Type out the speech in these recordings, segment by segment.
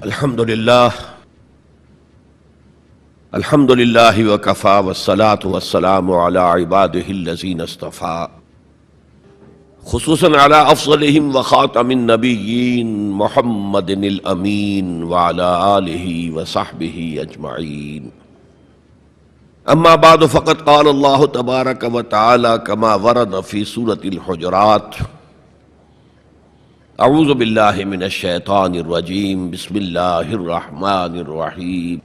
الحمد للہ وکفی والصلاة والسلام علی عباده الذین اصطفی، خصوصاً علی افضلہم وخاتم النبیین محمد الامین وعلی آلہ وصحبہ اجمعین۔ اما بعد فقد قال اللہ تبارک وتعالی کما ورد فی سورۃ الحجرات: اعوذ باللہ من الشیطان الرجیم، بسم اللہ الرحمن الرحیم۔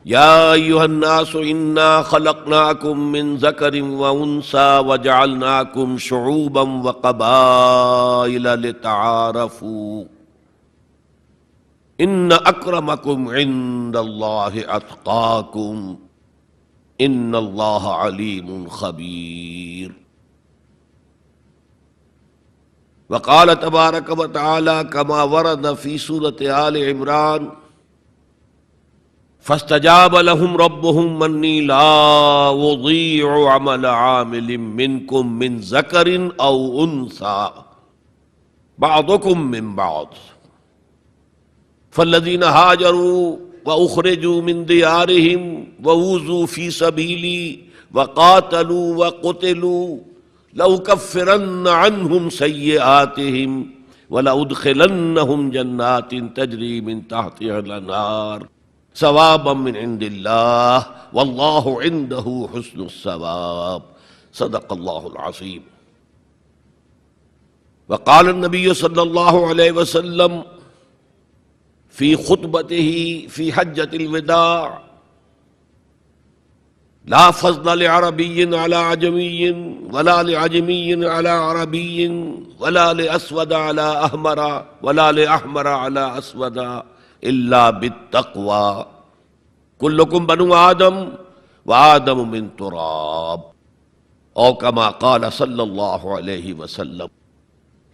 یا ایھا الناس انا خلقناکم من ذکر وانثی وجعلناکم شعوبا وقبائل لتعارفوا ان اکرمکم عند اللہ اتقاکم ان اللہ علیم خبیر۔ وقال تبارک وتعالی کما ورد فی سورۃ آل عمران: فاستجاب لهم ربهم انی لا اضیع عمل عامل منکم من ذکر او انثی بعضکم من بعض فالذین ہاجروا واخرجوا من دیارہم وأوذوا فی سبیلی وقاتلوا وقتلوا لأکفرن عنہم سیئاتہم ولأدخلنہم جنات تجری من تحتها الانہار ثوابا من عند اللہ واللہ عندہ حسن الثواب۔ صدق اللہ العظیم۔ وقال النبی صلی اللہ علیہ وسلم فی خطبتہ فی حجۃ الوداع: لا فضل لعربی علی عجمی ولا لعجمی علی عربی ولا لاسود علی احمر ولا لاحمر علی اسود الا بالتقوی کلکم بنو آدم وآدم من تراب، او کما قال صلی اللہ علیہ وسلم۔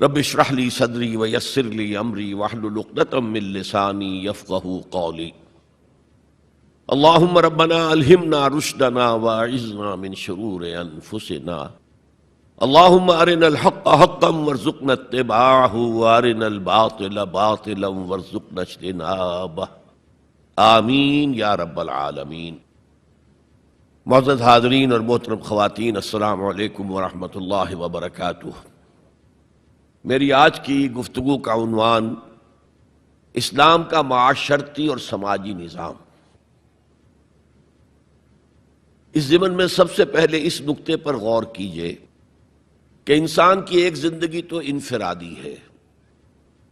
رب اشرح لی صدری ویسر لی امری واحلل عقدۃ من لسانی یفقہوا قولی۔ اللہم ربنا الہمنا رشدنا واعذنا من شرور انفسنا، اللہم ارنا الحق حقا وارزقنا اتباعہ وارنا الباطل باطلا وارزقنا اجتنابہ، آمین یا رب العالمین۔ معزز حاضرین اور محترم خواتین، السلام علیکم ورحمۃ اللہ وبرکاتہ۔ میری آج کی گفتگو کا عنوان اسلام کا معاشرتی اور سماجی نظام۔ اس ضمن میں سب سے پہلے اس نقطے پر غور کیجئے کہ انسان کی ایک زندگی تو انفرادی ہے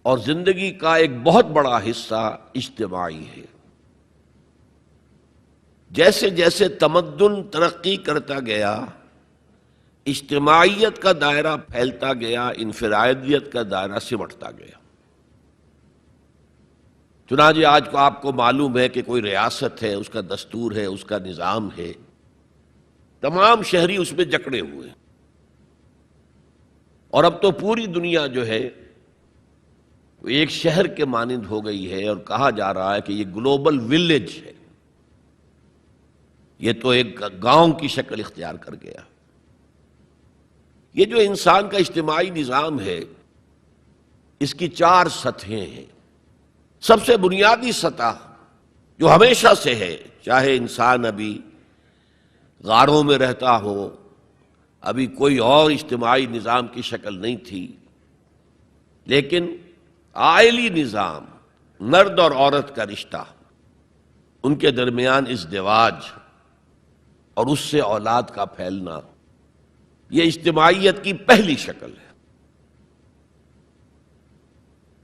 اور زندگی کا ایک بہت بڑا حصہ اجتماعی ہے۔ جیسے جیسے تمدن ترقی کرتا گیا، اجتماعیت کا دائرہ پھیلتا گیا، انفرادیت کا دائرہ سمٹتا گیا۔ چنانچہ آج کو آپ کو معلوم ہے کہ کوئی ریاست ہے، اس کا دستور ہے، اس کا نظام ہے، تمام شہری اس میں جکڑے ہوئے، اور اب تو پوری دنیا جو ہے وہ ایک شہر کے مانند ہو گئی ہے، اور کہا جا رہا ہے کہ یہ گلوبل ولیج ہے، یہ تو ایک گاؤں کی شکل اختیار کر گیا۔ یہ جو انسان کا اجتماعی نظام ہے، اس کی 4 سطحیں ہیں۔ سب سے بنیادی سطح جو ہمیشہ سے ہے، چاہے انسان ابھی غاروں میں رہتا ہو، ابھی کوئی اور اجتماعی نظام کی شکل نہیں تھی، لیکن عائلی نظام، مرد اور عورت کا رشتہ، ان کے درمیان ازدواج اور اس سے اولاد کا پھیلنا، یہ اجتماعیت کی پہلی شکل ہے،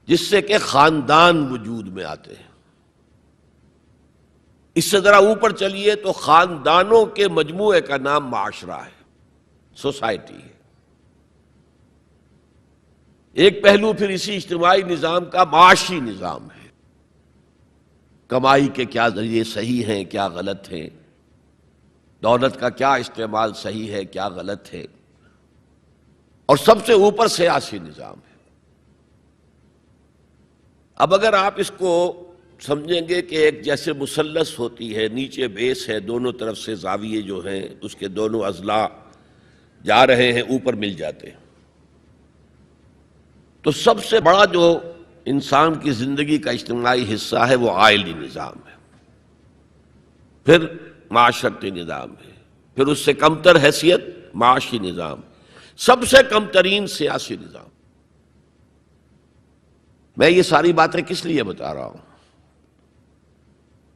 جس سے کہ خاندان وجود میں آتے ہیں۔ اس سے ذرا اوپر چلیے تو خاندانوں کے مجموعے کا نام معاشرہ ہے، سوسائٹی ہے۔ ایک پہلو پھر اسی اجتماعی نظام کا معاشی نظام ہے، کمائی کے کیا ذریعے صحیح ہیں، کیا غلط ہیں، دولت کا کیا استعمال صحیح ہے، کیا غلط ہے، اور سب سے اوپر سیاسی نظام ہے۔ اب اگر آپ اس کو سمجھیں گے کہ ایک جیسے مثلث ہوتی ہے، نیچے بیس ہے، دونوں طرف سے زاویے جو ہیں اس کے دونوں اضلاع جا رہے ہیں، اوپر مل جاتے ہیں، تو سب سے بڑا جو انسان کی زندگی کا اجتماعی حصہ ہے وہ آئلی نظام ہے، پھر معاشرتی نظام ہے، پھر اس سے کمتر حیثیت معاشی نظام، سب سے کم ترین سیاسی نظام۔ میں یہ ساری باتیں کس لیے بتا رہا ہوں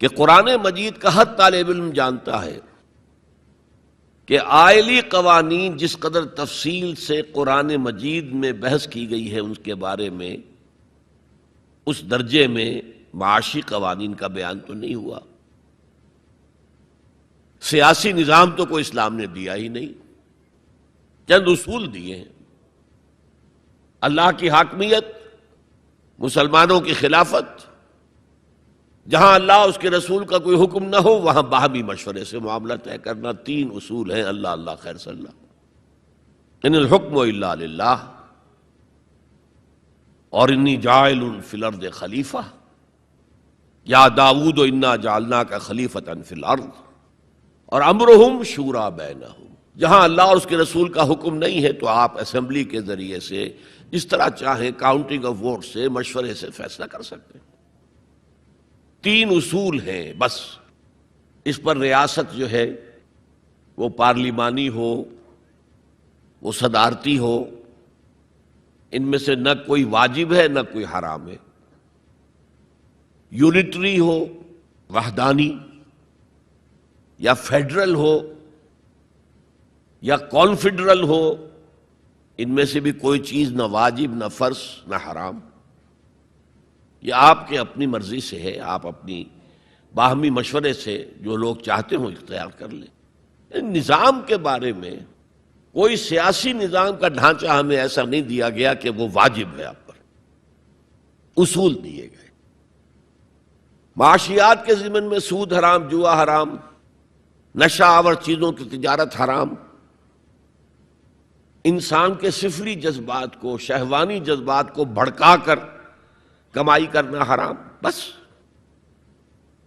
کہ قرآن مجید کا ہر طالب علم جانتا ہے کہ آئلی قوانین جس قدر تفصیل سے قرآن مجید میں بحث کی گئی ہے ان کے بارے میں، اس درجے میں معاشی قوانین کا بیان تو نہیں ہوا۔ سیاسی نظام تو کوئی اسلام نے دیا ہی نہیں، چند اصول دیے ہیں۔ اللہ کی حاکمیت، مسلمانوں کی خلافت، جہاں اللہ اس کے رسول کا کوئی حکم نہ ہو وہاں باہمی مشورے سے معاملہ طے کرنا، تین اصول ہیں، اللہ اللہ خیر صلی اللہ، ان الحکم الا للہ، اور انی جاعل فی الارض خلیفہ، یا داؤد انا جعلناک خلیفۃ فی الارض، اور امرہم شورا بینہم، جہاں اللہ اور اس کے رسول کا حکم نہیں ہے تو آپ اسمبلی کے ذریعے سے جس طرح چاہیں کاؤنٹنگ آف ووٹ سے، مشورے سے فیصلہ کر سکتے ہیں۔ تین اصول ہیں بس، اس پر ریاست جو ہے وہ پارلیمانی ہو، وہ صدارتی ہو، ان میں سے نہ کوئی واجب ہے نہ کوئی حرام ہے، یونٹری ہو، وحدانی، یا فیڈرل ہو یا کانفیڈرل ہو، ان میں سے بھی کوئی چیز نہ واجب نہ فرض نہ حرام، یہ آپ کے اپنی مرضی سے ہے، آپ اپنی باہمی مشورے سے جو لوگ چاہتے ہوں اختیار کر لیں۔ نظام کے بارے میں کوئی سیاسی نظام کا ڈھانچہ ہمیں ایسا نہیں دیا گیا کہ وہ واجب ہے آپ پر، اصول دیے گئے۔ معاشیات کے ضمن میں سود حرام، جوا حرام، نشہ آور چیزوں کی تجارت حرام، انسان کے سفلی جذبات کو، شہوانی جذبات کو بھڑکا کر کمائی کرنا حرام، بس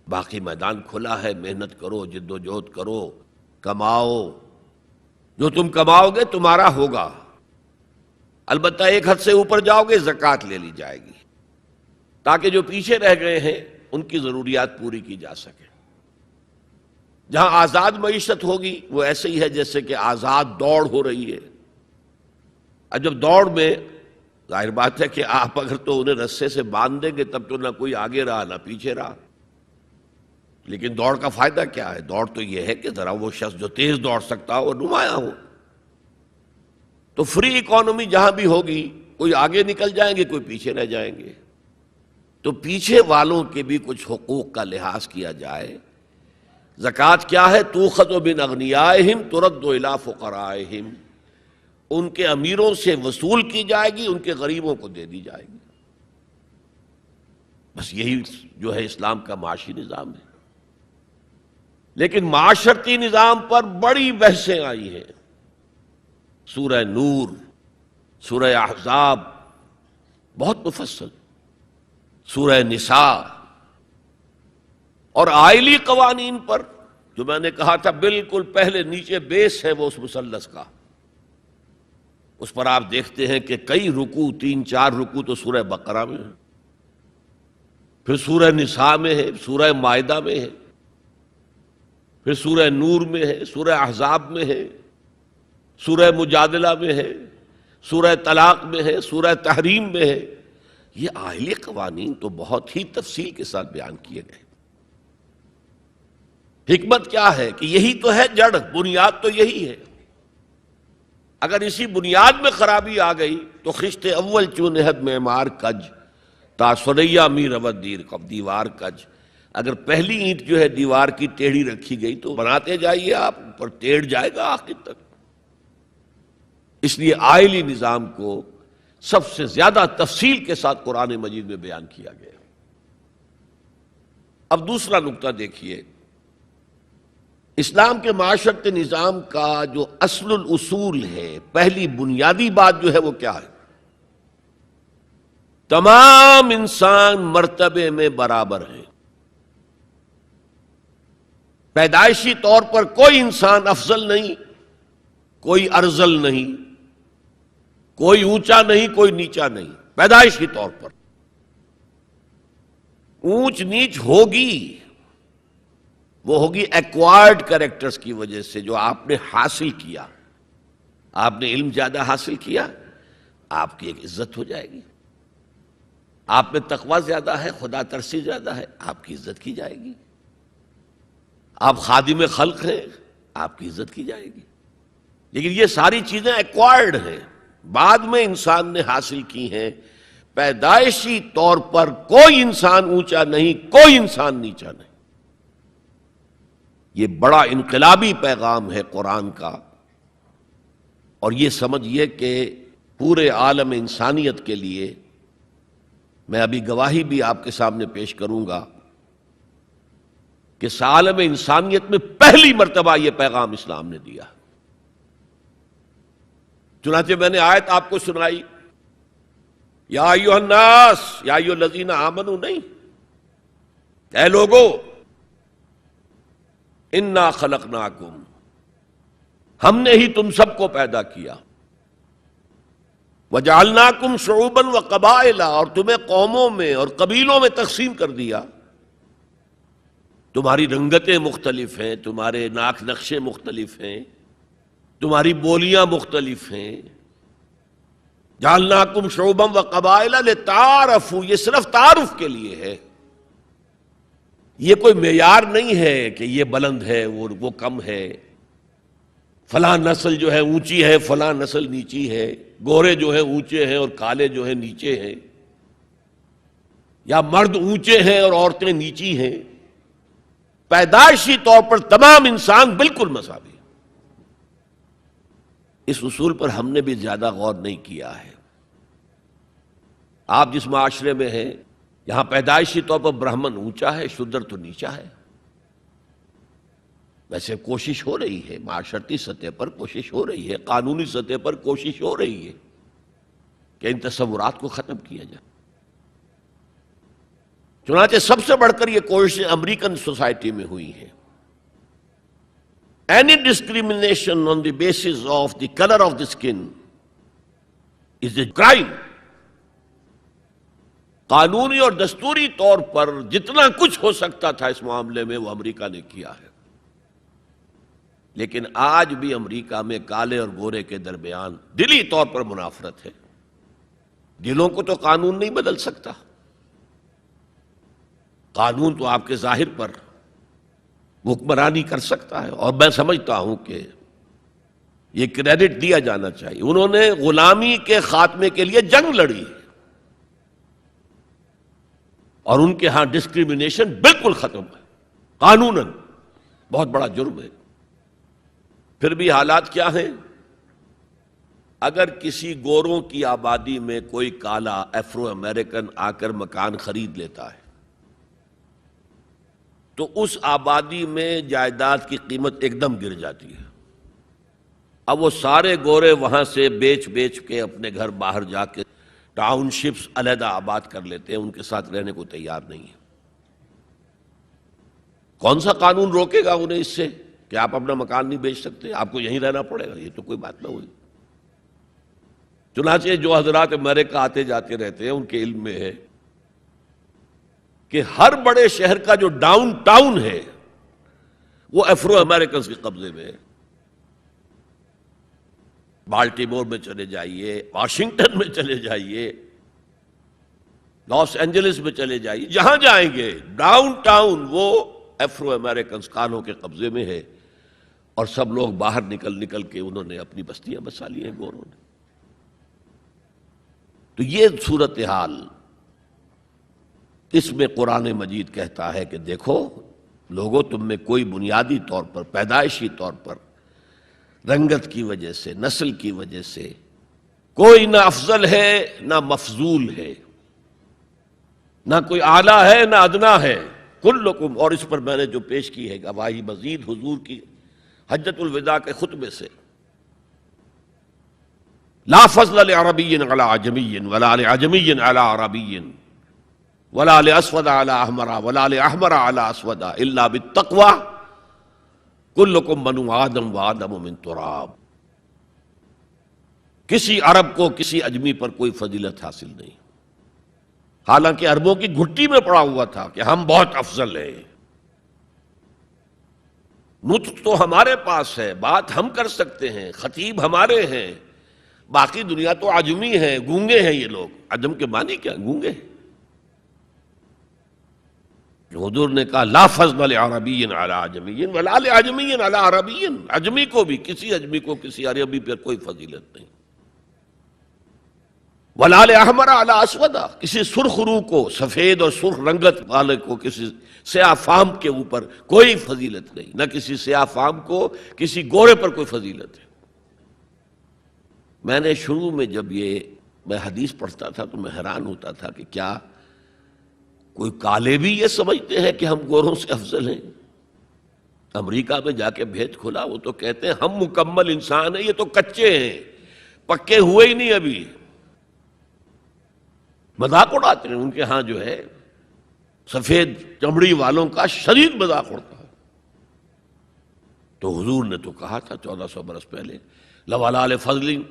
باقی میدان کھلا ہے، محنت کرو، جد و جہد کرو، کماؤ، جو تم کماؤ گے تمہارا ہوگا، البتہ ایک حد سے اوپر جاؤ گے زکوٰۃ لے لی جائے گی تاکہ جو پیچھے رہ گئے ہیں ان کی ضروریات پوری کی جا سکے۔ جہاں آزاد معیشت ہوگی وہ ایسے ہی ہے جیسے کہ آزاد دوڑ ہو رہی ہے، اور جب دوڑ میں ظاہر بات ہے کہ آپ اگر تو انہیں رسے سے باندھ دیں گے تب تو نہ کوئی آگے رہا نہ پیچھے رہا، لیکن دوڑ کا فائدہ کیا ہے؟ دوڑ تو یہ ہے کہ ذرا وہ شخص جو تیز دوڑ سکتا ہو وہ نمایاں ہو۔ تو فری اکانومی جہاں بھی ہوگی کوئی آگے نکل جائیں گے کوئی پیچھے رہ جائیں گے، تو پیچھے والوں کے بھی کچھ حقوق کا لحاظ کیا جائے۔ زکوٰۃ کیا ہے؟ تؤخذ من اغنیائہم ترد الی فقرائہم، ان کے امیروں سے وصول کی جائے گی، ان کے غریبوں کو دے دی جائے گی، بس یہی جو ہے اسلام کا معاشی نظام ہے۔ لیکن معاشرتی نظام پر بڑی بحثیں آئی ہیں، سورہ نور، سورہ احزاب بہت مفصل، سورہ نساء، اور آئلی قوانین پر جو میں نے کہا تھا بالکل پہلے نیچے بیس ہے وہ اس مثلث کا، اس پر آپ دیکھتے ہیں کہ کئی رکوع، 3-4 رکوع تو سورہ بقرہ میں ہے، پھر سورہ نساء میں ہے، سورہ مائدہ میں ہے، پھر سورہ نور میں ہے، سورہ احزاب میں ہے، سورہ مجادلہ میں ہے، سورہ طلاق میں ہے، سورہ تحریم میں ہے۔ یہ آئلی قوانین تو بہت ہی تفصیل کے ساتھ بیان کیے گئے۔ حکمت کیا ہے کہ یہی تو ہے جڑ، بنیاد تو یہی ہے۔ اگر اسی بنیاد میں خرابی آ گئی تو خشت اول چونہد معمار کج، تا سریا می رود دیر کب دیوار کج، اگر پہلی اینٹ جو ہے دیوار کی ٹیڑھی رکھی گئی تو بناتے جائیے آپ، پر ٹیڑھ جائے گا آخر تک۔ اس لیے آئلی نظام کو سب سے زیادہ تفصیل کے ساتھ قرآن مجید میں بیان کیا گیا۔ اب دوسرا نقطہ دیکھیے، اسلام کے معاشرتی نظام کا جو اصل الاصول ہے، پہلی بنیادی بات جو ہے وہ کیا ہے؟ تمام انسان مرتبے میں برابر ہیں، پیدائشی طور پر کوئی انسان افضل نہیں، کوئی ارذل نہیں، کوئی اونچا نہیں کوئی نیچا نہیں، پیدائشی طور پر اونچ نیچ ہوگی، وہ ہوگی ایکوائرڈ کریکٹرز کی وجہ سے، جو آپ نے حاصل کیا۔ آپ نے علم زیادہ حاصل کیا، آپ کی ایک عزت ہو جائے گی۔ آپ میں تقوی زیادہ ہے، خدا ترسی زیادہ ہے، آپ کی عزت کی جائے گی۔ آپ خادم خلق ہیں، آپ کی عزت کی جائے گی۔ لیکن یہ ساری چیزیں ایکوائرڈ ہیں، بعد میں انسان نے حاصل کی ہیں۔ پیدائشی طور پر کوئی انسان اونچا نہیں، کوئی انسان نیچا نہیں۔ یہ بڑا انقلابی پیغام ہے قرآن کا، اور یہ سمجھیے کہ پورے عالم انسانیت کے لیے، میں ابھی گواہی بھی آپ کے سامنے پیش کروں گا کہ عالم انسانیت میں پہلی مرتبہ یہ پیغام اسلام نے دیا۔ چنانچہ میں نے آیت آپ کو سنائی، یا ایھا الناس یا ایھا الذین آمنوا، نہیں، اے لوگو، انا خلقناکم، ہم نے ہی تم سب کو پیدا کیا، وجعلناکم شعوبا وقبائل، اور تمہیں قوموں میں اور قبیلوں میں تقسیم کر دیا۔ تمہاری رنگتیں مختلف ہیں، تمہارے ناک نقشے مختلف ہیں، تمہاری بولیاں مختلف ہیں۔ جعلناکم شعوبا وقبائل لتعارفوا، یہ صرف تعارف کے لیے ہے، یہ کوئی معیار نہیں ہے کہ یہ بلند ہے وہ کم ہے، فلاں نسل جو ہے اونچی ہے، فلاں نسل نیچی ہے، گورے جو ہیں اونچے ہیں اور کالے جو ہیں نیچے ہیں، یا مرد اونچے ہیں اور عورتیں نیچی ہیں۔ پیدائشی طور پر تمام انسان بالکل مساوی۔ اس اصول پر ہم نے بھی زیادہ غور نہیں کیا ہے۔ آپ جس معاشرے میں ہیں، یہاں پیدائشی طور پر برہمن اونچا ہے، شودر تو نیچا ہے۔ ویسے کوشش ہو رہی ہے، معاشرتی سطح پر کوشش ہو رہی ہے، قانونی سطح پر کوشش ہو رہی ہے کہ ان تصورات کو ختم کیا جائے۔ چنانچہ سب سے بڑھ کر یہ کوششیں امریکن سوسائٹی میں ہوئی ہیں۔ Any discrimination on the basis of the color of the skin is a crime۔ قانونی اور دستوری طور پر جتنا کچھ ہو سکتا تھا اس معاملے میں وہ امریکہ نے کیا ہے، لیکن آج بھی امریکہ میں کالے اور گورے کے درمیان دلی طور پر منافرت ہے۔ دلوں کو تو قانون نہیں بدل سکتا، قانون تو آپ کے ظاہر پر حکمرانی کر سکتا ہے، اور میں سمجھتا ہوں کہ یہ کریڈٹ دیا جانا چاہیے۔ انہوں نے غلامی کے خاتمے کے لیے جنگ لڑی، اور ان کے ہاں ڈسکریمنیشن بالکل ختم ہے، قانوناً بہت بڑا جرم ہے۔ پھر بھی حالات کیا ہیں؟ اگر کسی گوروں کی آبادی میں کوئی کالا افرو امریکن آ کر مکان خرید لیتا ہے تو اس آبادی میں جائیداد کی قیمت ایک دم گر جاتی ہے۔ اب وہ سارے گورے وہاں سے بیچ کے اپنے گھر باہر جا کے ٹاؤن شپس علیحدہ آباد کر لیتے ہیں، ان کے ساتھ رہنے کو تیار نہیں ہے۔ کون سا قانون روکے گا انہیں اس سے کہ آپ اپنا مکان نہیں بیچ سکتے، آپ کو یہیں رہنا پڑے گا؟ یہ تو کوئی بات نہ ہوئی۔ چنانچہ جو حضرات امریکہ آتے جاتے رہتے ہیں ان کے علم میں ہے کہ ہر بڑے شہر کا جو ڈاؤن ٹاؤن ہے وہ افرو امریکنز کے قبضے میں ہے۔ بالٹیمور میں چلے جائیے، واشنگٹن میں چلے جائیے، لاس اینجلس میں چلے جائیے، جہاں جائیں گے ڈاؤن ٹاؤن وہ افرو امریکنز کانوں کے قبضے میں ہے، اور سب لوگ باہر نکل کے انہوں نے اپنی بستیاں بسا لی ہیں گوروں نے۔ تو یہ صورتحال، اس میں قرآن مجید کہتا ہے کہ دیکھو لوگوں، تم میں کوئی بنیادی طور پر، پیدائشی طور پر، رنگت کی وجہ سے، نسل کی وجہ سے کوئی نہ افضل ہے نہ مفضول ہے، نہ کوئی اعلیٰ ہے نہ ادنا ہے، کلکم۔ اور اس پر میں نے جو پیش کی ہے گواہی مزید حضور کی حجۃ الوداع کے خطبے سے، لا فضل لعربی علی عجمی ولا لعجمی علی عربی ولا لاسود علی احمر ولا لاحمر علی اسود الا بالتقوی کلکم بنو آدم وآدم من تراب۔ کسی عرب کو کسی اجمی پر کوئی فضیلت حاصل نہیں، حالانکہ عربوں کی گھٹی میں پڑا ہوا تھا کہ ہم بہت افضل ہیں، نطق تو ہمارے پاس ہے، بات ہم کر سکتے ہیں، خطیب ہمارے ہیں، باقی دنیا تو عجمی ہے، گونگے ہیں یہ لوگ۔ عجم کے معنی کیا؟ گونگے ہیں۔ حضور نے کہا لا فضل لعربی علی عجمی ولا لعجمی علی عربی، عجمی کو بھی، کسی عجمی کو کسی عربی پر کوئی فضیلت نہیں، ولا لأحمر علی اسود، کسی سرخ روح کو، سفید اور سرخ رنگت والے کو کسی سیاہ فام کے اوپر کوئی فضیلت نہیں، نہ کسی سیاہ فام کو کسی گورے پر کوئی فضیلت ہے۔ میں نے شروع میں جب میں حدیث پڑھتا تھا تو میں حیران ہوتا تھا کہ کیا کوئی کالے بھی یہ سمجھتے ہیں کہ ہم گوروں سے افضل ہیں؟ امریکہ میں جا کے بھید کھلا، وہ تو کہتے ہیں ہم مکمل انسان ہیں، یہ تو کچے ہیں، پکے ہوئے ہی نہیں ابھی۔ مذاق اڑاتے ہیں، ان کے ہاں جو ہے سفید چمڑی والوں کا شدید مذاق اڑتا ہے۔ تو حضور نے تو کہا تھا 1400 برس پہلے لولا لفضل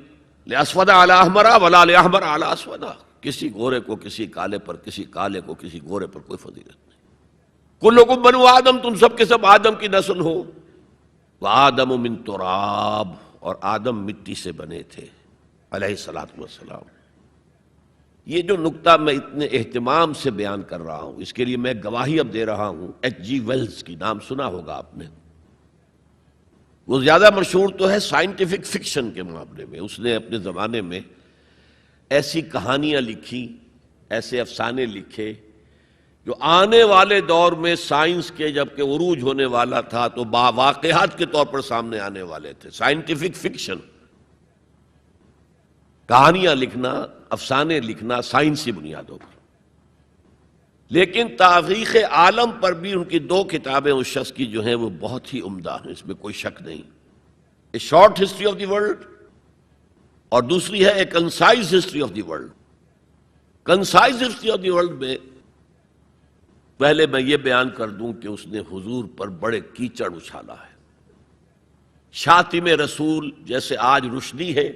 لاسود علی احمر ولا لاحمر علی اسود، کسی گورے کو کسی کالے پر، کسی کالے کو کسی گورے پر کوئی فضیلت نہیں۔ کلکم بنو آدم، تم سب کے سب آدم کی نسل ہو، وآدم من تراب، اور آدم مٹی سے بنے تھے علیہ الصلوۃ والسلام۔ یہ جو نکتہ میں اتنے اہتمام سے بیان کر رہا ہوں، اس کے لیے میں گواہی اب دے رہا ہوں ایچ جی ویلز کی، نام سنا ہوگا آپ نے۔ وہ زیادہ مشہور تو ہے سائنٹیفک فکشن کے معاملے میں، اس نے اپنے زمانے میں ایسی کہانیاں لکھی، ایسے افسانے لکھے جو آنے والے دور میں سائنس کے جبکہ عروج ہونے والا تھا تو واقعات کے طور پر سامنے آنے والے تھے۔ سائنٹیفک فکشن، کہانیاں لکھنا، افسانے لکھنا سائنسی بنیادوں پر۔ لیکن تاریخ عالم پر بھی ان کی 2 کتابیں اس شخص کی جو ہیں وہ بہت ہی عمدہ ہیں، اس میں کوئی شک نہیں۔ A short history of the world, اور دوسری ہے a concise history of the world. Concise history of the world میں پہلے میں یہ بیان کر دوں کہ اس نے حضور پر بڑے کیچڑ اچھالا ہے۔ شاتم رسول جیسے آج رشدی ہے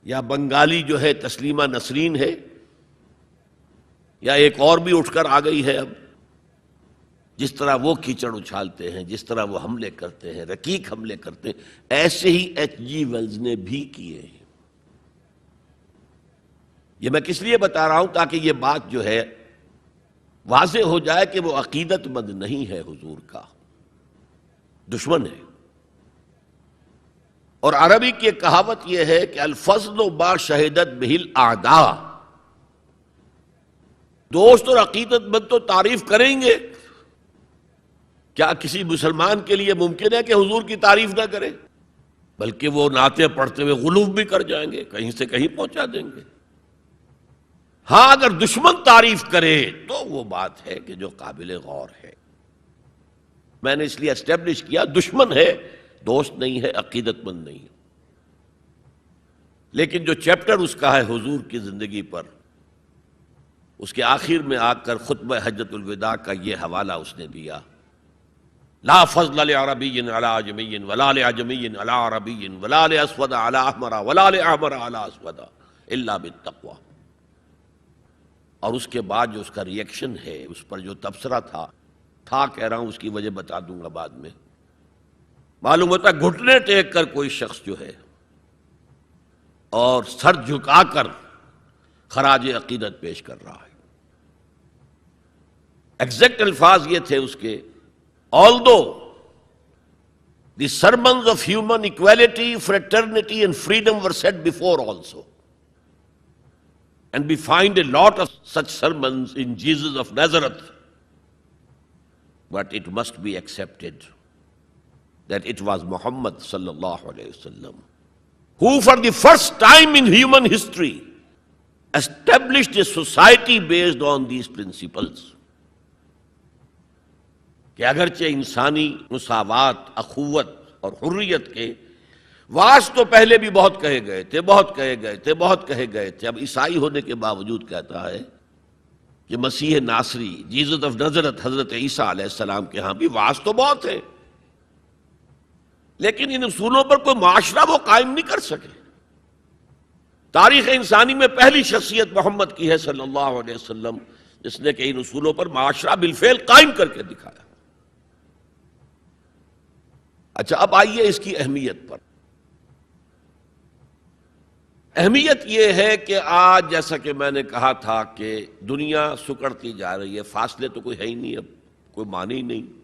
یا بنگالی جو ہے تسلیمہ نسرین ہے، یا ایک اور بھی اٹھ کر آ گئی ہے اب، جس طرح وہ کیچڑ اچھالتے ہیں، جس طرح وہ حملے کرتے ہیں، رقیق حملے کرتے ہیں، ایسے ہی ایچ جی ویلز نے بھی کیے ہیں۔ یہ میں کس لیے بتا رہا ہوں؟ تاکہ یہ بات جو ہے واضح ہو جائے کہ وہ عقیدت مند نہیں ہے، حضور کا دشمن ہے۔ اور عربی کی ایک کہاوت یہ ہے کہ الفضل ما شہدت بہ الاعداء، دوست اور عقیدت مند تو تعریف کریں گے، کیا کسی مسلمان کے لیے ممکن ہے کہ حضور کی تعریف نہ کرے؟ بلکہ وہ نعتیں پڑھتے ہوئے غلوف بھی کر جائیں گے، کہیں سے کہیں پہنچا دیں گے۔ ہاں اگر دشمن تعریف کرے تو وہ بات ہے کہ جو قابل غور ہے۔ میں نے اس لیے اسٹیبلش کیا دشمن ہے، دوست نہیں ہے، عقیدت مند نہیں ہے۔ لیکن جو چیپٹر اس کا ہے حضور کی زندگی پر، اس کے آخر میں آ کر خطبہ حجۃ الوداع کا یہ حوالہ اس نے دیا، لا فضل لعربی علی عجمی ولا لعجمی علی عربی ولا لاسود علی احمر ولا لاحمر علی اسود الا بالتقوی۔ اور اس کے بعد جو اس کا ری ایکشن ہے، اس پر جو تبصرہ تھا کہہ رہا ہوں، اس کی وجہ بتا دوں گا بعد میں۔ معلوم ہوتا ہے گھٹنے ٹیک کر کوئی شخص جو ہے اور سر جھکا کر خراج عقیدت پیش کر رہا ہے۔ ایگزیکٹ الفاظ یہ تھے اس کے، although the sermons of human equality, fraternity and freedom were said before also, and we find a lot of such sermons in Jesus of Nazareth, but it must be accepted that it was Muhammad sallallahu alayhi wasallam who for the first time in human history established a society based on these principles. کہ اگرچہ انسانی مساوات، اخوت اور حریت کے واعظ تو پہلے بھی بہت کہے گئے تھے، بہت کہے گئے تھے، بہت کہے گئے تھے، اب عیسائی ہونے کے باوجود کہتا ہے کہ مسیح ناصری، جیزس آف نازرت، حضرت عیسیٰ علیہ السلام کے ہاں بھی واعظ تو بہت ہیں، لیکن ان اصولوں پر کوئی معاشرہ وہ قائم نہیں کر سکے۔ تاریخ انسانی میں پہلی شخصیت محمد کی ہے صلی اللہ علیہ وسلم، جس نے کہ ان اصولوں پر معاشرہ بالفعل قائم کر کے دکھایا۔ اچھا، اب آئیے اس کی اہمیت پر۔ اہمیت یہ ہے کہ آج جیسا کہ میں نے کہا تھا کہ دنیا سکڑتی جا رہی ہے، فاصلے تو کوئی ہے ہی نہیں، اب کوئی معنی ہی نہیں۔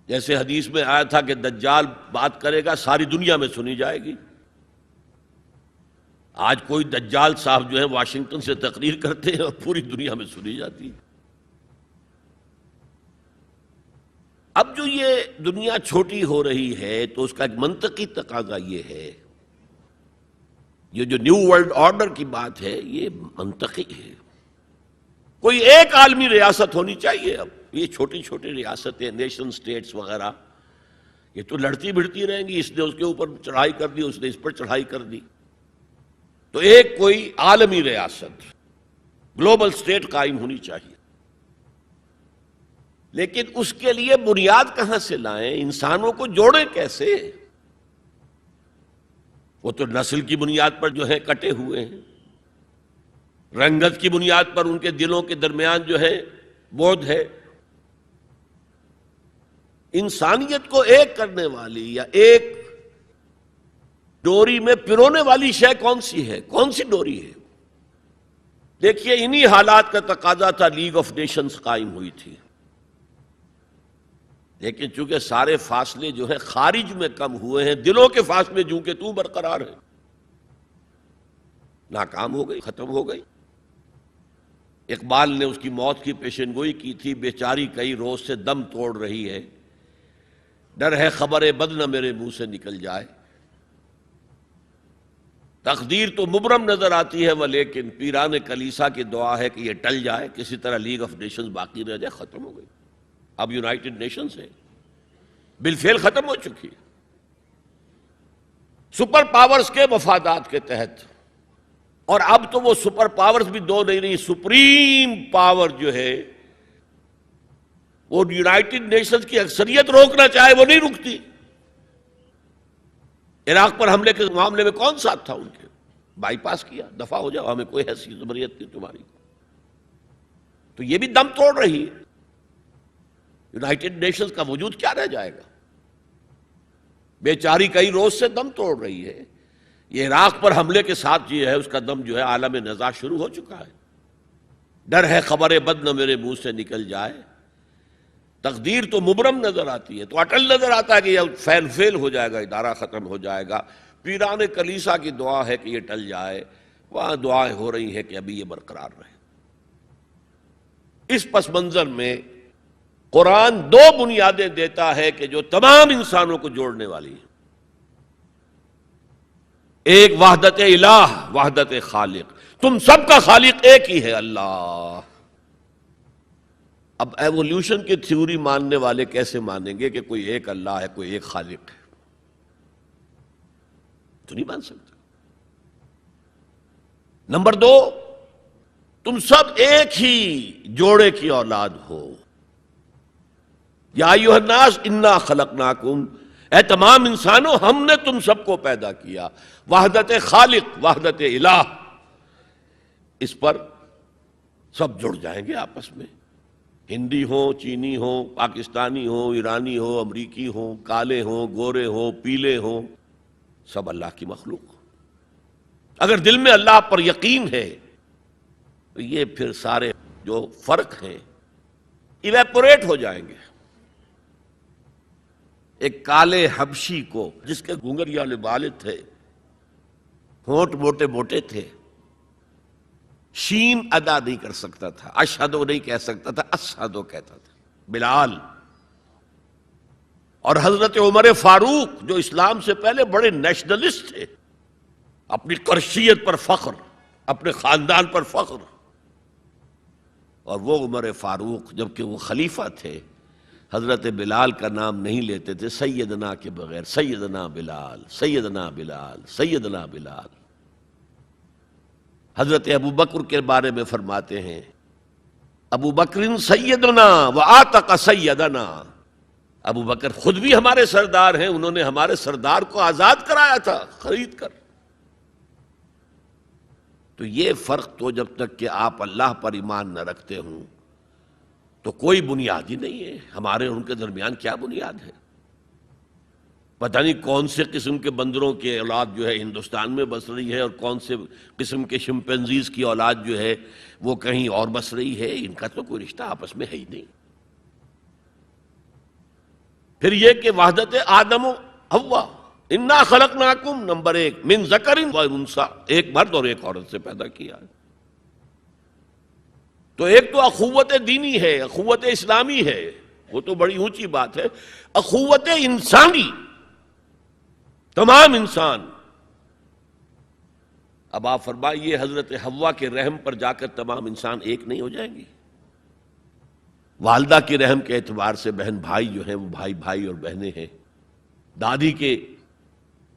جیسے حدیث میں آیا تھا کہ دجال بات کرے گا ساری دنیا میں سنی جائے گی، آج کوئی دجال صاحب جو ہے واشنگٹن سے تقریر کرتے ہیں اور پوری دنیا میں سنی جاتی ہے۔ اب جو یہ دنیا چھوٹی ہو رہی ہے تو اس کا ایک منطقی تقاضا یہ ہے، یہ جو نیو ورلڈ آرڈر کی بات ہے یہ منطقی ہے۔ کوئی ایک عالمی ریاست ہونی چاہیے۔ اب یہ چھوٹی چھوٹی ریاستیں، نیشن سٹیٹس وغیرہ، یہ تو لڑتی بھڑتی رہیں گی، اس نے اس کے اوپر چڑھائی کر دی، اس نے اس پر چڑھائی کر دی۔ تو ایک کوئی عالمی ریاست، گلوبل سٹیٹ قائم ہونی چاہیے۔ لیکن اس کے لیے بنیاد کہاں سے لائیں؟ انسانوں کو جوڑیں کیسے؟ وہ تو نسل کی بنیاد پر جو ہے کٹے ہوئے ہیں، رنگت کی بنیاد پر ان کے دلوں کے درمیان جو ہے بعد ہے۔ انسانیت کو ایک کرنے والی یا ایک ڈوری میں پرونے والی شے کون سی ہے؟ کون سی ڈوری ہے؟ دیکھیے، انہی حالات کا تقاضا تھا لیگ آف نیشنز قائم ہوئی تھی، لیکن چونکہ سارے فاصلے جو ہے خارج میں کم ہوئے ہیں، دلوں کے فاصلے جو کہ تو برقرار ہے، ناکام ہو گئی، ختم ہو گئی۔ اقبال نے اس کی موت کی پیشن گوئی کی تھی، بیچاری کئی روز سے دم توڑ رہی ہے، ڈر ہے خبر بد نہ میرے منہ سے نکل جائے۔ تقدیر تو مبرم نظر آتی ہے لیکن پیران کلیسا کی دعا ہے کہ یہ ٹل جائے، کسی طرح لیگ آف نیشنز باقی رہ جائے۔ ختم ہو گئی، اب یونائٹڈ نیشنز ہے، بالفعل ختم ہو چکی ہے، سپر پاورز کے مفادات کے تحت۔ اور اب تو وہ سپر پاورز بھی دو نہیں رہی، سپریم پاور جو ہے وہ یونائٹڈ نیشنز کی اکثریت روکنا چاہے وہ نہیں رکتی۔ عراق پر حملے کے معاملے میں کون ساتھ تھا ان کے؟ بائی پاس کیا، دفع ہو جاؤ، ہمیں کوئی حیثیت زبریت نہیں تمہاری۔ تو یہ بھی دم توڑ رہی ہے، یونائٹڈ نیشنز کا وجود کیا رہ جائے گا؟ بیچاری کئی روز سے دم توڑ رہی ہے۔ یہ عراق پر حملے کے ساتھ جو ہے اس کا دم جو ہے عالم نزاع شروع ہو چکا ہے۔ ڈر ہے خبر بد نہ میرے منہ سے نکل جائے، تقدیر تو مبرم نظر آتی ہے، تو اٹل نظر آتا ہے کہ یہ فیل ہو جائے گا، ادارہ ختم ہو جائے گا۔ پیران کلیسا کی دعا ہے کہ یہ ٹل جائے، وہاں دعائیں ہو رہی ہیں کہ ابھی یہ برقرار رہے۔ اس پس منظر میں قرآن دو بنیادیں دیتا ہے کہ جو تمام انسانوں کو جوڑنے والی ہیں۔ ایک وحدت الہ، وحدت خالق، تم سب کا خالق ایک ہی ہے، اللہ۔ اب ایوولوشن کی تھیوری ماننے والے کیسے مانیں گے کہ کوئی ایک اللہ ہے، کوئی ایک خالق ہے؟ تو نہیں مان سکتے۔ نمبر دو، تم سب ایک ہی جوڑے کی اولاد ہو۔ یا ایھا الناس انا خلقناکم، اے تمام انسانوں ہم نے تم سب کو پیدا کیا۔ وحدت خالق، وحدت الہ، اس پر سب جڑ جائیں گے آپس میں، ہندی ہو، چینی ہو، پاکستانی ہو، ایرانی ہو، امریکی ہو، کالے ہو، گورے ہو، پیلے ہو، سب اللہ کی مخلوق۔ اگر دل میں اللہ پر یقین ہے تو یہ پھر سارے جو فرق ہیں ایویپوریٹ ہو جائیں گے۔ ایک کالے حبشی کو جس کے گھنگریالے بال تھے، ہونٹ موٹے موٹے تھے، شین ادا نہیں کر سکتا تھا، اشہدو نہیں کہہ سکتا تھا، اشہدو کہتا تھا، بلال۔ اور حضرت عمر فاروق جو اسلام سے پہلے بڑے نیشنلسٹ تھے، اپنی قرشیت پر فخر، اپنے خاندان پر فخر، اور وہ عمر فاروق جبکہ وہ خلیفہ تھے حضرت بلال کا نام نہیں لیتے تھے سیدنا کے بغیر، سیدنا بلال، سیدنا بلال، سیدنا بلال۔ حضرت ابو بکر کے بارے میں فرماتے ہیں ابو بکر سیدنا وآتق سیدنا، ابو بکر خود بھی ہمارے سردار ہیں، انہوں نے ہمارے سردار کو آزاد کرایا تھا خرید کر۔ تو یہ فرق تو جب تک کہ آپ اللہ پر ایمان نہ رکھتے ہوں تو کوئی بنیاد ہی نہیں ہے. ہمارے ان کے درمیان کیا بنیاد ہے؟ پتہ نہیں کون سے قسم کے بندروں کے اولاد جو ہے ہندوستان میں بس رہی ہے اور کون سے قسم کے شمپینزیز کی اولاد جو ہے وہ کہیں اور بس رہی ہے. ان کا تو کوئی رشتہ آپس میں ہے ہی نہیں. پھر یہ کہ وحدت آدم و حوا، انا خلقناکم، نمبر 1 من ذکر و انثی، ایک مرد اور ایک عورت سے پیدا کیا. تو ایک تو اخوت دینی ہے، اخوت اسلامی ہے، وہ تو بڑی اونچی بات ہے. اخوت انسانی، تمام انسان. اب آپ فرمائیے حضرت حوا کے رحم پر جا کر تمام انسان ایک نہیں ہو جائیں گے؟ والدہ کے رحم کے اعتبار سے بہن بھائی جو ہیں وہ بھائی بھائی اور بہنیں ہیں. دادی کے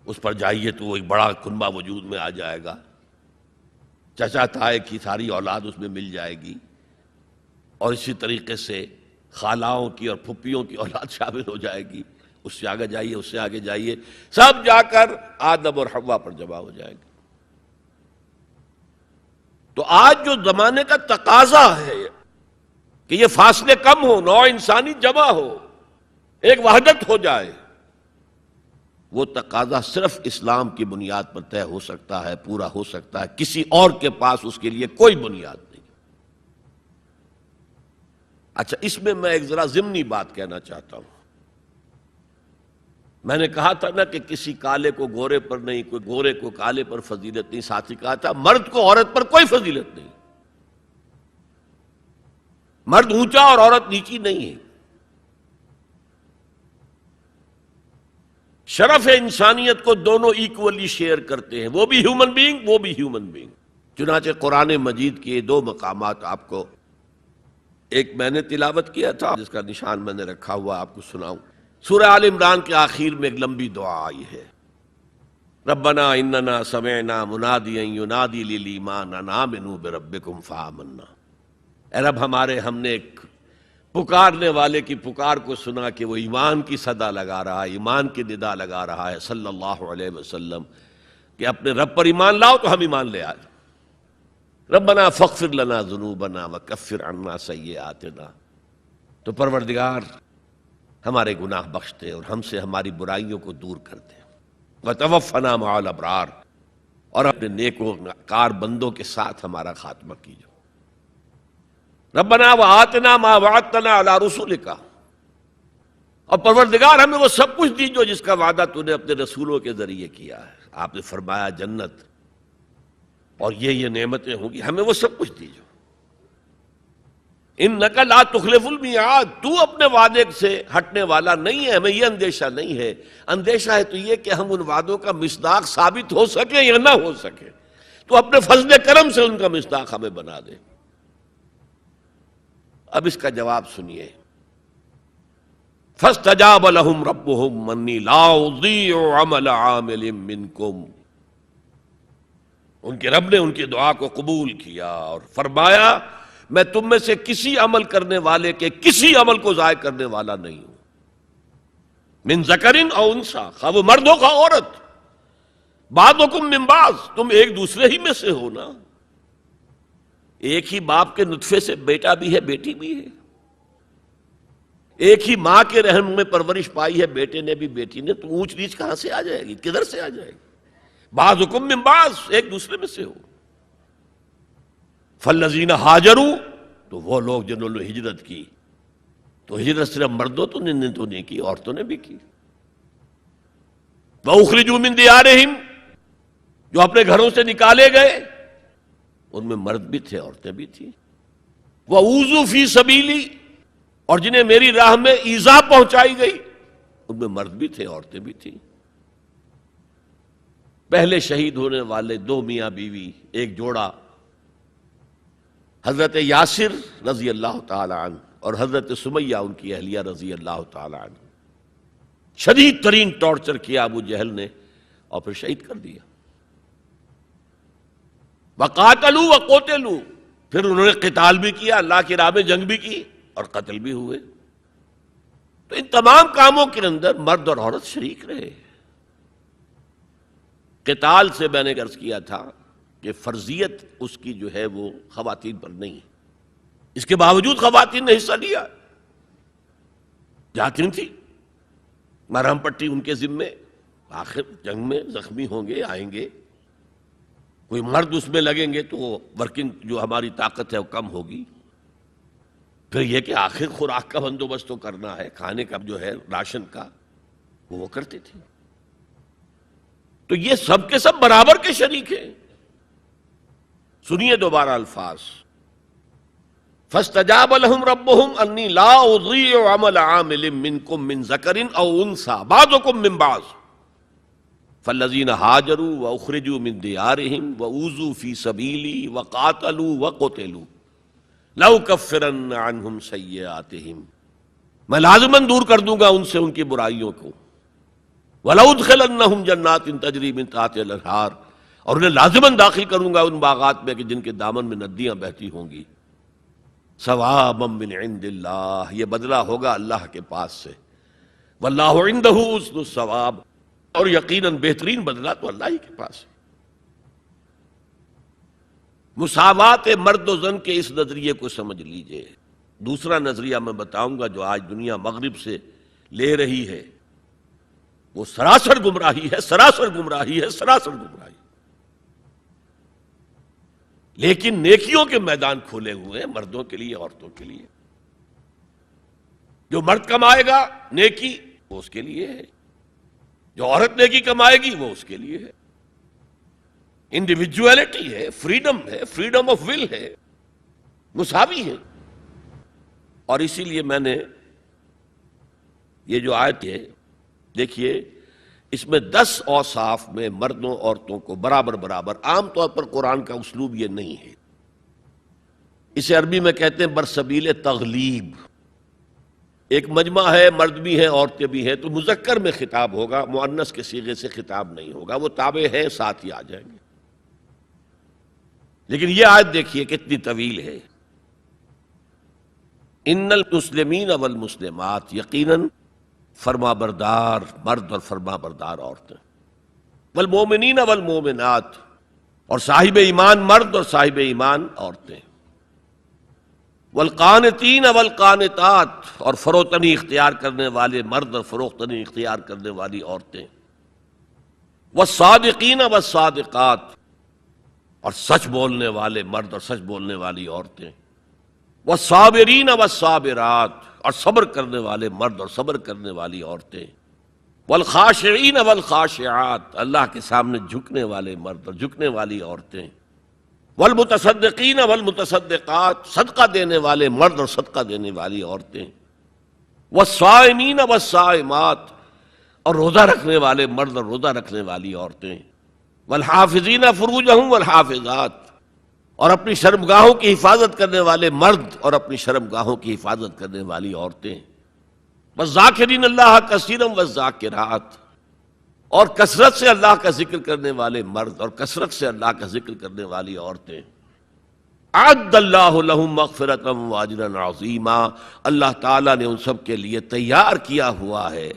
اس پر جائیے تو وہ ایک بڑا کنبہ وجود میں آ جائے گا. چچا تائے کی ساری اولاد اس میں مل جائے گی، اور اسی طریقے سے خالاؤں کی اور پھپھیوں کی اولاد شامل ہو جائے گی. اس سے آگے جائیے، اس سے آگے جائیے، سب جا کر آدم اور حوا پر جمع ہو جائے گی. تو آج جو زمانے کا تقاضا ہے کہ یہ فاصلے کم ہو، نوع انسانی جمع ہو، ایک وحدت ہو جائے، وہ تقاضا صرف اسلام کی بنیاد پر طے ہو سکتا ہے، پورا ہو سکتا ہے. کسی اور کے پاس اس کے لیے کوئی بنیاد نہیں. اچھا، اس میں ایک ذرا ضمنی بات کہنا چاہتا ہوں. میں نے کہا تھا نا کہ کسی کالے کو گورے پر نہیں، کوئی گورے کو کالے پر فضیلت نہیں. ساتھ ہی کہا تھا مرد کو عورت پر کوئی فضیلت نہیں. مرد اونچا اور عورت نیچی نہیں ہے. شرف انسانیت کو دونوں ایکولی شیئر کرتے ہیں، وہ بھی ہیومن بینگ، وہ بھی ہیومن بینگ. چنانچہ قرآن مجید کے 2 مقامات آپ کو، ایک میں نے تلاوت کیا تھا جس کا نشان میں نے رکھا ہوا آپ کو سناؤں. سورہ آل عمران کے آخر میں ایک لمبی دعا آئی ہے، ربنا اننا سمعنا منادیا ینادی للایمان ان آمنوا بربکم فآمنا. اے رب ہمارے، ہم نے ایک پکارنے والے کی پکار کو سنا کہ وہ ایمان کی صدا لگا رہا ہے، ایمان کی ندا لگا رہا ہے صلی اللہ علیہ وسلم کہ اپنے رب پر ایمان لاؤ. تو ہم ایمان لے آئے. ربنا فاغفر لنا ذنوبنا وکفر عنا سیئاتنا. تو پروردگار ہمارے گناہ بخش دے اور ہم سے ہماری برائیوں کو دور کر دے. وتوفنا مع الابرار، اور اپنے نیک و کار بندوں کے ساتھ ہمارا خاتمہ کیجو. ربنا وآتنا ما وعدتنا علی رسولک، اور پروردگار ہمیں وہ سب کچھ دیجو جس کا وعدہ تو نے اپنے رسولوں کے ذریعے کیا ہے. آپ نے فرمایا جنت اور یہ نعمتیں ہوں گی، ہمیں وہ سب کچھ دیجو. انک لا تخلف المیعاد، تو اپنے وعدے سے ہٹنے والا نہیں ہے. ہمیں یہ اندیشہ نہیں ہے. اندیشہ ہے تو یہ کہ ہم ان وعدوں کا مصداق ثابت ہو سکے یا نہ ہو سکے. تو اپنے فضل کرم سے ان کا مصداق ہمیں بنا دے. اب اس کا جواب سنیے. فاستجاب لهم ربهم انی لا اضیع عمل عامل منکم. ان کے رب نے ان کی دعا کو قبول کیا اور فرمایا میں تم میں سے کسی عمل کرنے والے کے کسی عمل کو ضائع کرنے والا نہیں ہوں. من ذکر او انثی، خواہ وہ مرد ہو خواہ عورت. بعضکم من بعض، تم ایک دوسرے ہی میں سے ہو نا. ایک ہی باپ کے نطفے سے بیٹا بھی ہے بیٹی بھی ہے. ایک ہی ماں کے رحم میں پرورش پائی ہے بیٹے نے بھی بیٹی نے. تو اونچ نیچ کہاں سے آ جائے گی؟ کدھر سے آ جائے گی؟ بعضکم من بعض، ایک دوسرے میں سے ہو. فالذین ہاجروا، تو وہ لوگ جنہوں نے ہجرت کی. تو ہجرت صرف مردوں تو نہیں کی، عورتوں نے بھی کی. وَأُخْرِجُوا مِن دِيَارِهِمْ، جو اپنے گھروں سے نکالے گئے ان میں مرد بھی تھے عورتیں بھی تھیں. وَأُوذُوا فِي سَبِيلِي، اور جنہیں میری راہ میں ایذا پہنچائی گئی ان میں مرد بھی تھے عورتیں بھی تھیں. پہلے شہید ہونے والے 2 میاں بیوی، ایک جوڑا، حضرت یاسر رضی اللہ تعالی عنہ اور حضرت سمیہ ان کی اہلیہ رضی اللہ تعالی عنہ. شدید ترین ٹارچر کیا ابو جہل نے اور پھر شہید کر دیا. وقاتلوا وقتلوا، پھر انہوں نے قتال بھی کیا، اللہ کی راہ میں جنگ بھی کی اور قتل بھی ہوئے. تو ان تمام کاموں کے اندر مرد اور عورت شریک رہے. قتال سے میں نے عرض کیا تھا کہ فرضیت اس کی جو ہے وہ خواتین پر نہیں ہے. اس کے باوجود خواتین نے حصہ لیا. جاتی تھی مرہم پٹی ان کے ذمے، آخر جنگ میں زخمی ہوں گے، آئیں گے، کوئی مرد اس میں لگیں گے تو ورکنگ جو ہماری طاقت ہے وہ کم ہوگی. پھر یہ کہ آخر خوراک کا بندوبست تو کرنا ہے، کھانے کا جو ہے راشن کا وہ کرتے تھے. تو یہ سب کے سب برابر کے شریک ہیں. سنیے دوبارہ الفاظ، فاستجاب لهم ربهم انی لا اضیع عمل عامل منکم من ذکر او انثى بعضکم من بعض فالذین ہاجروا واخرجوا من دیارهم واوذوا فی سبیلی وقاتلوا وقتلوا لأکفرن عنہم سیئاتہم، میں لازماً دور کر دوں گا ان سے ان کی برائیوں کو. وَلَأُدْخِلَنَّهُمْ جَنَّاتٍ تَجْرِي مِن تَحْتِهَا الْأَنْهَارُ، اور انہیں لازماً داخل کروں گا ان باغات میں کہ جن کے دامن میں ندیاں بہتی ہوں گی. ثوابا من عند اللہ، یہ بدلہ ہوگا اللہ کے پاس سے. واللہ عنده حسن الثواب، اور یقیناً بہترین بدلہ تو اللہ ہی کے پاس ہے. مساوات مرد و زن کے اس نظریے کو سمجھ لیجئے. دوسرا نظریہ میں بتاؤں گا جو آج دنیا مغرب سے لے رہی ہے، وہ سراسر گمراہی ہے، سراسر گمراہی ہے، سراسر گمراہی. لیکن نیکیوں کے میدان کھولے ہوئے ہیں مردوں کے لیے، عورتوں کے لیے. جو مرد کمائے گا نیکی وہ اس کے لیے ہے، جو عورت نیکی کمائے گی وہ اس کے لیے ہے. انڈیویجویلٹی ہے، فریڈم ہے، فریڈم آف ول ہے، مساوی ہے. اور اسی لیے میں نے یہ جو آیت ہے دیکھیے، اس میں 10 اوصاف میں مردوں عورتوں کو برابر برابر. عام طور پر قرآن کا اسلوب یہ نہیں ہے، اسے عربی میں کہتے ہیں برسبیل تغلیب. ایک مجمع ہے، مرد بھی ہیں عورتیں بھی ہیں، تو مذکر میں خطاب ہوگا، مؤنث کے صیغے سے خطاب نہیں ہوگا. وہ تابع ہیں، ساتھ ہی آ جائیں گے. لیکن یہ آیت دیکھیے کتنی طویل ہے. ان المسلمین والمسلمات، یقیناً فرما بردار مرد اور فرما بردار عورتیں. والمومنین والمومنات، اور صاحب ایمان مرد اور صاحب ایمان عورتیں. والقانتین والقانتات، اور فروتنی اختیار کرنے والے مرد اور فروختنی اختیار کرنے والی عورتیں. والصادقین والصادقات، اور سچ بولنے والے مرد اور سچ بولنے والی عورتیں. والصابرین والصابرات، اور صبر کرنے والے مرد اور صبر کرنے والی عورتیں. والخاشعین والخاشعات، اللہ کے سامنے جھکنے والے مرد اور جھکنے والی عورتیں. والمتصدقین والمتصدقات، صدقہ دینے والے مرد اور صدقہ دینے والی عورتیں. والصائمین والصائمات، اور روزہ رکھنے والے مرد اور روزہ رکھنے والی عورتیں. والحافظین فروجہم والحافظات، اور اپنی شرمگاہوں کی حفاظت کرنے والے مرد اور اپنی شرمگاہوں کی حفاظت کرنے والی عورتیں. والذاکرین اللہ کثیرا والذاکرات، اور کثرت سے اللہ کا ذکر کرنے والے مرد اور کثرت سے اللہ کا ذکر کرنے والی عورتیں. اعد اللہ لہم مغفرۃ واجرا عظیما، اللہ تعالیٰ نے ان سب کے لیے تیار کیا ہوا ہے.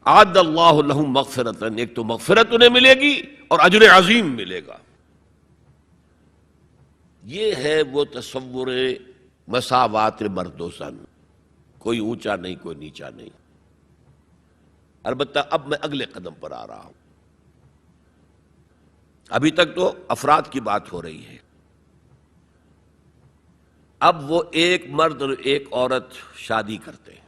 اعد اللہ لہم مغفرۃ، ایک تو مغفرت انہیں ملے گی اور اجر عظیم ملے گا. یہ ہے وہ تصور مساوات مرد و زن، کوئی اونچا نہیں کوئی نیچا نہیں. البتہ اب میں اگلے قدم پر آ رہا ہوں. ابھی تک تو افراد کی بات ہو رہی ہے، اب وہ ایک مرد اور ایک عورت شادی کرتے ہیں.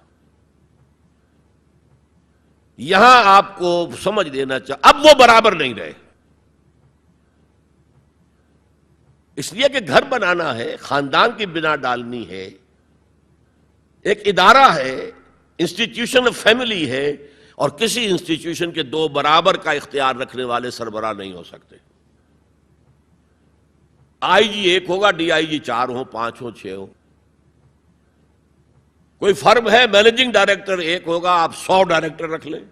یہاں آپ کو سمجھ لینا چاہیے اب وہ برابر نہیں رہے. اس لیے کہ گھر بنانا ہے، خاندان کی بنا ڈالنی ہے، ایک ادارہ ہے، انسٹیٹیوشن آف فیملی ہے، اور کسی انسٹیٹیوشن کے 2 برابر کا اختیار رکھنے والے سربراہ نہیں ہو سکتے. آئی جی 1 ہوگا، ڈی آئی جی 4 ہوں، 5 ہوں، 6 ہوں. کوئی فرم ہے، مینیجنگ ڈائریکٹر 1 ہوگا، آپ 100 ڈائریکٹر رکھ لیں.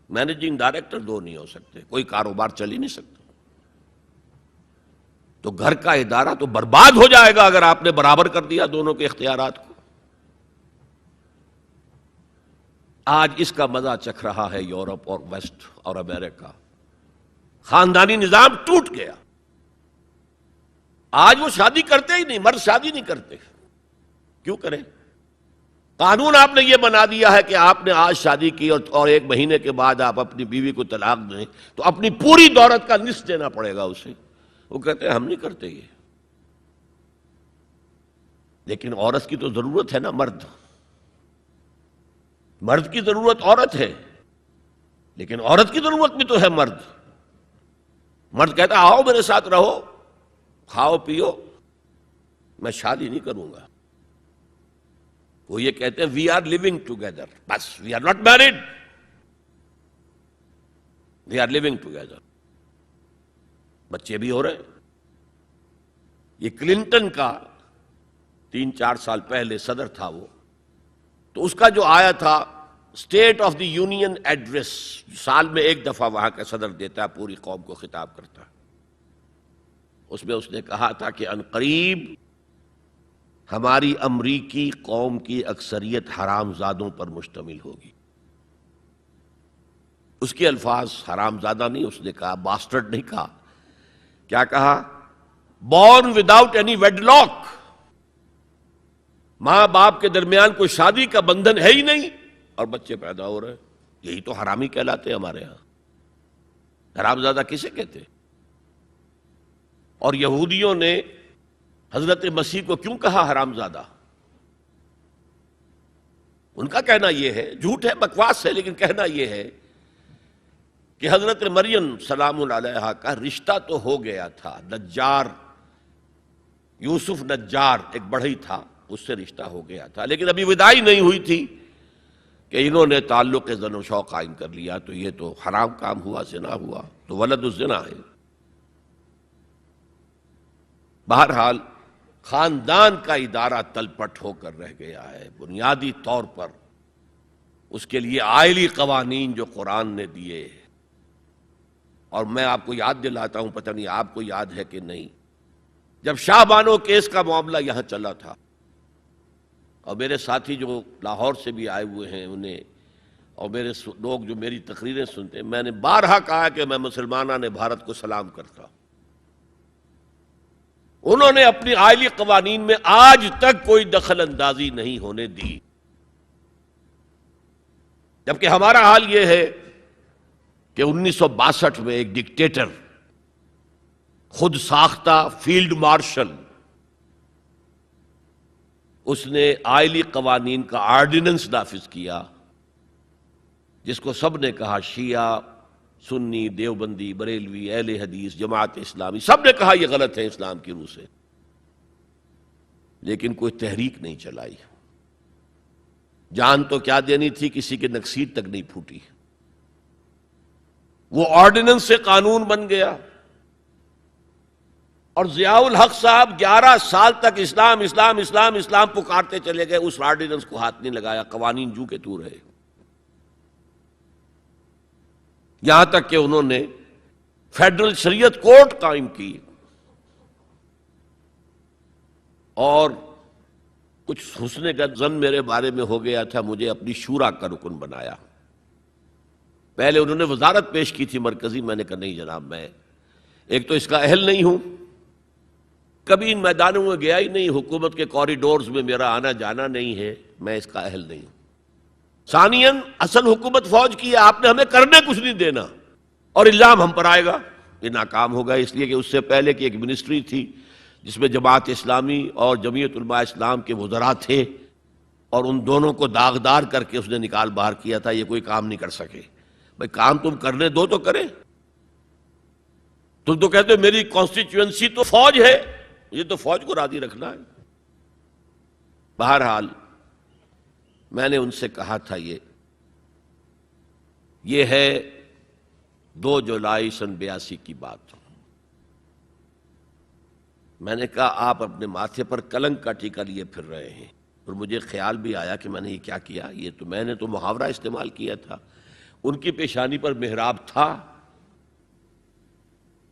مینیجنگ ڈائریکٹر 2 نہیں ہو سکتے، کوئی کاروبار چل ہی نہیں سکتا. تو گھر کا ادارہ تو برباد ہو جائے گا اگر آپ نے برابر کر دیا دونوں کے اختیارات کو. آج اس کا مزہ چکھ رہا ہے یورپ اور ویسٹ اور امریکہ. خاندانی نظام ٹوٹ گیا. آج وہ شادی کرتے ہی نہیں، مرد شادی نہیں کرتے. کیوں کریں؟ قانون آپ نے یہ بنا دیا ہے کہ آپ نے آج شادی کی اور 1 مہینے کے بعد آپ اپنی بیوی کو طلاق دیں تو اپنی پوری دولت کا نصف دینا پڑے گا اسے. وہ کہتے ہیں ہم نہیں کرتے یہ. لیکن عورت کی تو ضرورت ہے نا، مرد کی ضرورت عورت ہے، لیکن عورت کی ضرورت بھی تو ہے مرد. مرد کہتا ہے آؤ میرے ساتھ رہو، کھاؤ پیو، میں شادی نہیں کروں گا. وہ یہ کہتے ہیں وی آر لیونگ ٹوگیدر، بس we are not married, we are living together. بچے بھی ہو رہے ہیں. یہ کلنٹن کا 3-4 سال پہلے صدر تھا وہ، تو اس کا جو آیا تھا state of the union address, سال میں 1 دفعہ وہاں کا صدر دیتا ہے، پوری قوم کو خطاب کرتا ہے. اس میں اس نے کہا تھا کہ عنقریب ہماری امریکی قوم کی اکثریت حرام زادوں پر مشتمل ہوگی. اس کے الفاظ حرام زادہ نہیں، اس نے کہا باسٹرڈ نہیں کہا. کیا کہا؟ Born without any wedlock, ماں باپ کے درمیان کوئی شادی کا بندھن ہے ہی نہیں اور بچے پیدا ہو رہے ہیں. یہی تو حرامی کہلاتے ہیں ہمارے ہاں. حرام زادہ کسے کہتے؟ اور یہودیوں نے حضرت مسیح کو کیوں کہا حرام زادہ؟ ان کا کہنا یہ ہے، جھوٹ ہے، بکواس ہے، لیکن کہنا یہ ہے کہ حضرت مریم سلام علیہا کا رشتہ تو ہو گیا تھا، نجار یوسف نجار ایک بڑھئی تھا، اس سے رشتہ ہو گیا تھا، لیکن ابھی وداعی نہیں ہوئی تھی کہ انہوں نے تعلق زن و شوق قائم کر لیا، تو یہ تو حرام کام ہوا، زنا ہوا، تو ولد الزنا ہے. بہرحال خاندان کا ادارہ تلپٹ ہو کر رہ گیا ہے. بنیادی طور پر اس کے لیے آئلی قوانین جو قرآن نے دیے، اور میں آپ کو یاد دلاتا ہوں، پتہ نہیں آپ کو یاد ہے کہ نہیں، جب شاہ بانو کیس کا معاملہ یہاں چلا تھا، اور میرے ساتھی جو لاہور سے بھی آئے ہوئے ہیں انہیں، اور میرے لوگ جو میری تقریریں سنتے ہیں، میں نے بارہا کہا کہ میں مسلمانان بھارت کو سلام کرتا ہوں. انہوں نے اپنی آئلی قوانین میں آج تک کوئی دخل اندازی نہیں ہونے دی، جبکہ ہمارا حال یہ ہے کہ 1962 میں ایک ڈکٹیٹر، خود ساختہ فیلڈ مارشل، اس نے آئلی قوانین کا آرڈیننس نافذ کیا، جس کو سب نے کہا، شیعہ، سنی، دیوبندی، بریلوی، اہل حدیث، جماعت اسلامی، سب نے کہا یہ غلط ہے اسلام کی روح سے، لیکن کوئی تحریک نہیں چلائی. جان تو کیا دینی تھی، کسی کے نکسیر تک نہیں پھوٹی. وہ آرڈیننس سے قانون بن گیا، اور ضیاء الحق صاحب 11 سال تک اسلام اسلام اسلام اسلام پکارتے چلے گئے، اس آرڈیننس کو ہاتھ نہیں لگایا. قوانین جو کے تو رہے، یہاں تک کہ انہوں نے فیڈرل شریعت کورٹ قائم کی، اور کچھ حسن کا ظن میرے بارے میں ہو گیا تھا، مجھے اپنی شورا کا رکن بنایا. پہلے انہوں نے وزارت پیش کی تھی مرکزی، میں نے کہا نہیں جناب، میں ایک تو اس کا اہل نہیں ہوں، کبھی ان میدانوں میں گیا ہی نہیں، حکومت کے کوریڈورز میں میرا آنا جانا نہیں ہے، میں اس کا اہل نہیں ہوں. ثانیاً اصل حکومت فوج کی ہے، آپ نے ہمیں کرنے کچھ نہیں دینا، اور الزام ہم پر آئے گا. یہ ناکام ہوگا، اس لیے کہ اس سے پہلے کی ایک منسٹری تھی جس میں جماعت اسلامی اور جمعیت علماء اسلام کے وزراء تھے، اور ان دونوں کو داغدار کر کے اس نے نکال باہر کیا تھا، یہ کوئی کام نہیں کر سکے. بھائی کام تم کرنے دو تو کرے. تم تو کہتے ہو میری کانسٹیچوئنسی تو فوج ہے، یہ تو فوج کو راضی رکھنا ہے. بہرحال میں نے ان سے کہا تھا یہ ہے 2 جولائی سن 82 کی بات. میں نے کہا آپ اپنے ماتھے پر کلنک کا ٹیکا لیے پھر رہے ہیں، اور مجھے خیال بھی آیا کہ میں نے یہ کیا کیا، یہ تو میں نے تو محاورہ استعمال کیا تھا. ان کی پیشانی پر محراب تھا،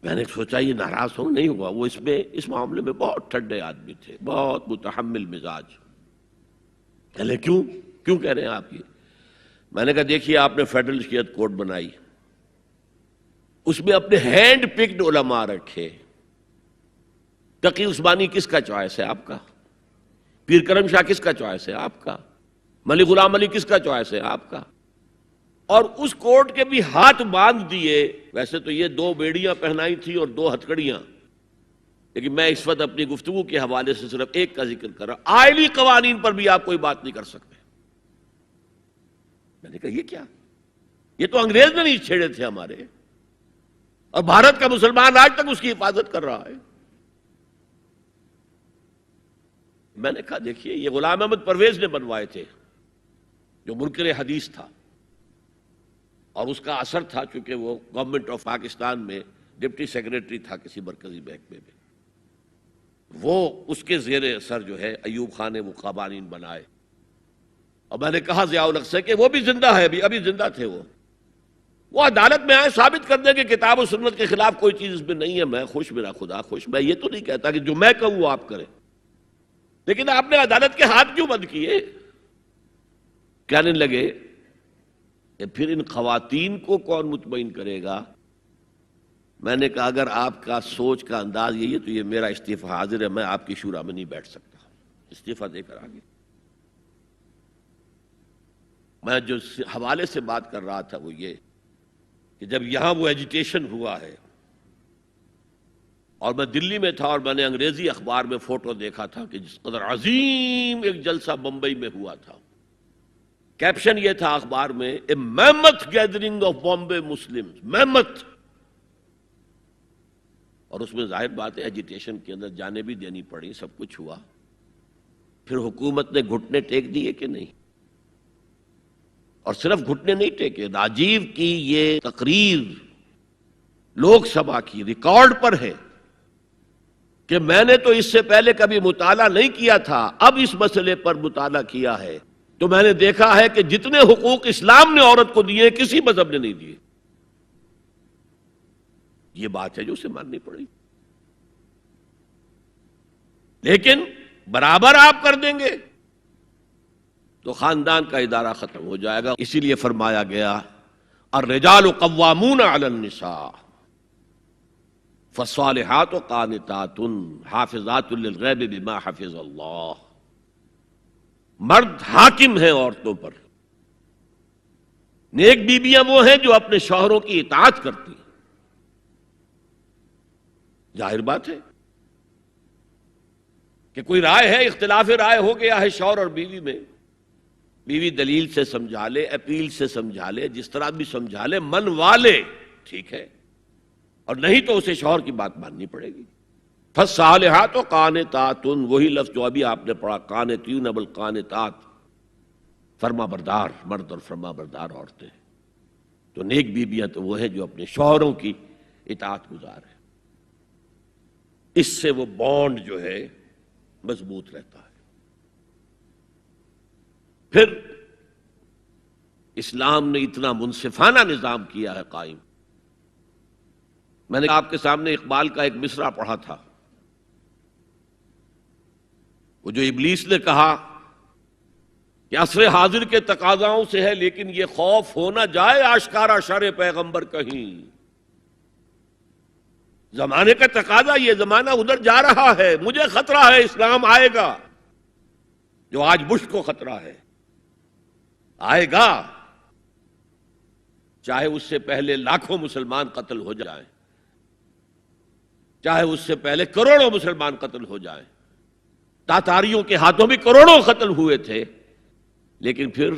میں نے سوچا یہ ناراض ہو نہیں ہوا. وہ اس معاملے میں بہت ٹھنڈے آدمی تھے، بہت متحمل مزاج. کہلے کیوں کہہ رہے ہیں آپ یہ؟ میں نے کہا دیکھیے آپ نے فیڈرل شریعت کورٹ بنائی، اس میں اپنے ہینڈ پکڈ علماء رکھے. تقی عثمانی کس کا چوائس ہے؟ آپ کا. پیر کرم شاہ کس کا چوائس ہے؟ آپ کا. ملک غلام علی کس کا چوائس ہے؟ آپ کا. اور اس کوٹ کے بھی ہاتھ باندھ دیے. ویسے تو یہ 2 بیڑیاں پہنائی تھی اور 2 ہتھکڑیاں، لیکن میں اس وقت اپنی گفتگو کے حوالے سے صرف ایک کا ذکر کر رہا. آئلی قوانین پر بھی آپ کوئی بات نہیں کر سکتے. میں نے کہا یہ کیا؟ یہ تو انگریز نے نہیں چھیڑے تھے ہمارے، اور بھارت کا مسلمان آج تک اس کی حفاظت کر رہا ہے. میں نے کہا دیکھیے یہ غلام احمد پرویز نے بنوائے تھے جو منکر حدیث تھا، اور اس کا اثر تھا چونکہ وہ گورنمنٹ آف پاکستان میں ڈپٹی سیکریٹری تھا کسی مرکزی محکمے میں. وہ اس کے زیر اثر جو ہے ایوب خان نے وہ قوانین بنائے. اور میں نے کہا ضیاء الحق سے کہ وہ بھی زندہ ہے، ابھی زندہ تھے وہ عدالت میں آئے ثابت کر دیں کہ کتاب و سنت کے خلاف کوئی چیز اس میں نہیں ہے. میں خوش، میرا خدا خوش. میں یہ تو نہیں کہتا کہ جو میں کہوں وہ آپ کریں، لیکن آپ نے عدالت کے ہاتھ کیوں بند کیے؟ کہنے لگے کہ پھر ان خواتین کو کون مطمئن کرے گا؟ میں نے کہا اگر آپ کا سوچ کا انداز یہی ہے تو یہ میرا استعفیٰ حاضر ہے، میں آپ کی شورا میں نہیں بیٹھ سکتا. استعفیٰ دے کر آگے. میں جو حوالے سے بات کر رہا تھا وہ یہ کہ جب یہاں وہ ایجیٹیشن ہوا ہے، اور میں دلی میں تھا اور میں نے انگریزی اخبار میں فوٹو دیکھا تھا کہ جس قدر عظیم ایک جلسہ بمبئی میں ہوا تھا. کیپشن یہ تھا اخبار میں، اے میمتھ گیدرنگ آف بامبے مسلمز، میمتھ. اور اس میں ظاہر بات ہے ایجیٹیشن کے اندر جانیں بھی دینی پڑی، سب کچھ ہوا. پھر حکومت نے گھٹنے ٹیک دیے کہ نہیں؟ اور صرف گھٹنے نہیں ٹیکے. راجیو کی یہ تقریر لوک سبھا کی ریکارڈ پر ہے کہ میں نے تو اس سے پہلے کبھی مطالعہ نہیں کیا تھا، اب اس مسئلے پر مطالعہ کیا ہے تو میں نے دیکھا ہے کہ جتنے حقوق اسلام نے عورت کو دیے کسی مذہب نے نہیں دیے. یہ بات ہے جو اسے ماننی پڑی. لیکن برابر آپ کر دیں گے تو خاندان کا ادارہ ختم ہو جائے گا. اسی لیے فرمایا گیا الرجال قوامون علی النساء فالصالحات قانتات حافظات للغیب بما حفظ اللہ. مرد حاکم ہیں عورتوں پر. نیک بیویاں وہ ہیں جو اپنے شوہروں کی اطاعت کرتی ہیں. ظاہر بات ہے کہ کوئی رائے ہے، اختلاف رائے ہو گیا ہے شوہر اور بیوی میں، بیوی دلیل سے سمجھا لے، اپیل سے سمجھا لے، جس طرح بھی سمجھا لے، منوا لے، ٹھیک ہے، اور نہیں تو اسے شوہر کی بات ماننی پڑے گی. فالصالحات قانتات، وہی لفظ جو ابھی آپ نے پڑھا، قانتین بالقانتات، فرما بردار مرد اور فرما بردار عورتیں. تو نیک بیویاں تو وہ ہیں جو اپنے شوہروں کی اطاعت گزار ہیں. اس سے وہ بانڈ جو ہے مضبوط رہتا ہے. پھر اسلام نے اتنا منصفانہ نظام کیا ہے قائم. میں نے آپ کے سامنے اقبال کا ایک مصرع پڑھا تھا، وہ جو ابلیس نے کہا کہ عصر حاضر کے تقاضاؤں سے ہے لیکن یہ خوف ہو نہ جائے آشکارا شر پیغمبر کہیں. زمانے کا تقاضا، یہ زمانہ ادھر جا رہا ہے، مجھے خطرہ ہے اسلام آئے گا جو آج بش کو خطرہ ہے. آئے گا چاہے اس سے پہلے لاکھوں مسلمان قتل ہو جائیں، چاہے اس سے پہلے کروڑوں مسلمان قتل ہو جائیں. تاتاریوں کے ہاتھوں بھی کروڑوں قتل ہوئے تھے، لیکن پھر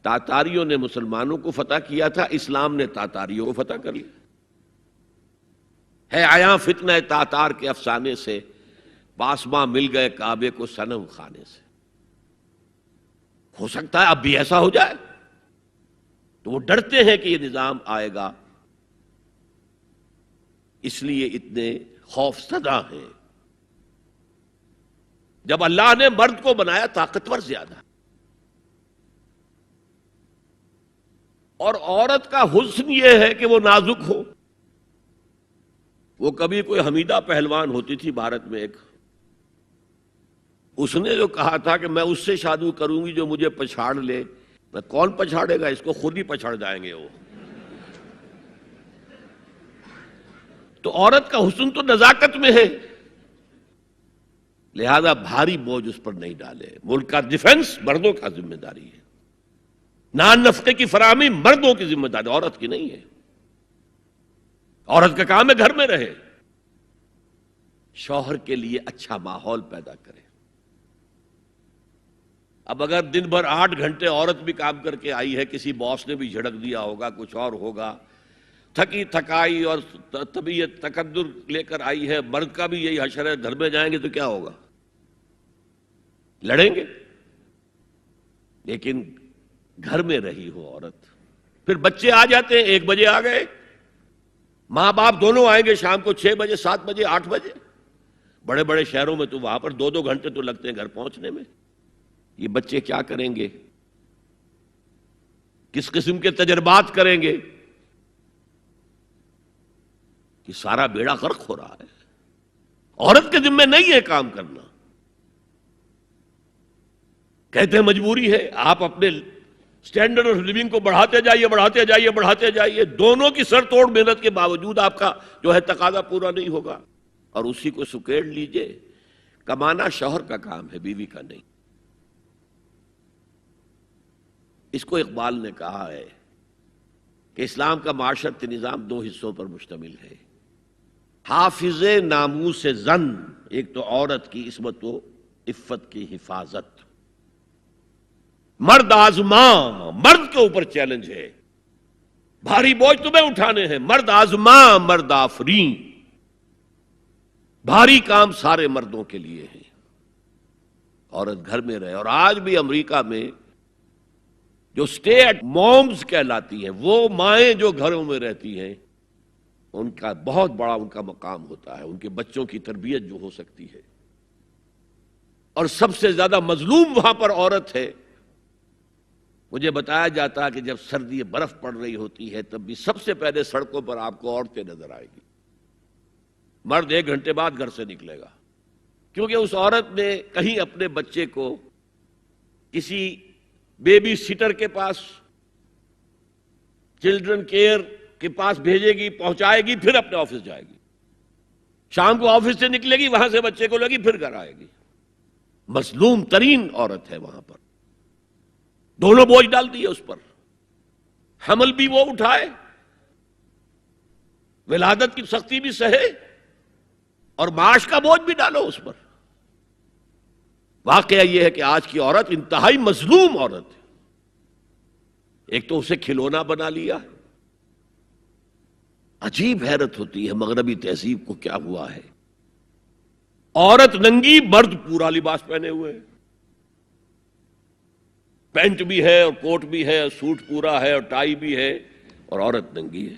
تاتاریوں نے مسلمانوں کو فتح کیا تھا، اسلام نے تاتاریوں کو فتح کر لیا. ہے آیا فتنہ تاتار کے افسانے سے، پاسماں مل گئے کعبے کو صنم خانے سے. ہو سکتا ہے اب بھی ایسا ہو جائے، تو وہ ڈرتے ہیں کہ یہ نظام آئے گا، اس لیے اتنے خوف زدہ ہیں. جب اللہ نے مرد کو بنایا طاقتور زیادہ، اور عورت کا حسن یہ ہے کہ وہ نازک ہو. وہ کبھی کوئی حمیدہ پہلوان ہوتی تھی بھارت میں ایک، اس نے جو کہا تھا کہ میں اس سے شادی کروں گی جو مجھے پچھاڑ لے. میں کون پچھاڑے گا اس کو، خود ہی پچھڑ جائیں گے وہ. تو عورت کا حسن تو نزاکت میں ہے، لہذا بھاری بوجھ اس پر نہیں ڈالے. ملک کا ڈیفنس مردوں کا ذمہ داری ہے، نان نفقے کی فراہمی مردوں کی ذمہ داری، عورت کی نہیں ہے. عورت کا کام ہے گھر میں رہے، شوہر کے لیے اچھا ماحول پیدا کرے. اب اگر دن بھر 8 گھنٹے عورت بھی کام کر کے آئی ہے، کسی باس نے بھی جھڑک دیا ہوگا، کچھ اور ہوگا، تھکی تھکائی اور طبیعت تقدر لے کر آئی ہے، مرد کا بھی یہی حشر ہے، گھر میں جائیں گے تو کیا ہوگا؟ لڑیں گے. لیکن گھر میں رہی ہو عورت، پھر بچے آ جاتے ہیں، 1 بجے آ گئے، ماں باپ دونوں آئیں گے شام کو 6 بجے 7 بجے 8 بجے. بڑے بڑے شہروں میں تو وہاں پر 2 گھنٹے تو لگتے ہیں گھر پہنچنے میں. یہ بچے کیا کریں گے؟ کس قسم کے تجربات کریں گے؟ کہ سارا بیڑا غرق ہو رہا ہے. عورت کے ذمہ نہیں ہے کام کرنا. کہتے ہیں مجبوری ہے، آپ اپنے سٹینڈرڈ آف لیونگ کو بڑھاتے جائیے بڑھاتے جائیے بڑھاتے جائیے، دونوں کی سر توڑ محنت کے باوجود آپ کا جو ہے تقاضا پورا نہیں ہوگا، اور اسی کو سکیڑ لیجئے. کمانا شوہر کا کام ہے، بیوی کا نہیں. اس کو اقبال نے کہا ہے کہ اسلام کا معاشرتی نظام 2 حصوں پر مشتمل ہے. حافظ ناموس زن، ایک تو عورت کی عصمت و عفت کی حفاظت. مرد آزماں، مرد کے اوپر چیلنج ہے، بھاری بوجھ تمہیں اٹھانے ہیں. مرد آزماں مرد آفرین، بھاری کام سارے مردوں کے لیے ہیں. عورت گھر میں رہے. اور آج بھی امریکہ میں جو سٹے ایٹ مومز کہلاتی ہیں، وہ مائیں جو گھروں میں رہتی ہیں، ان کا بہت بڑا ان کا مقام ہوتا ہے، ان کے بچوں کی تربیت جو ہو سکتی ہے. اور سب سے زیادہ مظلوم وہاں پر عورت ہے. مجھے بتایا جاتا ہے کہ جب سردی برف پڑ رہی ہوتی ہے تب بھی سب سے پہلے سڑکوں پر آپ کو عورتیں نظر آئے گی. مرد 1 گھنٹے بعد گھر سے نکلے گا، کیونکہ اس عورت نے کہیں اپنے بچے کو کسی بیبی سیٹر کے پاس، چلڈرن کیئر کے پاس بھیجے گی، پہنچائے گی، پھر اپنے آفس جائے گی. شام کو آفس سے نکلے گی، وہاں سے بچے کو لگی، پھر گھر آئے گی. مظلوم ترین عورت ہے وہاں پر. دونوں بوجھ ڈال دیے اس پر، حمل بھی وہ اٹھائے، ولادت کی سختی بھی سہے، اور معاش کا بوجھ بھی ڈالو اس پر. واقعہ یہ ہے کہ آج کی عورت انتہائی مظلوم عورت ہے. ایک تو اسے کھلونا بنا لیا ہے. عجیب حیرت ہوتی ہے مغربی تہذیب کو کیا ہوا ہے. عورت ننگی، مرد پورا لباس پہنے ہوئے ہے، پینٹ بھی ہے اور کوٹ بھی ہے اور سوٹ پورا ہے اور ٹائی بھی ہے، اور عورت ننگی ہے.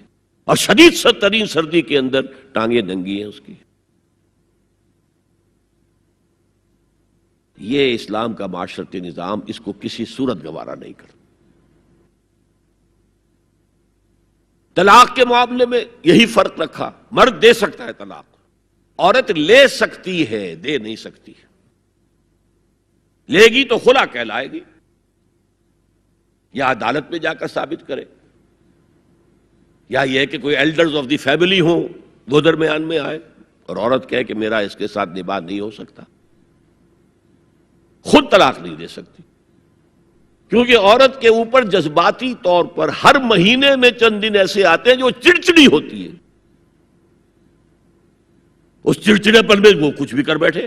اور شدید ترین سردی کے اندر ٹانگیں ننگی ہیں اس کی. یہ اسلام کا معاشرتی نظام اس کو کسی صورت گوارا نہیں کرتا. طلاق کے معاملے میں یہی فرق رکھا. مرد دے سکتا ہے طلاق، عورت لے سکتی ہے، دے نہیں سکتی. لے گی تو خلا کہلائے گی، یا عدالت میں جا کر ثابت کرے، یا یہ کہ کوئی ایلڈرز آف دی فیملی ہوں وہ درمیان میں آئے اور عورت کہے کہ میرا اس کے ساتھ نباہ نہیں ہو سکتا. خود طلاق نہیں دے سکتی، کیونکہ عورت کے اوپر جذباتی طور پر ہر مہینے میں چند دن ایسے آتے ہیں جو چڑچڑی ہوتی ہے. اس چڑچڑے پن میں وہ کچھ بھی کر بیٹھے،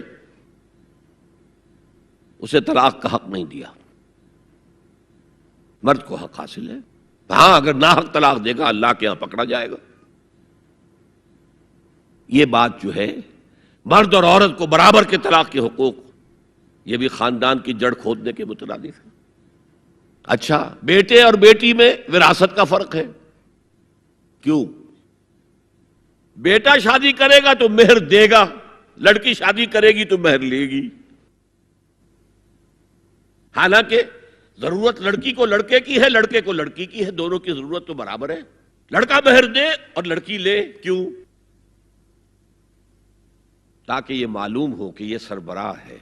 اسے طلاق کا حق نہیں دیا. مرد کو حق حاصل ہے. ہاں اگر ناحق طلاق دے گا اللہ کے ہاں پکڑا جائے گا. یہ بات جو ہے مرد اور عورت کو برابر کے طلاق کے حقوق، یہ بھی خاندان کی جڑ کھودنے کے مترادف ہے. اچھا، بیٹے اور بیٹی میں وراثت کا فرق ہے. کیوں؟ بیٹا شادی کرے گا تو مہر دے گا، لڑکی شادی کرے گی تو مہر لے گی. حالانکہ ضرورت لڑکی کو لڑکے کی ہے، لڑکے کو لڑکی کی ہے، دونوں کی ضرورت تو برابر ہے. لڑکا مہر دے اور لڑکی لے. کیوں؟ تاکہ یہ معلوم ہو کہ یہ سربراہ ہے.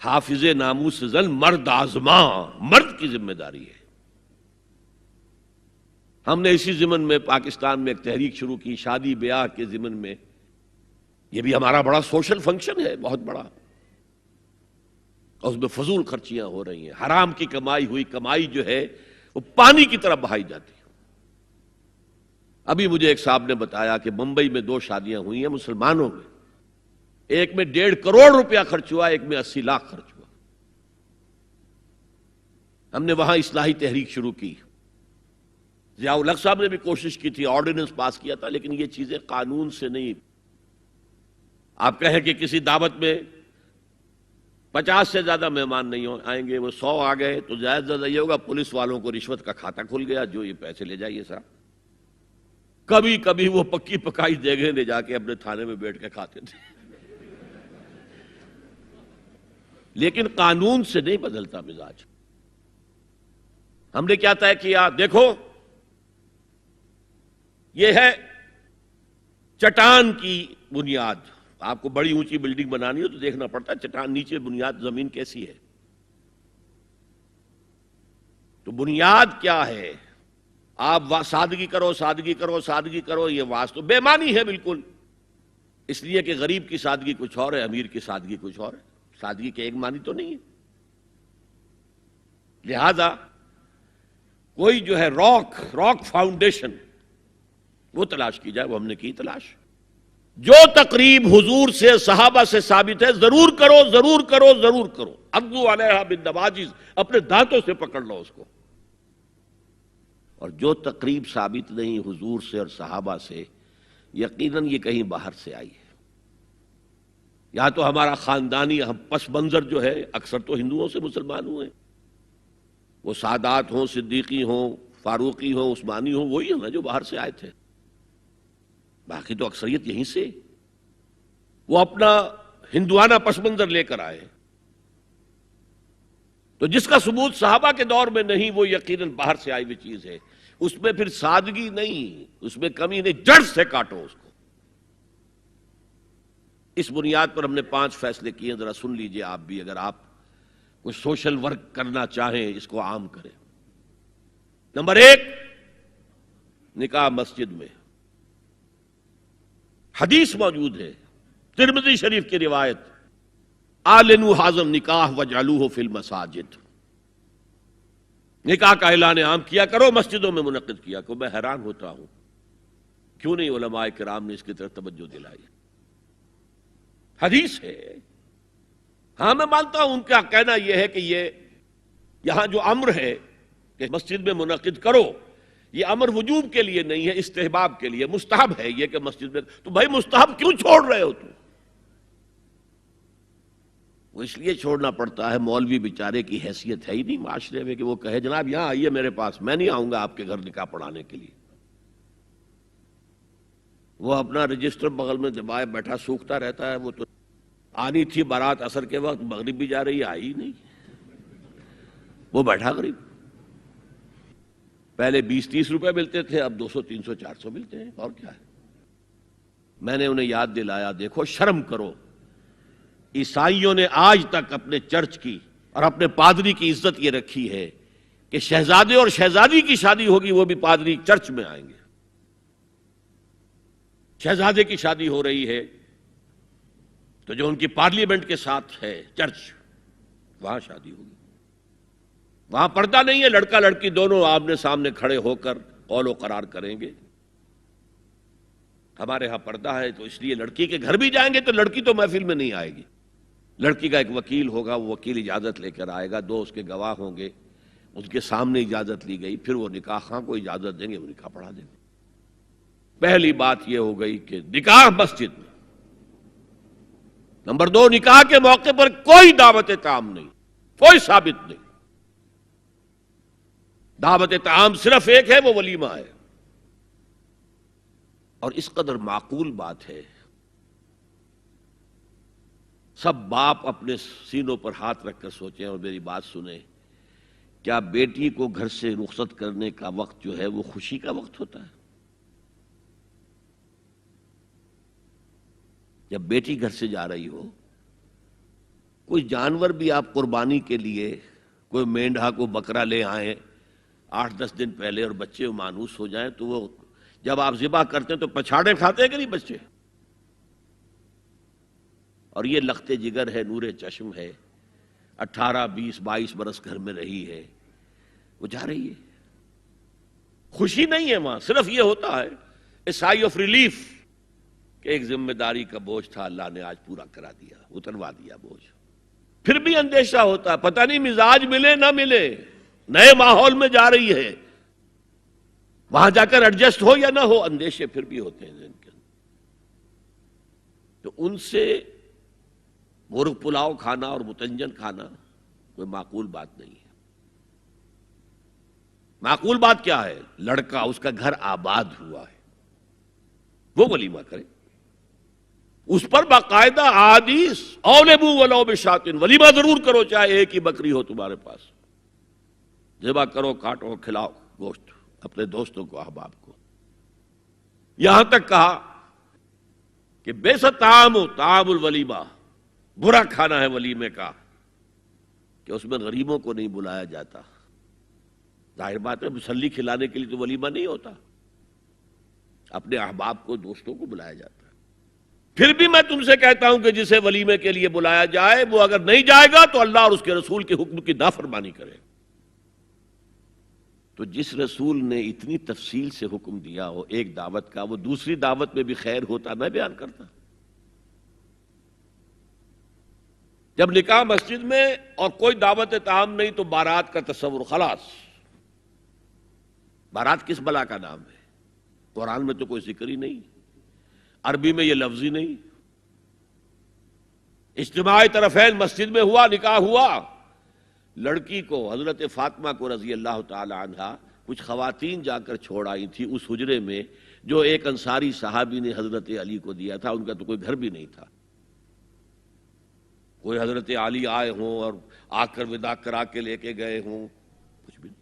حافظ ناموس زن، مرد آزماں، مرد کی ذمہ داری ہے. ہم نے اسی ضمن میں پاکستان میں ایک تحریک شروع کی شادی بیاہ کے ضمن میں. یہ بھی ہمارا بڑا سوشل فنکشن ہے، بہت بڑا، اور اس میں فضول خرچیاں ہو رہی ہیں. حرام کی کمائی ہوئی کمائی جو ہے وہ پانی کی طرح بہائی جاتی ہے. ابھی مجھے ایک صاحب نے بتایا کہ ممبئی میں 2 شادیاں ہوئی ہیں مسلمانوں میں، ایک میں 1.5 کروڑ روپیہ خرچ ہوا، ایک میں 80 لاکھ خرچ ہوا. ہم نے وہاں اصلاحی تحریک شروع کی. ضیاء الحق صاحب نے بھی کوشش کی تھی، آرڈیننس پاس کیا تھا، لیکن یہ چیزیں قانون سے نہیں. آپ کہیں کہ کسی دعوت میں 50 سے زیادہ مہمان نہیں آئیں گے، وہ 100 آ گئے تو زیادہ زیادہ یہ ہوگا پولیس والوں کو رشوت کا کھاتا کھل گیا، جو یہ پیسے لے جائیے صاحب. کبھی کبھی وہ پکی پکائی جگہ لے جا کے اپنے تھانے میں بیٹھ کے کھاتے تھے. لیکن قانون سے نہیں بدلتا مزاج. ہم نے کیا طے کیا؟ دیکھو یہ ہے چٹان کی بنیاد. آپ کو بڑی اونچی بلڈنگ بنانی ہو تو دیکھنا پڑتا ہے چٹان نیچے بنیاد زمین کیسی ہے. تو بنیاد کیا ہے؟ آپ سادگی کرو سادگی کرو سادگی کرو، یہ واسطہ بے معنی ہے بالکل. اس لیے کہ غریب کی سادگی کچھ اور ہے، امیر کی سادگی کچھ اور ہے. سادگی کے ایک معنی تو نہیں ہے. لہذا کوئی جو ہے راک فاؤنڈیشن وہ تلاش کی جائے. وہ ہم نے کی تلاش. جو تقریب حضور سے صحابہ سے ثابت ہے ضرور کرو ضرور کرو ضرور کرو. عضوا علیہا بالنواجذ، اپنے دانتوں سے پکڑ لو اس کو. اور جو تقریب ثابت نہیں حضور سے اور صحابہ سے، یقیناً یہ کہیں باہر سے آئی ہے. یا تو ہمارا خاندانی پس منظر جو ہے، اکثر تو ہندوؤں سے مسلمان ہوئے، وہ سادات ہوں، صدیقی ہوں، فاروقی ہوں، عثمانی ہوں، وہی ہیں نا جو باہر سے آئے تھے. باقی تو اکثریت یہیں سے، وہ اپنا ہندوانہ پس منظر لے کر آئے. تو جس کا ثبوت صحابہ کے دور میں نہیں، وہ یقیناً باہر سے آئی ہوئی چیز ہے. اس میں پھر سادگی نہیں، اس میں کمی نہیں، جڑ سے کاٹو اس کو. اس بنیاد پر ہم نے 5 فیصلے کیے. ذرا سن لیجئے آپ بھی، اگر آپ کوئی سوشل ورک کرنا چاہیں اس کو عام کریں. نمبر 1، نکاح مسجد میں. حدیث موجود ہے، ترمذی شریف کی روایت، اعلنوا ھذا النکاح واجعلوہ فی المساجد. نکاح کا اعلان عام کیا کرو، مسجدوں میں منعقد کیا کرو. میں حیران ہوتا ہوں کیوں نہیں علماء کرام نے اس کی طرف توجہ دلائی. حدیث ہے. ہاں میں مانتا ہوں ان کا کہنا یہ ہے کہ یہ یہاں جو امر ہے کہ مسجد میں منعقد کرو، یہ امر وجوب کے لیے نہیں ہے، استحباب کے لیے. مستحب ہے یہ کہ مسجد میں. تو بھائی مستحب کیوں چھوڑ رہے ہو تم؟ وہ اس لیے چھوڑنا پڑتا ہے، مولوی بیچارے کی حیثیت ہے ہی نہیں معاشرے میں کہ وہ کہے جناب یہاں آئیے میرے پاس، میں نہیں آؤں گا آپ کے گھر نکاح پڑھانے کے لیے. وہ اپنا رجسٹر بغل میں دبائے بیٹھا سوکھتا رہتا ہے. وہ تو آنی تھی بارات عصر کے وقت، مغرب بھی جا رہی ہے، آئی نہیں، وہ بیٹھا قریب. پہلے 20-30 روپے ملتے تھے، اب 200 300 400 ملتے ہیں. اور کیا ہے؟ میں نے انہیں یاد دلایا دیکھو شرم کرو. عیسائیوں نے آج تک اپنے چرچ کی اور اپنے پادری کی عزت یہ رکھی ہے کہ شہزادے اور شہزادی کی شادی ہوگی وہ بھی پادری چرچ میں آئیں گے. شہزادے کی شادی ہو رہی ہے تو جو ان کی پارلیمنٹ کے ساتھ ہے چرچ، وہاں شادی ہوگی. وہاں پردہ نہیں ہے، لڑکا لڑکی دونوں آمنے سامنے کھڑے ہو کر قول و قرار کریں گے. ہمارے ہاں پردہ ہے تو اس لیے لڑکی کے گھر بھی جائیں گے تو لڑکی تو محفل میں نہیں آئے گی. لڑکی کا ایک وکیل ہوگا، وہ وکیل اجازت لے کر آئے گا، 2 اس کے گواہ ہوں گے، اس کے سامنے اجازت لی گئی، پھر وہ نکاح خواہ کو اجازت دیں گے، وہ نکاح پڑھا دیں گے. پہلی بات یہ ہو گئی کہ نکاح مسجد میں. نمبر 2، نکاح کے موقع پر کوئی دعوت طعام نہیں، کوئی ثابت نہیں. دعوت طعام صرف ایک ہے، وہ ولیمہ ہے. اور اس قدر معقول بات ہے، سب باپ اپنے سینوں پر ہاتھ رکھ کر سوچیں اور میری بات سنیں. کیا بیٹی کو گھر سے رخصت کرنے کا وقت جو ہے وہ خوشی کا وقت ہوتا ہے؟ جب بیٹی گھر سے جا رہی ہو، کوئی جانور بھی آپ قربانی کے لیے، کوئی مینڈھا کو بکرا لے آئیں، 8-10 دن پہلے اور بچے مانوس ہو جائیں تو وہ جب آپ ذبح کرتے ہیں تو پچھاڑے کھاتے ہیں کہ نہیں بچے؟ اور یہ لخت جگر ہے، نور چشم ہے، 18 20 22 برس گھر میں رہی ہے، وہ جا رہی ہے. خوشی نہیں ہے وہاں، صرف یہ ہوتا ہے اے سائی آف ریلیف کہ ایک ذمہ داری کا بوجھ تھا، اللہ نے آج پورا کرا دیا، اتروا دیا بوجھ. پھر بھی اندیشہ ہوتا ہے، پتہ نہیں مزاج ملے نہ ملے، نئے ماحول میں جا رہی ہے، وہاں جا کر ایڈجسٹ ہو یا نہ ہو، اندیشے پھر بھی ہوتے ہیں ذہن کے اندر. تو ان سے مرغ پلاؤ کھانا اور متنجن کھانا کوئی معقول بات نہیں ہے. معقول بات کیا ہے؟ لڑکا، اس کا گھر آباد ہوا ہے، وہ ولیمہ کرے، اس پر باقاعدہ احادیث اولبو ولو بشاتن، ولیمہ ضرور کرو چاہے ایک ہی بکری ہو تمہارے پاس، ذبح کرو، کاٹو، کھلاؤ گوشت اپنے دوستوں کو، احباب کو. یہاں تک کہا کہ بیسا طعام الولیمہ، برا کھانا ہے ولیمے کا کہ اس میں غریبوں کو نہیں بلایا جاتا. ظاہر بات ہے مسلی کھلانے کے لیے تو ولیمہ نہیں ہوتا، اپنے احباب کو، دوستوں کو بلایا جاتا ہے. پھر بھی میں تم سے کہتا ہوں کہ جسے ولیمے کے لیے بلایا جائے وہ اگر نہیں جائے گا تو اللہ اور اس کے رسول کے حکم کی نافرمانی کرے. تو جس رسول نے اتنی تفصیل سے حکم دیا ہو ایک دعوت کا، وہ دوسری دعوت میں بھی خیر ہوتا میں بیان کرتا. جب نکاح مسجد میں اور کوئی دعوت طعام نہیں تو بارات کا تصور خلاص. بارات کس بلا کا نام ہے؟ قرآن میں تو کوئی ذکر ہی نہیں، عربی میں یہ لفظ ہی نہیں. اجتماعی طرفین مسجد میں ہوا، نکاح ہوا. لڑکی کو، حضرت فاطمہ کو رضی اللہ تعالی عنہا، کچھ خواتین جا کر چھوڑ آئی تھی اس حجرے میں جو ایک انصاری صحابی نے حضرت علی کو دیا تھا. ان کا تو کوئی گھر بھی نہیں تھا. کوئی حضرت علی آئے ہوں اور آ کر وداع کرا کے لے کے گئے ہوں، کچھ بھی نہیں.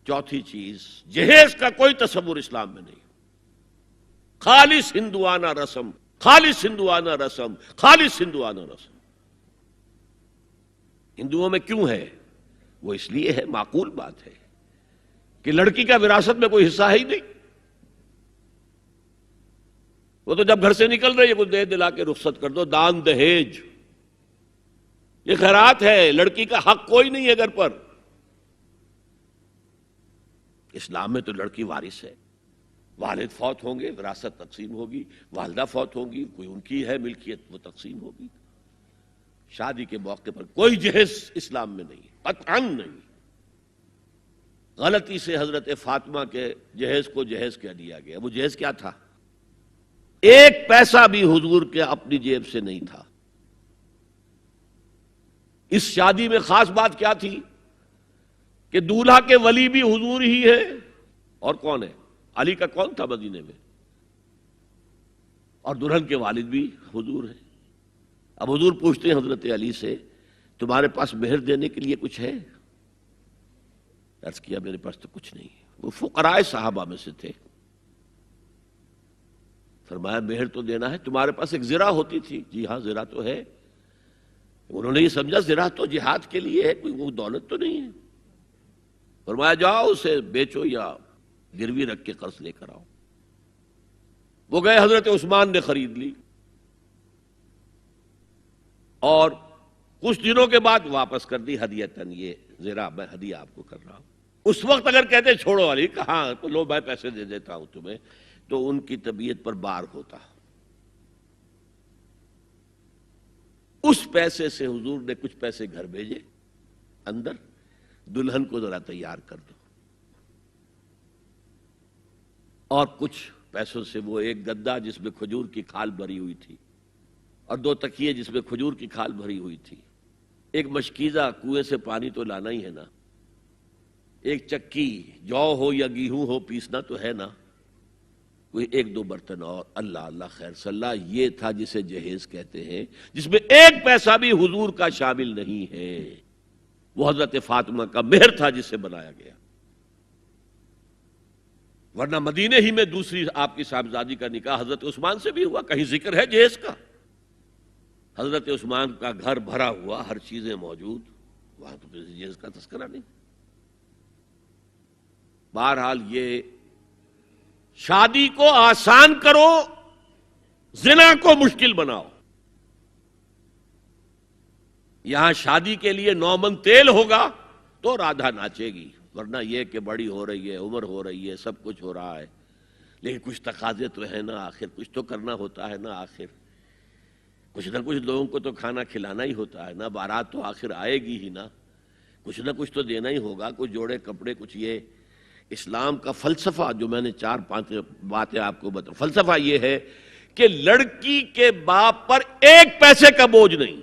چوتھی چیز، جہیز کا کوئی تصور اسلام میں نہیں. خالص ہندوانہ رسم، خالص ہندوانہ رسم، خالص ہندوانہ رسم. ہندوؤں میں کیوں ہے؟ وہ اس لیے ہے، معقول بات ہے کہ لڑکی کا وراثت میں کوئی حصہ ہے ہی نہیں. وہ تو جب گھر سے نکل رہی ہے کچھ دے دلا کے رخصت کر دو، دان دہیج یہ خیرات ہے، لڑکی کا حق کوئی نہیں ہے گھر پر. اسلام میں تو لڑکی وارث ہے. والد فوت ہوں گے وراثت تقسیم ہوگی، والدہ فوت ہوں گی کوئی ان کی ہے ملکیت وہ تقسیم ہوگی. شادی کے موقع پر کوئی جہیز اسلام میں نہیں، قطعاً نہیں. غلطی سے حضرت فاطمہ کے جہیز کو جہیز کہہ دیا گیا. وہ جہیز کیا تھا؟ ایک پیسہ بھی حضور کے اپنی جیب سے نہیں تھا. اس شادی میں خاص بات کیا تھی کہ دولہا کے ولی بھی حضور ہی ہے. اور کون ہے؟ علی کا کون تھا مدینے میں؟ اور دلہن کے والد بھی حضور ہیں. اب حضور پوچھتے ہیں حضرت علی سے تمہارے پاس مہر دینے کے لیے کچھ ہے؟ عرض کیا میرے پاس تو کچھ نہیں. وہ فقراء صحابہ میں سے تھے. فرمایا مہر تو دینا ہے، تمہارے پاس ایک زرہ ہوتی تھی. جی ہاں زرہ تو ہے. انہوں نے یہ سمجھا زرہ تو جہاد کے لیے ہے، کوئی وہ دولت تو نہیں ہے. فرمایا جاؤ اسے بیچو یا گروی رکھ کے قرض لے کر آؤ. وہ گئے، حضرت عثمان نے خرید لی اور کچھ دنوں کے بعد واپس کر دی ہدیتاً. یہ زرہ میں ہدیہ آپ کو کر رہا ہوں. اس وقت اگر کہتے چھوڑو علی، کہاں تو لو میں پیسے دے دیتا ہوں تمہیں، تو ان کی طبیعت پر بار ہوتا. اس پیسے سے حضور نے کچھ پیسے گھر بھیجے اندر، دلہن کو ذرا تیار کر دو. اور کچھ پیسوں سے وہ ایک گدا جس میں کھجور کی کھال بھری ہوئی تھی اور 2 تکیے جس میں کھجور کی کھال بھری ہوئی تھی، ایک مشکیزہ کنویں سے پانی تو لانا ہی ہے نا، ایک چکی جو ہو یا گیہوں ہو پیسنا تو ہے نا، کوئی 1-2 برتن اور. اللہ اللہ خیر صلی اللہ. یہ تھا جسے جہیز کہتے ہیں، جس میں ایک پیسہ بھی حضور کا شامل نہیں ہے. وہ حضرت فاطمہ کا مہر تھا جسے بنایا گیا. ورنہ مدینے ہی میں دوسری آپ کی صاحبزادی کا نکاح حضرت عثمان سے بھی ہوا. کہیں ذکر ہے جہیز کا؟ حضرت عثمان کا گھر بھرا ہوا، ہر چیزیں موجود، وہاں تو کسی چیز کا تذکرہ نہیں. بہرحال یہ شادی کو آسان کرو، زنا کو مشکل بناؤ. یہاں شادی کے لیے 9 من تیل ہوگا تو رادھا ناچے گی، ورنہ یہ کہ بڑی ہو رہی ہے، عمر ہو رہی ہے، سب کچھ ہو رہا ہے، لیکن کچھ تقاضے تو ہیں نا، آخر کچھ تو کرنا ہوتا ہے نا، آخر کچھ نہ کچھ لوگوں کو تو کھانا کھلانا ہی ہوتا ہے نا، بارات تو آخر آئے گی ہی نا، کچھ نہ کچھ تو دینا ہی ہوگا، کچھ جوڑے کپڑے، کچھ یہ. اسلام کا فلسفہ جو میں نے 4-5 باتیں آپ کو بتا، فلسفہ یہ ہے کہ لڑکی کے باپ پر 1 پیسے کا بوجھ نہیں.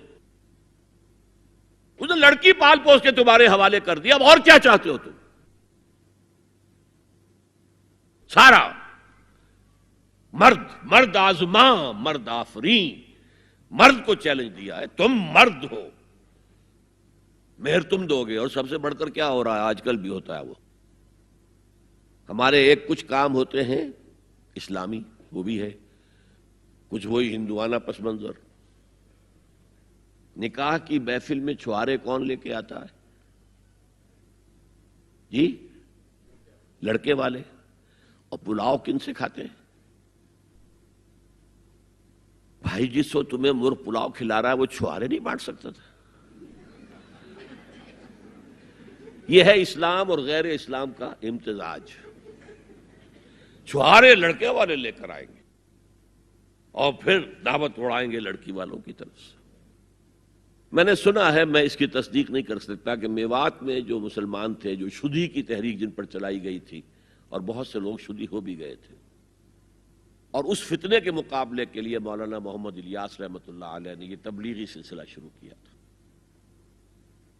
اس نے لڑکی پال پوس کے تمہارے حوالے کر دیا، اب اور کیا چاہتے ہو تم؟ سارا مرد آزماں، مرد آفرین، مرد کو چیلنج دیا ہے، تم مرد ہو، مہر تم دو گے. اور سب سے بڑھ کر کیا ہو رہا ہے آج کل بھی ہوتا ہے، وہ ہمارے ایک کچھ کام ہوتے ہیں اسلامی، وہ بھی ہے، کچھ وہی ہندوانہ پس منظر. نکاح کی محفل میں چھوارے کون لے کے آتا ہے جی؟ لڑکے والے. اور پلاؤ کن سے کھاتے ہیں بھائی؟ جس کو تمہیں مرغ پلاؤ کھلا رہا ہے وہ چھوارے نہیں بانٹ سکتا تھا؟ یہ ہے اسلام اور غیر اسلام کا امتزاج. چھوارے لڑکے والے لے کر آئیں گے اور پھر دعوت اڑائیں گے لڑکی والوں کی طرف سے. میں نے سنا ہے، میں اس کی تصدیق نہیں کر سکتا، کہ میوات میں جو مسلمان تھے، جو شدی کی تحریک جن پر چلائی گئی تھی، اور بہت سے لوگ شدی ہو بھی گئے تھے، اور اس فتنے کے مقابلے کے لیے مولانا محمد الیاس رحمۃ اللہ علیہ نے یہ تبلیغی سلسلہ شروع کیا تھا.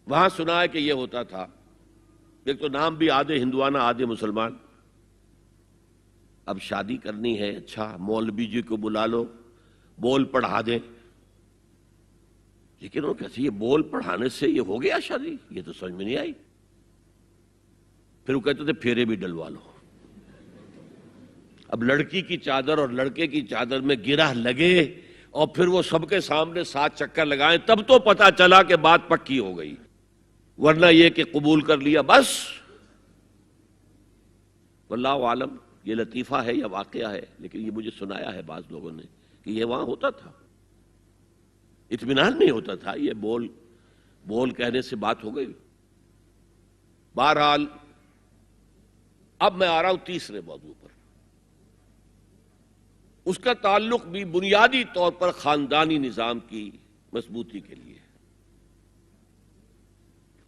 وہاں سنا ہے کہ یہ ہوتا تھا، ایک تو نام بھی آدھے ہندوانہ آدھے مسلمان. اب شادی کرنی ہے، اچھا مولوی جی کو بلا لو، بول پڑھا دیں. لیکن وہ کہتے یہ بول پڑھانے سے یہ ہو گیا شادی؟ یہ تو سمجھ میں نہیں آئی. پھر وہ کہتے تھے پھیرے بھی ڈلوا لو. اب لڑکی کی چادر اور لڑکے کی چادر میں گرہ لگے اور پھر وہ سب کے سامنے 7 چکر لگائیں، تب تو پتا چلا کہ بات پکی ہو گئی. ورنہ یہ کہ قبول کر لیا بس. واللہ عالم یہ لطیفہ ہے یا واقعہ ہے، لیکن یہ مجھے سنایا ہے بعض لوگوں نے کہ یہ وہاں ہوتا تھا. اطمینان نہیں ہوتا تھا، یہ بول کہنے سے بات ہو گئی. بہرحال اب میں آ رہا ہوں تیسرے موضوع پر. اس کا تعلق بھی بنیادی طور پر خاندانی نظام کی مضبوطی کے لیے.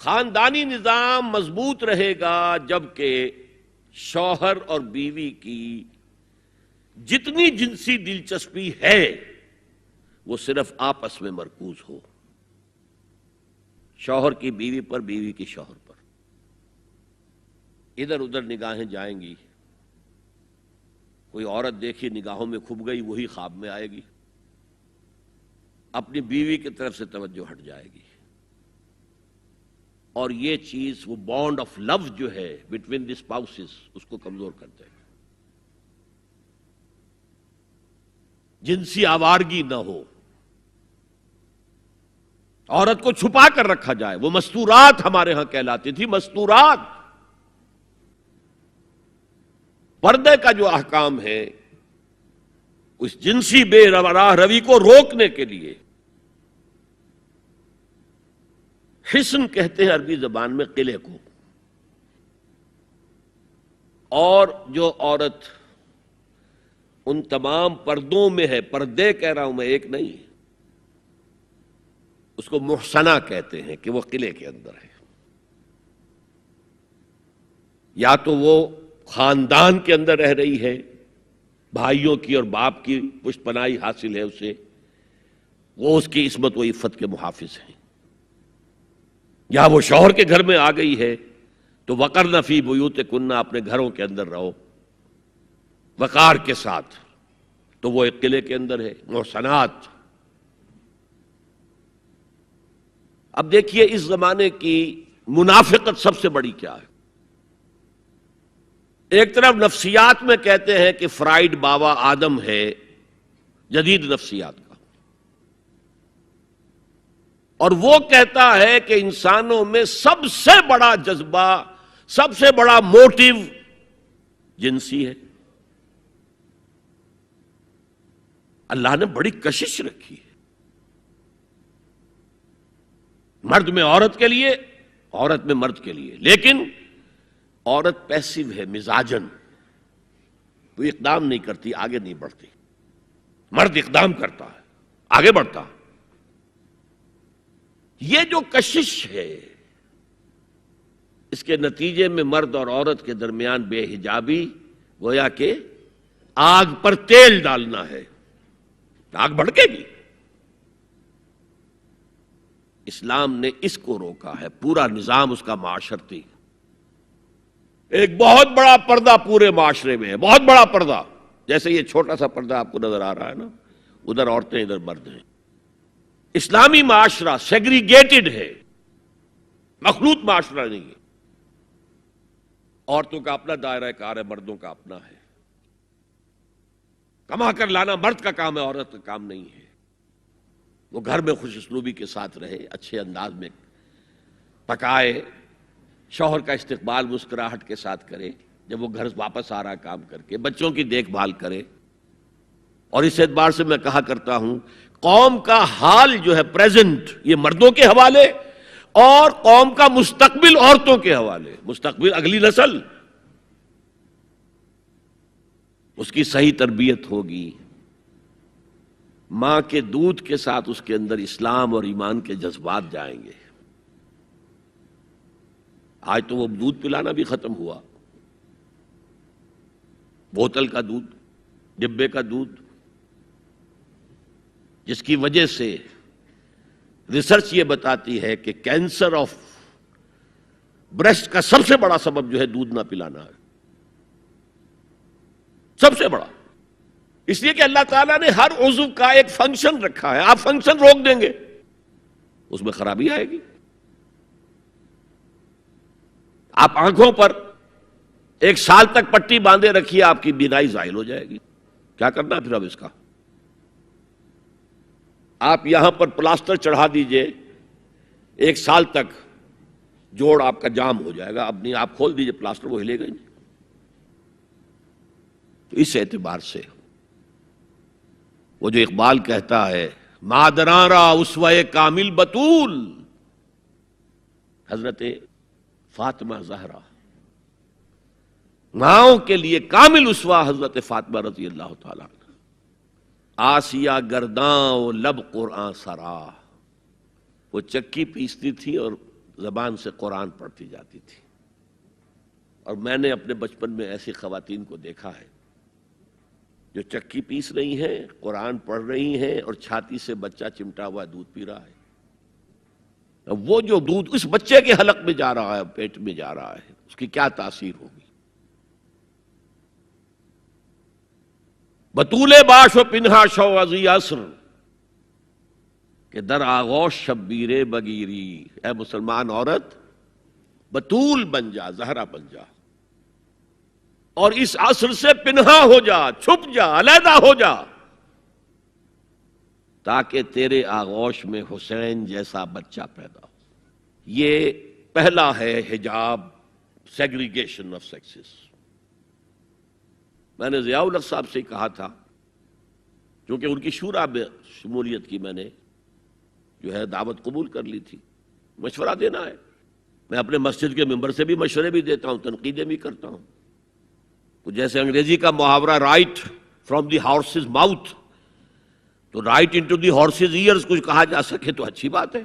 خاندانی نظام مضبوط رہے گا جبکہ شوہر اور بیوی کی جتنی جنسی دلچسپی ہے وہ صرف آپس میں مرکوز ہو. شوہر کی بیوی پر، بیوی کی شوہر پر. ادھر ادھر نگاہیں جائیں گی. کوئی عورت دیکھی نگاہوں میں کھب گئی، وہی خواب میں آئے گی، اپنی بیوی کی طرف سے توجہ ہٹ جائے گی. اور یہ چیز، وہ بانڈ آف لو جو ہے بٹوین دی اسپاؤسز، اس کو کمزور کر دے گا. جنسی آوارگی نہ ہو، عورت کو چھپا کر رکھا جائے. وہ مستورات ہمارے ہاں کہلاتی تھی، مستورات. پردے کا جو احکام ہے اس جنسی بے راہ روی کو روکنے کے لیے، حسن کہتے ہیں عربی زبان میں قلعے کو. اور جو عورت ان تمام پردوں میں ہے، پردے کہہ رہا ہوں میں، ایک نہیں، اس کو محسنہ کہتے ہیں کہ وہ قلعے کے اندر ہے. یا تو وہ خاندان کے اندر رہ رہی ہے، بھائیوں کی اور باپ کی پشت پناہی حاصل ہے اسے، وہ اس کی عصمت و عفت کے محافظ ہیں. یا وہ شوہر کے گھر میں آ گئی ہے تو وقرن فی بیوتکن، اپنے گھروں کے اندر رہو وقار کے ساتھ، تو وہ ایک قلعے کے اندر ہے. محسنات. اب دیکھیے اس زمانے کی منافقت سب سے بڑی کیا ہے. ایک طرف نفسیات میں کہتے ہیں کہ فرائیڈ بابا آدم ہے جدید نفسیات کا. اور وہ کہتا ہے کہ انسانوں میں سب سے بڑا جذبہ، سب سے بڑا موٹیو جنسی ہے۔ اللہ نے بڑی کشش رکھی ہے، مرد میں عورت کے لیے، عورت میں مرد کے لیے، لیکن عورت پیسیو ہے مزاجن، وہ اقدام نہیں کرتی، آگے نہیں بڑھتی۔ مرد اقدام کرتا ہے، آگے بڑھتا۔ یہ جو کشش ہے، اس کے نتیجے میں مرد اور عورت کے درمیان بے حجابی گویا کہ آگ پر تیل ڈالنا ہے، آگ بھڑکے گی۔ اسلام نے اس کو روکا ہے، پورا نظام اس کا معاشرتی، ایک بہت بڑا پردہ پورے معاشرے میں ہے، بہت بڑا پردہ، جیسے یہ چھوٹا سا پردہ آپ کو نظر آ رہا ہے نا، ادھر عورتیں ادھر مرد ہیں۔ اسلامی معاشرہ سیگریگیٹڈ ہے، مخلوط معاشرہ نہیں ہے۔ عورتوں کا اپنا دائرہ کار ہے، مردوں کا اپنا ہے۔ کما کر لانا مرد کا کام ہے، عورت کا کام نہیں ہے۔ وہ گھر میں خوش اسلوبی کے ساتھ رہے، اچھے انداز میں پکائے، شوہر کا استقبال مسکراہٹ کے ساتھ کرے، جب وہ گھر واپس آ رہا کام کر کے، بچوں کی دیکھ بھال کرے۔ اور اس اعتبار سے میں کہا کرتا ہوں، قوم کا حال جو ہے پریزنٹ، یہ مردوں کے حوالے، اور قوم کا مستقبل عورتوں کے حوالے۔ مستقبل اگلی نسل، اس کی صحیح تربیت ہوگی، ماں کے دودھ کے ساتھ اس کے اندر اسلام اور ایمان کے جذبات جائیں گے۔ آج تو وہ دودھ پلانا بھی ختم ہوا، بوتل کا دودھ، ڈبے کا دودھ، جس کی وجہ سے ریسرچ یہ بتاتی ہے کہ کینسر آف بریسٹ کا سب سے بڑا سبب جو ہے دودھ نہ پلانا ہے، سب سے بڑا۔ اس لیے کہ اللہ تعالیٰ نے ہر عضو کا ایک فنکشن رکھا ہے، آپ فنکشن روک دیں گے اس میں خرابی آئے گی۔ آپ آنکھوں پر 1 سال تک پٹی باندھے رکھیے، آپ کی بینائی زائل ہو جائے گی۔ کیا کرنا پھر اب اس کا؟ آپ یہاں پر پلاسٹر چڑھا دیجئے، 1 سال تک جوڑ آپ کا جام ہو جائے گا، اب نہیں، آپ کھول دیجئے پلاسٹر، وہ ہلے گا نہیں۔ تو اس اعتبار سے وہ جو اقبال کہتا ہے، مادراں را اسوہ کامل بطول، حضرت فاطمہ زہرا، ماؤں کے لیے کامل اسوہ حضرت فاطمہ رضی اللہ تعالیٰ عنہ۔ آسیہ گرداں و لب قرآن سرا، وہ چکی پیستی تھی اور زبان سے قرآن پڑھتی جاتی تھی۔ اور میں نے اپنے بچپن میں ایسی خواتین کو دیکھا ہے جو چکی پیس رہی ہیں، قرآن پڑھ رہی ہیں، اور چھاتی سے بچہ چمٹا ہوا دودھ پی رہا ہے۔ وہ جو دودھ اس بچے کے حلق میں جا رہا ہے، پیٹ میں جا رہا ہے، اس کی کیا تاثیر ہوگی؟ بطول باش و پنہا شو ازی عصر کہ در آغوش شبیر بگیری، اے مسلمان عورت بطول بن جا، زہرا بن جا، اور اس عصر سے پنہا ہو جا، چھپ جا، علیحدہ ہو جا، تاکہ تیرے آغوش میں حسین جیسا بچہ پیدا ہو۔ یہ پہلا ہے حجاب، سیگریگیشن آف سیکسز۔ میں نے ضیاء الحق صاحب سے کہا تھا، کیونکہ ان کی شورا میں شمولیت کی میں نے جو ہے دعوت قبول کر لی تھی، مشورہ دینا ہے۔ میں اپنے مسجد کے ممبر سے بھی مشورے بھی دیتا ہوں، تنقیدیں بھی کرتا ہوں۔ تو جیسے انگریزی کا محاورہ right from the horse's mouth, تو right into the horse's ears کچھ کہا جا سکے تو اچھی بات ہے۔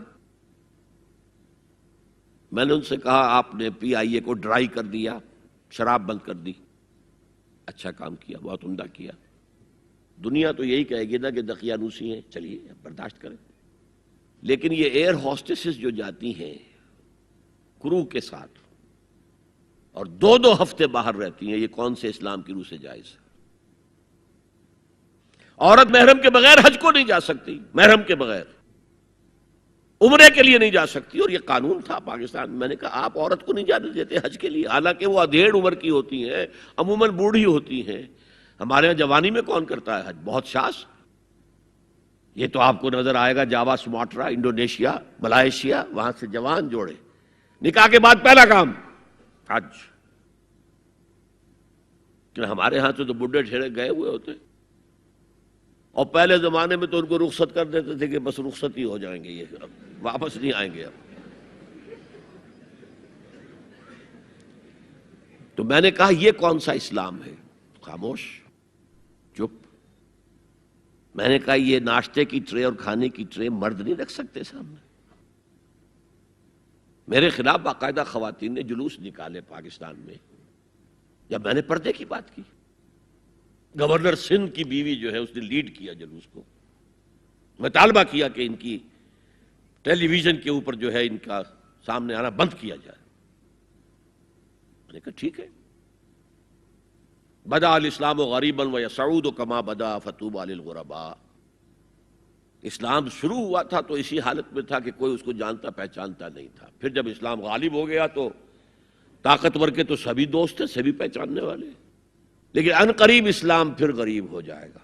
میں نے ان سے کہا، آپ نے پی آئی اے کو ڈرائی کر دیا، شراب بند کر دی، اچھا کام کیا، بہت عمدہ کیا۔ دنیا تو یہی کہے گی نا کہ دقیانوسی ہیں، چلیے برداشت کریں۔ لیکن یہ ایئر ہوسٹسز جو جاتی ہیں کرو کے ساتھ اور 2 ہفتے باہر رہتی ہیں، یہ کون سے اسلام کی روح سے جائز ہے؟ عورت محرم کے بغیر حج کو نہیں جا سکتی، محرم کے بغیر عمرے کے لیے نہیں جا سکتی، اور یہ قانون تھا پاکستان میں۔ نے کہا آپ عورت کو نہیں جانے دیتے حج کے لیے، حالانکہ وہ ادھیڑ عمر کی ہوتی ہیں، عموماً بوڑھی ہوتی ہیں۔ ہمارے یہاں جوانی میں کون کرتا ہے حج؟ بہت شاذ۔ یہ تو آپ کو نظر آئے گا جاوا، سماٹرا، انڈونیشیا، ملائیشیا، وہاں سے جوان جوڑے، نکاح کے بعد پہلا کام حج. کہ ہمارے ہاں سے تو بڈھے ٹھیرے گئے ہوئے ہوتے، اور پہلے زمانے میں تو ان کو رخصت کر دیتے تھے کہ بس رخصت ہی ہو جائیں گے، یہ اب واپس نہیں آئیں گے اب. تو میں نے کہا یہ کون سا اسلام ہے؟ خاموش، چپ. میں نے کہا یہ ناشتے کی ٹرے اور کھانے کی ٹرے مرد نہیں رکھ سکتے سامنے. میرے خلاف باقاعدہ خواتین نے جلوس نکالے پاکستان میں جب میں نے پردے کی بات کی. گورنر سندھ کی بیوی جو ہے اس نے لیڈ کیا جلوس کو. مطالبہ کیا کہ ان کی ٹیلی ویژن کے اوپر جو ہے ان کا سامنے آنا بند کیا جائے. میں نے کہا ٹھیک ہے. بدا الاسلام غریبا ویسعود کما بدا فطوبی للغرباء. اسلام شروع ہوا تھا تو اسی حالت میں تھا کہ کوئی اس کو جانتا پہچانتا نہیں تھا. پھر جب اسلام غالب ہو گیا تو طاقتور کے تو سبھی دوست ہیں، سبھی پہچاننے والے. لیکن ان قریب اسلام پھر غریب ہو جائے گا.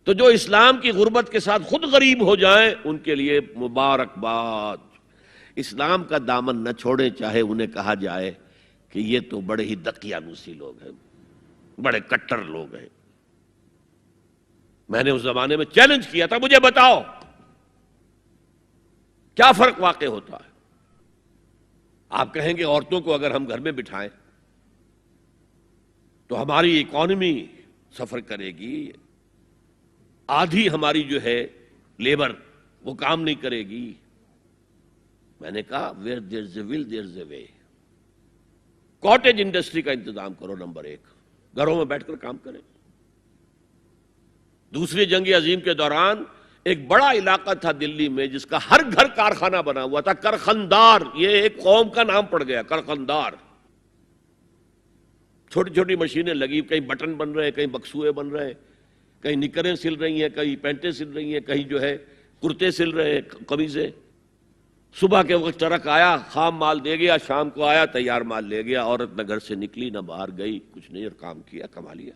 تو جو اسلام کی غربت کے ساتھ خود غریب ہو جائیں ان کے لیے مبارکباد. اسلام کا دامن نہ چھوڑیں، چاہے انہیں کہا جائے کہ یہ تو بڑے ہی دقیانوسی لوگ ہیں، بڑے کٹر لوگ ہیں. میں نے اس زمانے میں چیلنج کیا تھا، مجھے بتاؤ کیا فرق واقع ہوتا ہے. آپ کہیں گے عورتوں کو اگر ہم گھر میں بٹھائیں تو ہماری اکانومی سفر کرے گی، آدھی ہماری جو ہے لیبر وہ کام نہیں کرے گی. میں نے کہا where there is a will there is a way. Cottage industry کا انتظام کرو. نمبر 1، گھروں میں بیٹھ کر کام کریں. دوسری جنگ عظیم کے دوران ایک بڑا علاقہ تھا دلی میں جس کا ہر گھر کارخانہ بنا ہوا تھا. کرخندار، یہ ایک قوم کا نام پڑ گیا، کرخندار. چھوٹی چھوٹی مشینیں لگی، کہیں بٹن بن رہے، کہیں بکسوئے بن رہے، کہیں نکریں سل رہی ہیں، کہیں پینٹیں سل رہی ہیں، کہیں جو ہے کرتے سل رہے ہیں، قمیضیں. صبح کے وقت ٹرک آیا، خام مال دے گیا، شام کو آیا، تیار مال لے گیا. عورت نہ گھر سے نکلی نہ باہر گئی، کچھ نہیں، اور کام کیا، کما لیا.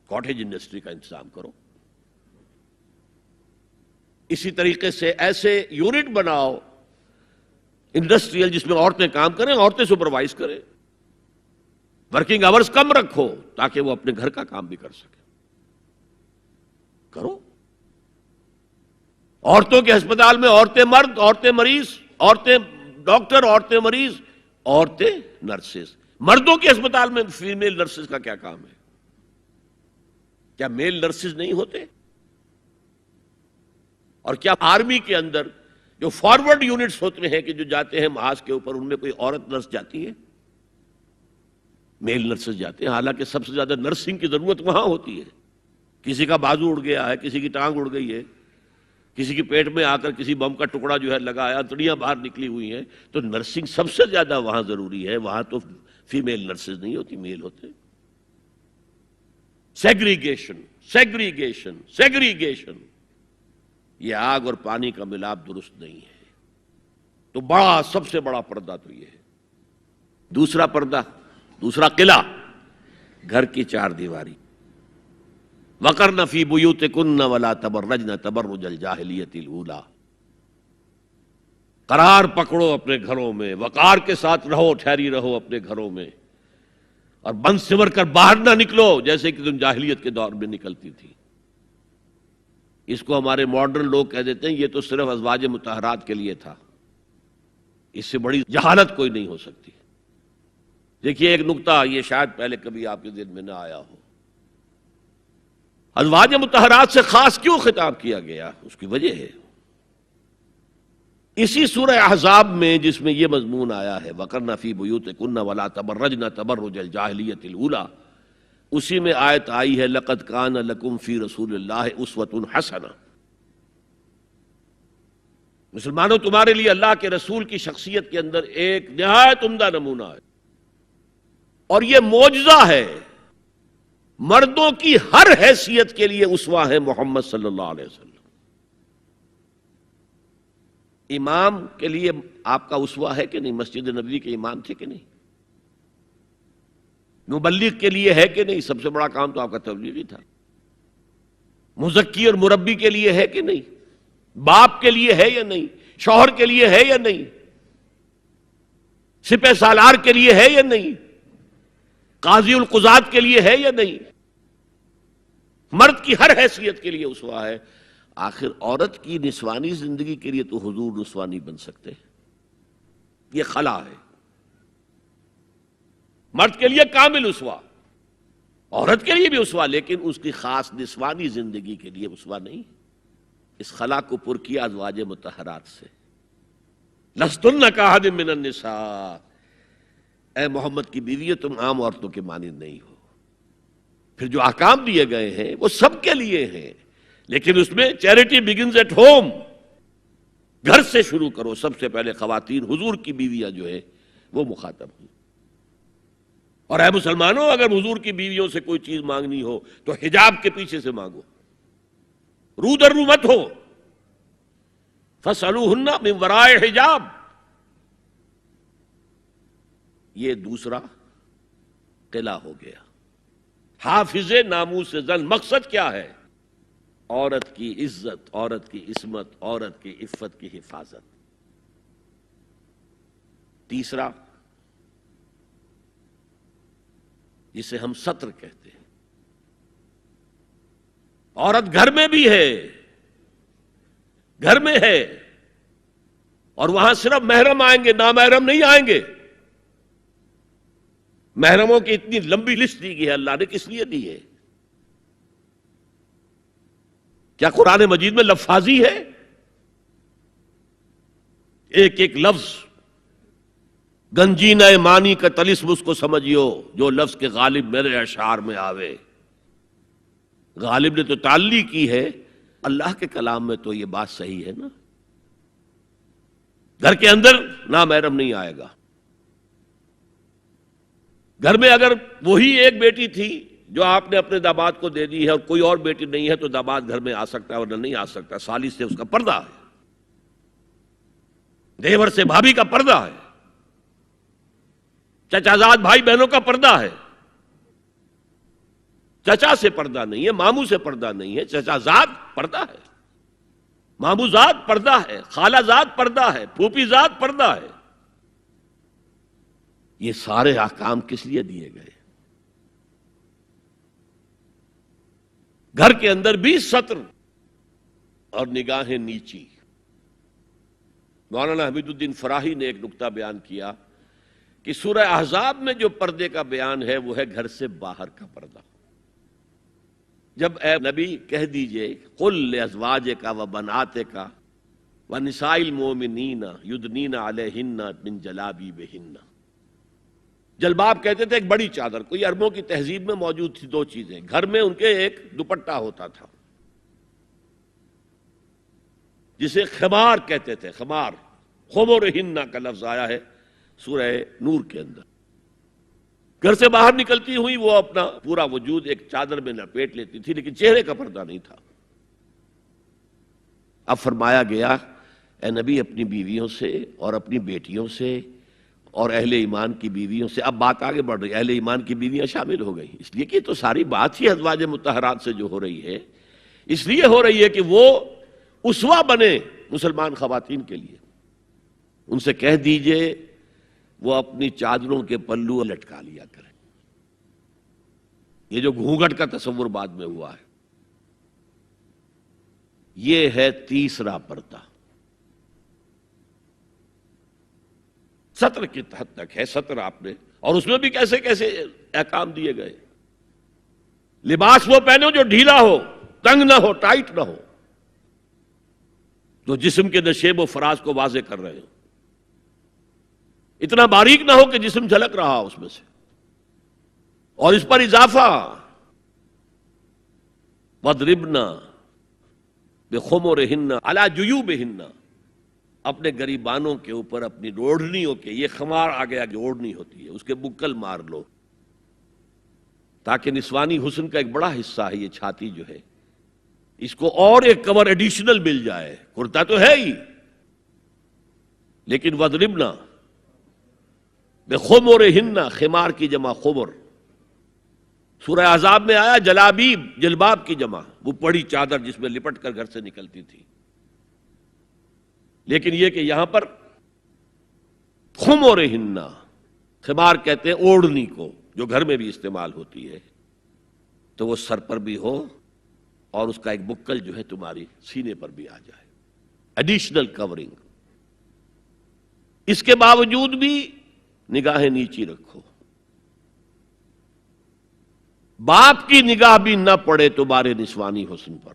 کاٹیج انڈسٹری کا انتظام کرو. اسی طریقے سے ایسے یونٹ بناؤ انڈسٹریل جس میں عورتیں کام کریں، عورتیں سپروائز کریں. ورکنگ آورز کم رکھو تاکہ وہ اپنے گھر کا کام بھی کر سکیں. کرو. عورتوں کے ہسپتال میں عورتیں مرد، عورتیں مریض، عورتیں ڈاکٹر، عورتیں مریض، عورتیں نرسز. مردوں کے ہسپتال میں فیمیل نرسز کا کیا کام ہے؟ کیا میل نرسز نہیں ہوتے؟ اور کیا آرمی کے اندر جو فارورڈ یونٹس ہوتے ہیں کہ جو جاتے ہیں محاذ کے اوپر، ان میں کوئی عورت نرس جاتی ہے؟ میل نرسز جاتے ہیں. حالانکہ سب سے زیادہ نرسنگ کی ضرورت وہاں ہوتی ہے. کسی کا بازو اڑ گیا ہے، کسی کی ٹانگ اڑ گئی ہے، کسی کے پیٹ میں آ کر کسی بم کا ٹکڑا جو ہے لگایا، تڑیاں باہر نکلی ہوئی ہیں، تو نرسنگ سب سے زیادہ وہاں ضروری ہے. وہاں تو فیمیل نرسز نہیں ہوتی، میل ہوتے. Segregation, segregation, segregation. یہ آگ اور پانی کا ملاپ درست نہیں ہے. تو بڑا، سب سے بڑا پردہ تو یہ ہے. دوسرا پردہ، دوسرا قلعہ، گھر کی چار دیواری. وَقَرْنَ فِي بُيُوتِكُنَّ وَلَا تَبَرَّجْنَ تَبَرُّجَ الْجَاهِلِيَّةِ الْأُولَىٰ. قرار پکڑو اپنے گھروں میں، وقار کے ساتھ رہو، ٹھہری رہو اپنے گھروں میں، اور بند سمر کر باہر نہ نکلو جیسے کہ تم جاہلیت کے دور میں نکلتی تھی. اس کو ہمارے ماڈرن لوگ کہہ دیتے ہیں یہ تو صرف ازواج مطہرات کے لیے تھا. اس سے بڑی جہالت کوئی نہیں ہو سکتی. دیکھیے ایک نکتہ، یہ شاید پہلے کبھی آپ کے ذہن میں نہ آیا ہو. ازواج مطہرات سے خاص کیوں خطاب کیا گیا؟ اس کی وجہ ہے اسی سورہ احزاب میں جس میں یہ مضمون آیا ہے وَقَرْنَ فِي بُيُوتِكُنَّ وَلَا تَبَرَّجْنَ تَبَرُّجَ الْجَاهِلِيَّةِ الْأُولَىٰ. اسی میں آیت آئی ہے لَقَدْ كَانَ لَكُمْ فِي رَسُولِ اللَّهِ أُسْوَةٌ حَسَنَةٌ. مسلمانوں تمہارے لیے اللہ کے رسول کی شخصیت کے اندر ایک نہایت عمدہ نمونہ ہے، اور یہ معجزہ ہے. مردوں کی ہر حیثیت کے لیے اسوہ ہے محمد صلی اللہ علیہ وسلم. امام کے لیے آپ کا اسوہ ہے کہ نہیں؟ مسجد نبوی کے امام تھے کہ نہیں؟ مبلغ کے لیے ہے کہ نہیں؟ سب سے بڑا کام تو آپ کا تبلیغی تھا. مزکی اور مربی کے لیے ہے کہ نہیں؟ باپ کے لیے ہے یا نہیں؟ شوہر کے لیے ہے یا نہیں؟ سپہ سالار کے لیے ہے یا نہیں؟ قاضی القضات کے لیے ہے یا نہیں؟ مرد کی ہر حیثیت کے لیے اسوہ ہے۔ آخر عورت کی نسوانی زندگی کے لیے تو حضور رسوا نہیں بن سکتے، یہ خلا ہے۔ مرد کے لیے کامل اسوہ، عورت کے لیے بھی اسوہ، لیکن اس کی خاص نسوانی زندگی کے لیے اسوہ نہیں۔ اس خلا کو پر کیا ازواج مطہرات سے، لستن کاحد من النساء، اے محمد کی بیویوں تم عام عورتوں کے مانند نہیں ہو۔ پھر جو احکام دیے گئے ہیں وہ سب کے لیے ہیں، لیکن اس میں چیریٹی بگنز ایٹ ہوم، گھر سے شروع کرو۔ سب سے پہلے خواتین، حضور کی بیویاں جو ہے وہ مخاطب ہیں۔ اور اے مسلمانوں، اگر حضور کی بیویوں سے کوئی چیز مانگنی ہو تو حجاب کے پیچھے سے مانگو، رو در رو مت ہو۔ فَاسْأَلُوهُنَّ مِنْ وَرَاءِ حجاب، یہ دوسرا قلعہ ہو گیا۔ حافظ ناموس زن، مقصد کیا ہے؟ عورت کی عزت، عورت کی عصمت، عورت کی عفت کی حفاظت۔ تیسرا جسے ہم ستر کہتے ہیں، عورت گھر میں بھی ہے، گھر میں ہے، اور وہاں صرف محرم آئیں گے، نامحرم نہیں آئیں گے۔ محرموں کی اتنی لمبی لسٹ دی گئی ہے، اللہ نے کس لیے دی ہے؟ کیا قرآن مجید میں لفاظی ہے؟ ایک ایک لفظ گنجینہ معنی کا طلسم اس کو سمجھیو، جو لفظ کے غالب میرے اشعار میں آوے۔ غالب نے تو تعلیق کی ہے، اللہ کے کلام میں تو یہ بات صحیح ہے نا۔ گھر کے اندر نامحرم نہیں آئے گا۔ گھر میں اگر وہی ایک بیٹی تھی جو آپ نے اپنے داماد کو دے دی ہے اور کوئی اور بیٹی نہیں ہے تو داماد گھر میں آ سکتا ہے اور نہیں آ سکتا، سالی سے اس کا پردہ ہے، دیور سے بھابھی کا پردہ ہے، چچا زاد بھائی بہنوں کا پردہ ہے۔ چچا سے پردہ نہیں ہے، ماموں سے پردہ نہیں ہے، چچا زاد پردہ ہے، ماموں زاد پردہ ہے، خالہ زاد پردہ ہے، پھوپھی زاد پردہ ہے۔ یہ سارے احکام کس لیے دیے گئے؟ گھر کے اندر بھی ستر اور نگاہیں نیچی۔ مولانا حمید الدین فراہی نے ایک نکتہ بیان کیا کہ سورہ احزاب میں جو پردے کا بیان ہے وہ ہے گھر سے باہر کا پردہ۔ جب اے نبی کہہ دیجئے قل لازواجک و بناتک و نساء المؤمنین یدنین علیہن من جلابیبہن، جلباب کہتے تھے ایک بڑی چادر، کوئی عربوں کی تہذیب میں موجود تھی دو چیزیں، گھر میں ان کے ایک دوپٹہ ہوتا تھا جسے خمار کہتے تھے، خمار، خمرہن کا لفظ آیا ہے سورہ نور کے اندر۔ گھر سے باہر نکلتی ہوئی وہ اپنا پورا وجود ایک چادر میں لپیٹ لیتی تھی، لیکن چہرے کا پردہ نہیں تھا۔ اب فرمایا گیا اے نبی اپنی بیویوں سے اور اپنی بیٹیوں سے اور اہل ایمان کی بیویوں سے، اب بات آگے بڑھ رہی ہے، اہل ایمان کی بیویاں شامل ہو گئی، اس لیے کہ تو ساری بات ہی ازواج مطہرات سے جو ہو رہی ہے، اس لیے ہو رہی ہے کہ وہ اسوہ بنے مسلمان خواتین کے لیے۔ ان سے کہہ دیجئے وہ اپنی چادروں کے پلو لٹکا لیا کریں۔ یہ جو گھونگھٹ کا تصور بعد میں ہوا ہے، یہ ہے تیسرا پردہ، ستر کی حد تک ہے ستر آپ نے، اور اس میں بھی کیسے کیسے احکام دیے گئے۔ لباس وہ پہنو جو ڈھیلا ہو، تنگ نہ ہو، ٹائٹ نہ ہو، جو جسم کے نشیب و فراز کو واضح کر رہے ہو، اتنا باریک نہ ہو کہ جسم جھلک رہا اس میں سے۔ اور اس پر اضافہ وَاضْرِبْنَ بِخُمُرِهِنَّ عَلَى جُيُوبِهِنَّ، اپنے گریبانوں کے اوپر، اپنی روڑنیوں کے، یہ خمار آ گیا کہ اوڑھنی ہوتی ہے، اس کے بکل مار لو، تاکہ نسوانی حسن کا ایک بڑا حصہ ہے یہ چھاتی جو ہے، اس کو اور ایک کور ایڈیشنل مل جائے۔ کرتا تو ہے ہی، لیکن وَاضْرِبْنَ بِخُمُرِهِنَّ، خمار کی جمع خمر، سورہ احزاب میں آیا جلابیب، جلباب کی جمع، وہ بڑی چادر جس میں لپٹ کر گھر سے نکلتی تھی. لیکن یہ کہ یہاں پر خمورہن، خمار کہتے ہیں اوڑھنی کو جو گھر میں بھی استعمال ہوتی ہے، تو وہ سر پر بھی ہو اور اس کا ایک بکل جو ہے تمہاری سینے پر بھی آ جائے، ایڈیشنل کورنگ. اس کے باوجود بھی نگاہیں نیچی رکھو. باپ کی نگاہ بھی نہ پڑے تمہارے نسوانی حسن پر،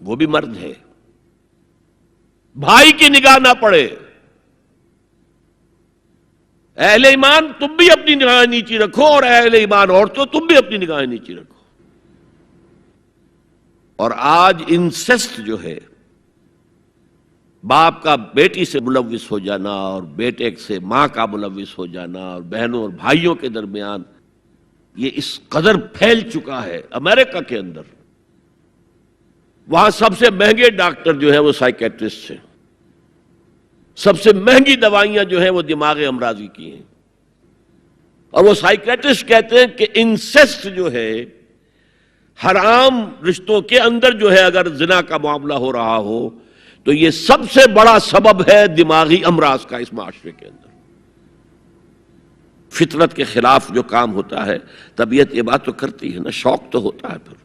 وہ بھی مرد ہے. بھائی کی نگاہ نہ پڑے. اہل ایمان تم بھی اپنی نگاہیں نیچی رکھو، اور اہل ایمان عورتوں تم بھی اپنی نگاہیں نیچی رکھو. اور آج انسیسٹ جو ہے، باپ کا بیٹی سے ملوث ہو جانا اور بیٹے سے ماں کا ملوث ہو جانا اور بہنوں اور بھائیوں کے درمیان، یہ اس قدر پھیل چکا ہے. امریکہ کے اندر وہاں سب سے مہنگے ڈاکٹر جو ہیں وہ سائیکیٹرسٹ ہیں، سب سے مہنگی دوائیاں جو ہیں وہ دماغ امراضی کی ہیں. اور وہ سائیکیٹرسٹ کہتے ہیں کہ انسیسٹ جو ہے، حرام رشتوں کے اندر جو ہے اگر زنا کا معاملہ ہو رہا ہو تو یہ سب سے بڑا سبب ہے دماغی امراض کا اس معاشرے کے اندر. فطرت کے خلاف جو کام ہوتا ہے، طبیعت یہ بات تو کرتی ہے نا، شوق تو ہوتا ہے، پھر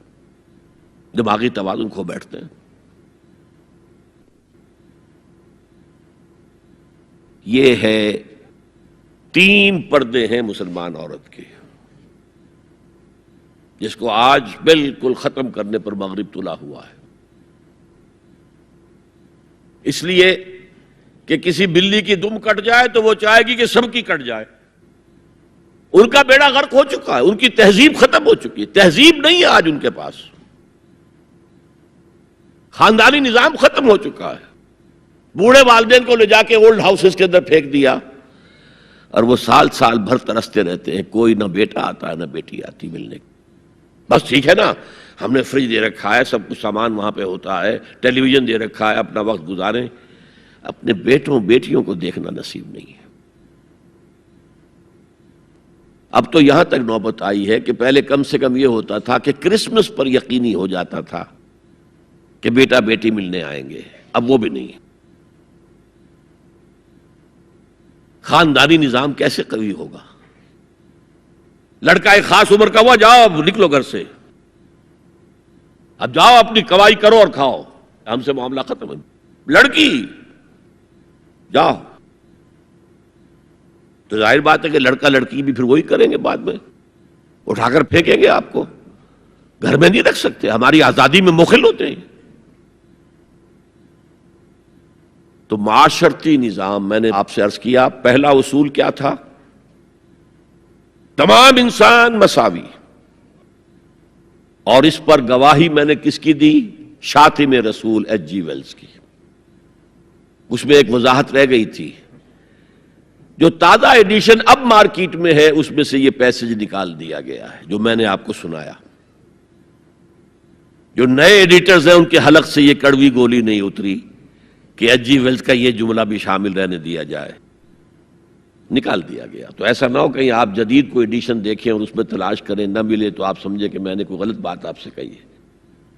دماغی توازن کھو بیٹھتے ہیں. یہ ہے 3 پردے ہیں مسلمان عورت کے، جس کو آج بالکل ختم کرنے پر مغرب تلا ہوا ہے. اس لیے کہ کسی بلی کی دم کٹ جائے تو وہ چاہے گی کہ سب کی کٹ جائے. ان کا بیڑا غرق ہو چکا ہے، ان کی تہذیب ختم ہو چکی ہے. تہذیب نہیں ہے آج ان کے پاس، خاندانی نظام ختم ہو چکا ہے. بوڑھے والدین کو لے جا کے اولڈ ہاؤسز کے اندر پھینک دیا، اور وہ سال بھر ترستے رہتے ہیں، کوئی نہ بیٹا آتا ہے نہ بیٹی آتی ملنے. بس ٹھیک ہے نا، ہم نے فریج دے رکھا ہے، سب کچھ سامان وہاں پہ ہوتا ہے، ٹیلی ویژن دے رکھا ہے، اپنا وقت گزاریں. اپنے بیٹوں بیٹیوں کو دیکھنا نصیب نہیں ہے. اب تو یہاں تک نوبت آئی ہے کہ پہلے کم سے کم یہ ہوتا تھا کہ کرسمس پر یقینی ہو جاتا تھا کہ بیٹا بیٹی ملنے آئیں گے، اب وہ بھی نہیں ہے. خاندانی نظام کیسے قوی ہوگا؟ لڑکا ایک خاص عمر کا ہوا، جاؤ اب نکلو گھر سے، اب جاؤ اپنی کمائی کرو اور کھاؤ، ہم سے معاملہ ختم ہے. لڑکی جاؤ، تو ظاہر بات ہے کہ لڑکا لڑکی بھی پھر وہی کریں گے، بعد میں اٹھا کر پھینکیں گے آپ کو. گھر میں نہیں رکھ سکتے، ہماری آزادی میں مخل ہوتے ہیں. تو معاشرتی نظام، میں نے آپ سے عرض کیا، پہلا اصول کیا تھا؟ تمام انسان مساوی. اور اس پر گواہی میں نے کس کی دی؟ شاتم رسول ایچ جی ویلز کی. اس میں ایک وضاحت رہ گئی تھی، جو تازہ ایڈیشن اب مارکیٹ میں ہے اس میں سے یہ پیسج نکال دیا گیا ہے جو میں نے آپ کو سنایا. جو نئے ایڈیٹرز ہیں ان کے حلق سے یہ کڑوی گولی نہیں اتری کہ ایچ جی ویلز کا یہ جملہ بھی شامل رہنے دیا جائے، نکال دیا گیا. تو ایسا نہ ہو کہیں آپ جدید کوئی ایڈیشن دیکھیں اور اس میں تلاش کریں، نہ ملے تو آپ سمجھیں کہ میں نے کوئی غلط بات آپ سے کہی ہے.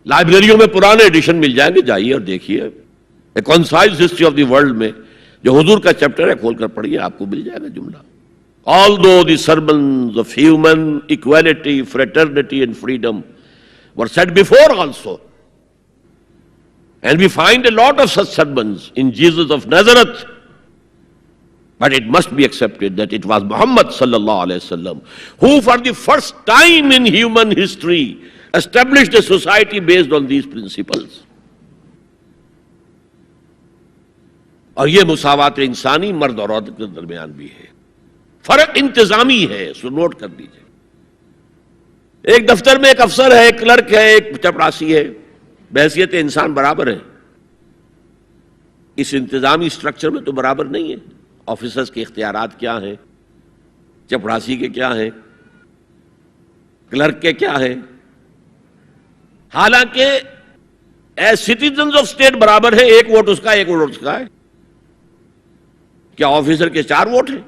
لائبریریوں میں پرانے ایڈیشن مل جائیں گے، جائیے اور دیکھیے. A concise history of the world میں جو حضور کا چیپٹر ہے کھول کر پڑھیے، آپ کو مل جائے گا جملہ. Although the sermons of human equality, fraternity and freedom were said before also, and we find a lot of such sermons in Jesus of Nazareth, but it must be accepted that it was Muhammad sallallahu alaihi wasallam who for the first time in human history established a society based on these principles. اور یہ مساوات انسانی مرد اور عورت کے درمیان بھی ہے. فرق انتظامی ہے، سو نوٹ کر لیجیے. ایک دفتر میں ایک افسر ہے، ایک کلرک ہے، ایک چپراسی ہے، بحیثیت انسان برابر ہے. اس انتظامی سٹرکچر میں تو برابر نہیں ہے. آفیسرز کے اختیارات کیا ہیں، چپراسی کے کیا ہیں، کلرک کے کیا ہیں. حالانکہ ایز سٹیزنز آف اسٹیٹ برابر ہے، ایک ووٹ اس کا، ایک ووٹ اس کا ہے. کیا آفیسر کے 4 ووٹ ہیں؟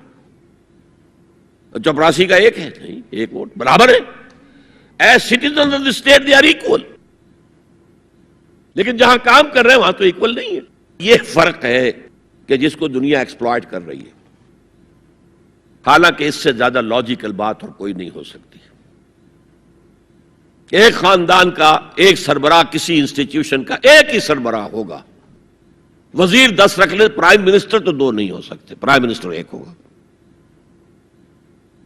چپراسی کا ایک ہے نہیں، ایک ووٹ برابر ہے. As citizen of the state they are equal. لیکن جہاں کام کر رہے ہیں وہاں تو ایکول نہیں ہے. یہ فرق ہے کہ جس کو دنیا ایکسپلائٹ کر رہی ہے. حالانکہ اس سے زیادہ لاجیکل بات اور کوئی نہیں ہو سکتی. ایک خاندان کا ایک سربراہ کسی انسٹیٹیوشن کا ایک ہی سربراہ ہوگا. وزیر 10 رکھ لے، پرائم منسٹر تو 2 نہیں ہو سکتے، پرائم منسٹر ایک ہوگا.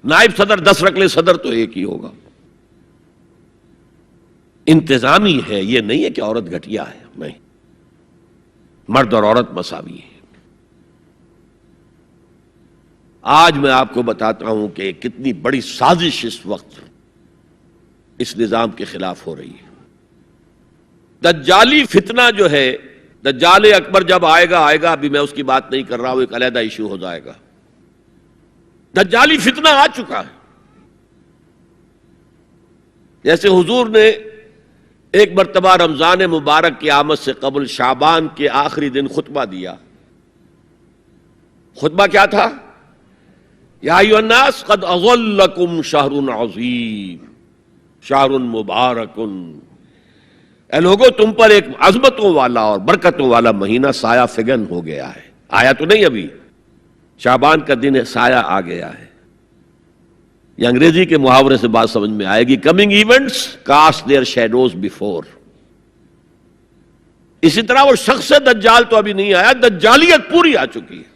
نائب صدر 10 رکھ لے، صدر تو ایک ہی ہوگا. انتظامی ہے، یہ نہیں ہے کہ عورت گھٹیا ہے، نہیں، مرد اور عورت مساوی ہے. آج میں آپ کو بتاتا ہوں کہ کتنی بڑی سازش اس وقت اس نظام کے خلاف ہو رہی ہے. دجالی فتنہ جو ہے، دجال اکبر جب آئے گا، ابھی میں اس کی بات نہیں کر رہا ہوں، ایک علیحدہ ایشو ہو جائے گا. دجالی فتنہ آ چکا ہے. جیسے حضور نے ایک مرتبہ رمضان مبارک کی آمد سے قبل شعبان کے آخری دن خطبہ دیا. خطبہ کیا تھا؟ یا ایھا الناس قد اظلکم شہر عظیم شہر مبارک. اے لوگو، تم پر ایک عظمتوں والا اور برکتوں والا مہینہ سایہ فگن ہو گیا ہے. آیا تو نہیں ابھی، شعبان کا دن ہے، سایہ آ گیا ہے. یہ انگریزی کے محاورے سے بات سمجھ میں آئے گی. Coming events cast their shadows before. اسی طرح وہ شخص دجال تو ابھی نہیں آیا، دجالیت پوری آ چکی ہے.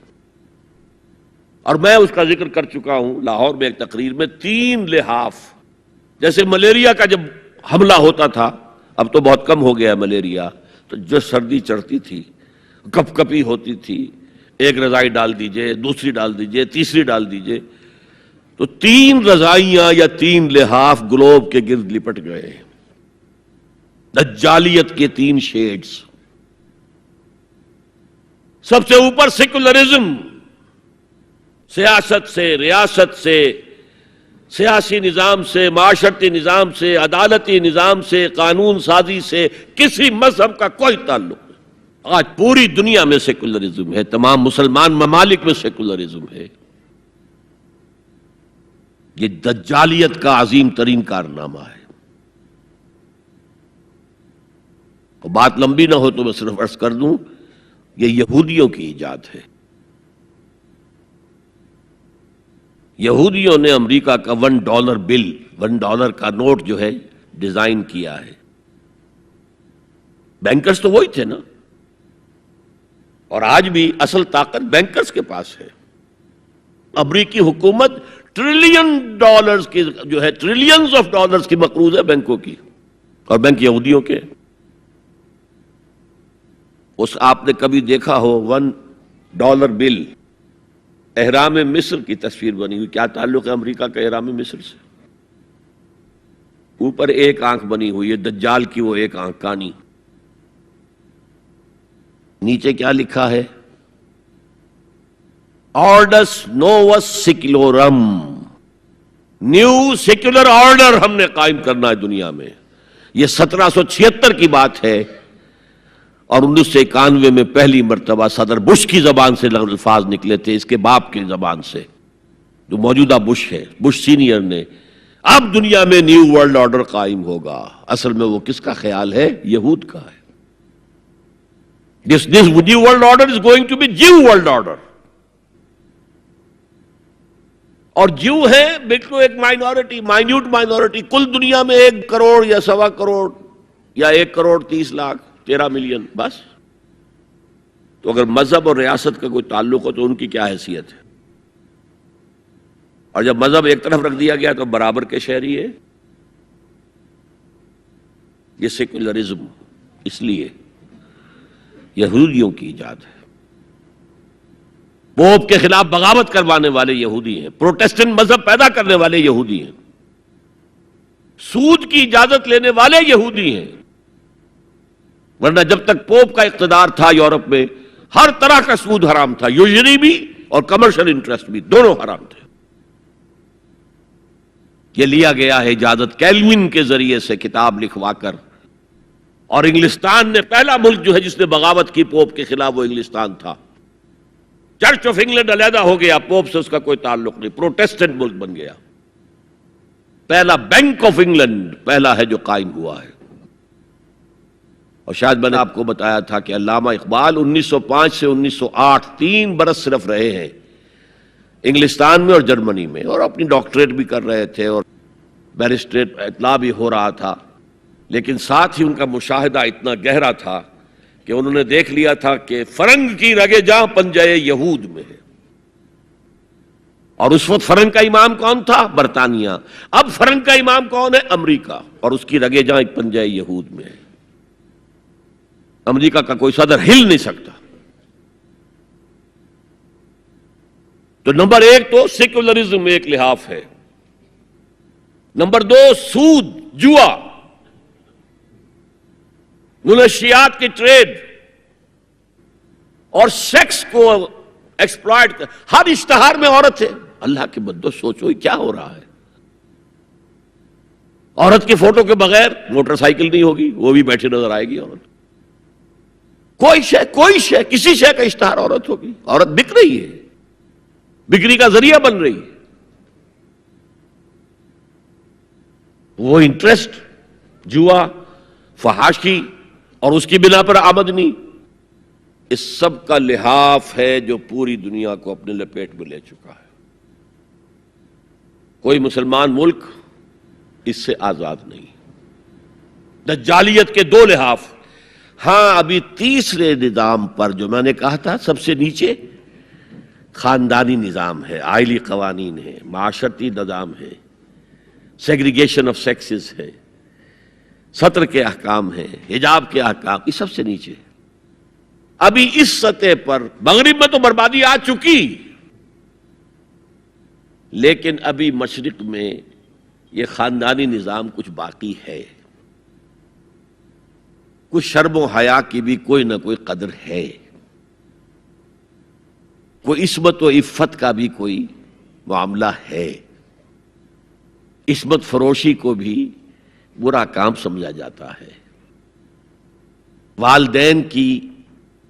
اور میں اس کا ذکر کر چکا ہوں لاہور میں ایک تقریر میں. 3 لحاف، جیسے ملیریا کا جب حملہ ہوتا تھا، اب تو بہت کم ہو گیا ملیریا، تو جو سردی چڑھتی تھی، کپ کپی ہوتی تھی، ایک رضائی ڈال دیجئے، دوسری ڈال دیجئے، تیسری ڈال دیجئے، تو 3 رضائیاں یا 3 لحاف گلوب کے گرد لپٹ گئے. دجالیت کے 3 شیڈز. سب سے اوپر سیکولرزم، سیاست سے، ریاست سے، سیاسی نظام سے، معاشرتی نظام سے، عدالتی نظام سے، قانون سازی سے کسی مذہب کا کوئی تعلق نہیں. آج پوری دنیا میں سیکولرزم ہے، تمام مسلمان ممالک میں سیکولرزم ہے. یہ دجالیت کا عظیم ترین کارنامہ ہے. اور بات لمبی نہ ہو تو میں صرف عرض کر دوں، یہ یہودیوں کی ایجاد ہے. یہودیوں نے امریکہ کا $1 بل، $1 کا نوٹ جو ہے ڈیزائن کیا ہے. بینکرز تو وہی تھے نا، اور آج بھی اصل طاقت بینکرز کے پاس ہے. امریکی حکومت $1 کی جو ہے، ٹریلینز آف ڈالرز کی مقروض ہے بینکوں کی، اور بینک یہودیوں کے. اس آپ نے کبھی دیکھا ہو $1 بل، احرام مصر کی تصویر بنی ہوئی؟ کیا تعلق ہے امریکہ کا احرام مصر سے؟ اوپر ایک آنکھ بنی ہوئی ہے، دجال کی وہ ایک آنکھ کانی. نیچے کیا لکھا ہے؟ آرڈس نووس سیکولورم، نیو سیکولر آرڈر ہم نے قائم کرنا ہے دنیا میں. یہ 1776 کی بات ہے، اور 1991 میں پہلی مرتبہ صدر بش کی زبان سے الفاظ نکلے تھے، اس کے باپ کی زبان سے، جو موجودہ بش ہے، بش سینئر نے. اب دنیا میں نیو ورلڈ آرڈر قائم ہوگا. اصل میں وہ کس کا خیال ہے؟ یہود کا ہے. This new world order is going to be Jew world order. اور جو ہے بالکل ایک مائنورٹی، مائنیوٹ مائنورٹی. کل دنیا میں 1 کروڑ یا 1.25 کروڑ یا 1.30 ملین بس. تو اگر مذہب اور ریاست کا کوئی تعلق ہو تو ان کی کیا حیثیت ہے؟ اور جب مذہب ایک طرف رکھ دیا گیا تو برابر کے شہری ہے. یہ سیکولرزم اس لیے یہودیوں کی ایجاد ہے. پوپ کے خلاف بغاوت کروانے والے یہودی ہیں، پروٹیسٹنٹ مذہب پیدا کرنے والے یہودی ہیں، سود کی اجازت لینے والے یہودی ہیں. ورنہ جب تک پوپ کا اقتدار تھا یورپ میں، ہر طرح کا سود حرام تھا، یوزری بھی اور کمرشل انٹرسٹ بھی، دونوں حرام تھے. یہ لیا گیا ہے اجازت کیلوین کے ذریعے سے کتاب لکھوا کر. اور انگلستان نے پہلا ملک جو ہے جس نے بغاوت کی پوپ کے خلاف، وہ انگلستان تھا. چرچ آف انگلینڈ علیحدہ ہو گیا، پوپ سے اس کا کوئی تعلق نہیں، پروٹیسٹنٹ ملک بن گیا۔ پہلا بینک آف انگلینڈ پہلا ہے جو قائم ہوا ہے۔ اور شاید میں نے آپ کو بتایا تھا کہ علامہ اقبال 1905 سے 1908 3 برس صرف رہے ہیں انگلستان میں اور جرمنی میں، اور اپنی ڈاکٹریٹ بھی کر رہے تھے اور بیرسٹریٹ اطلاع بھی ہو رہا تھا، لیکن ساتھ ہی ان کا مشاہدہ اتنا گہرا تھا کہ انہوں نے دیکھ لیا تھا کہ فرنگ کی رگے جاں پنجے یہود میں ہے۔ اور اس وقت فرنگ کا امام کون تھا؟ برطانیہ۔ اب فرنگ کا امام کون ہے؟ امریکہ، اور اس کی رگے جاں ایک پنجے یہود میں ہے۔ امریکہ کا کوئی صدر ہل نہیں سکتا۔ تو نمبر 1 تو سیکولرزم ایک لحاف ہے، نمبر 2 سود، جوا، منشیات کی ٹریڈ اور سیکس کو ایکسپلائٹ، ہر اشتہار میں عورت ہے۔ اللہ کے بندو سوچو یہ کیا ہو رہا ہے۔ عورت کی فوٹو کے بغیر موٹر سائیکل نہیں ہوگی، وہ بھی بیٹھی نظر آئے گی عورت۔ کوئی شے کسی شے کا اشتہار عورت ہوگی۔ عورت بک رہی ہے، بکری کا ذریعہ بن رہی ہے۔ وہ انٹرسٹ، جوا، فحاشی اور اس کی بنا پر آمدنی، اس سب کا لحاف ہے جو پوری دنیا کو اپنے لپیٹ میں لے چکا ہے۔ کوئی مسلمان ملک اس سے آزاد نہیں۔ دجالیت کے 2 لحاف۔ ہاں ابھی تیسرے نظام پر جو میں نے کہا تھا سب سے نیچے خاندانی نظام ہے، آئلی قوانین ہے، معاشرتی نظام ہے، سیگریگیشن آف سیکسز ہے، سطر کے احکام ہیں، حجاب کے احکام، یہ سب سے نیچے۔ ابھی اس سطح پر مغرب میں تو بربادی آ چکی، لیکن ابھی مشرق میں یہ خاندانی نظام کچھ باقی ہے۔ کچھ شرم و حیا کی بھی کوئی نہ کوئی قدر ہے، کوئی عصمت و عفت کا بھی کوئی معاملہ ہے۔ عصمت فروشی کو بھی برا کام سمجھا جاتا ہے، والدین کی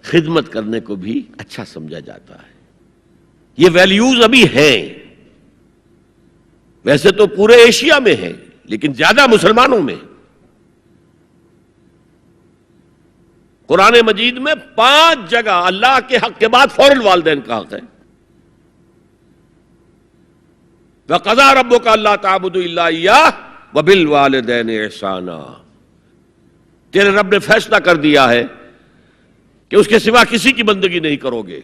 خدمت کرنے کو بھی اچھا سمجھا جاتا ہے۔ یہ ویلیوز ابھی ہیں، ویسے تو پورے ایشیا میں ہیں لیکن زیادہ مسلمانوں میں۔ قرآن مجید میں 5 جگہ اللہ کے حق کے بعد فوراً والدین کا حق ہے۔ وَقَضَىٰ رَبُّكَ أَلَّا تَعْبُدُوا إِلَّا إِيَّاهُ وَبِالْوَالِدَيْنِ إِحْسَانًا۔ تیرے رب نے فیصلہ کر دیا ہے کہ اس کے سوا کسی کی بندگی نہیں کرو گے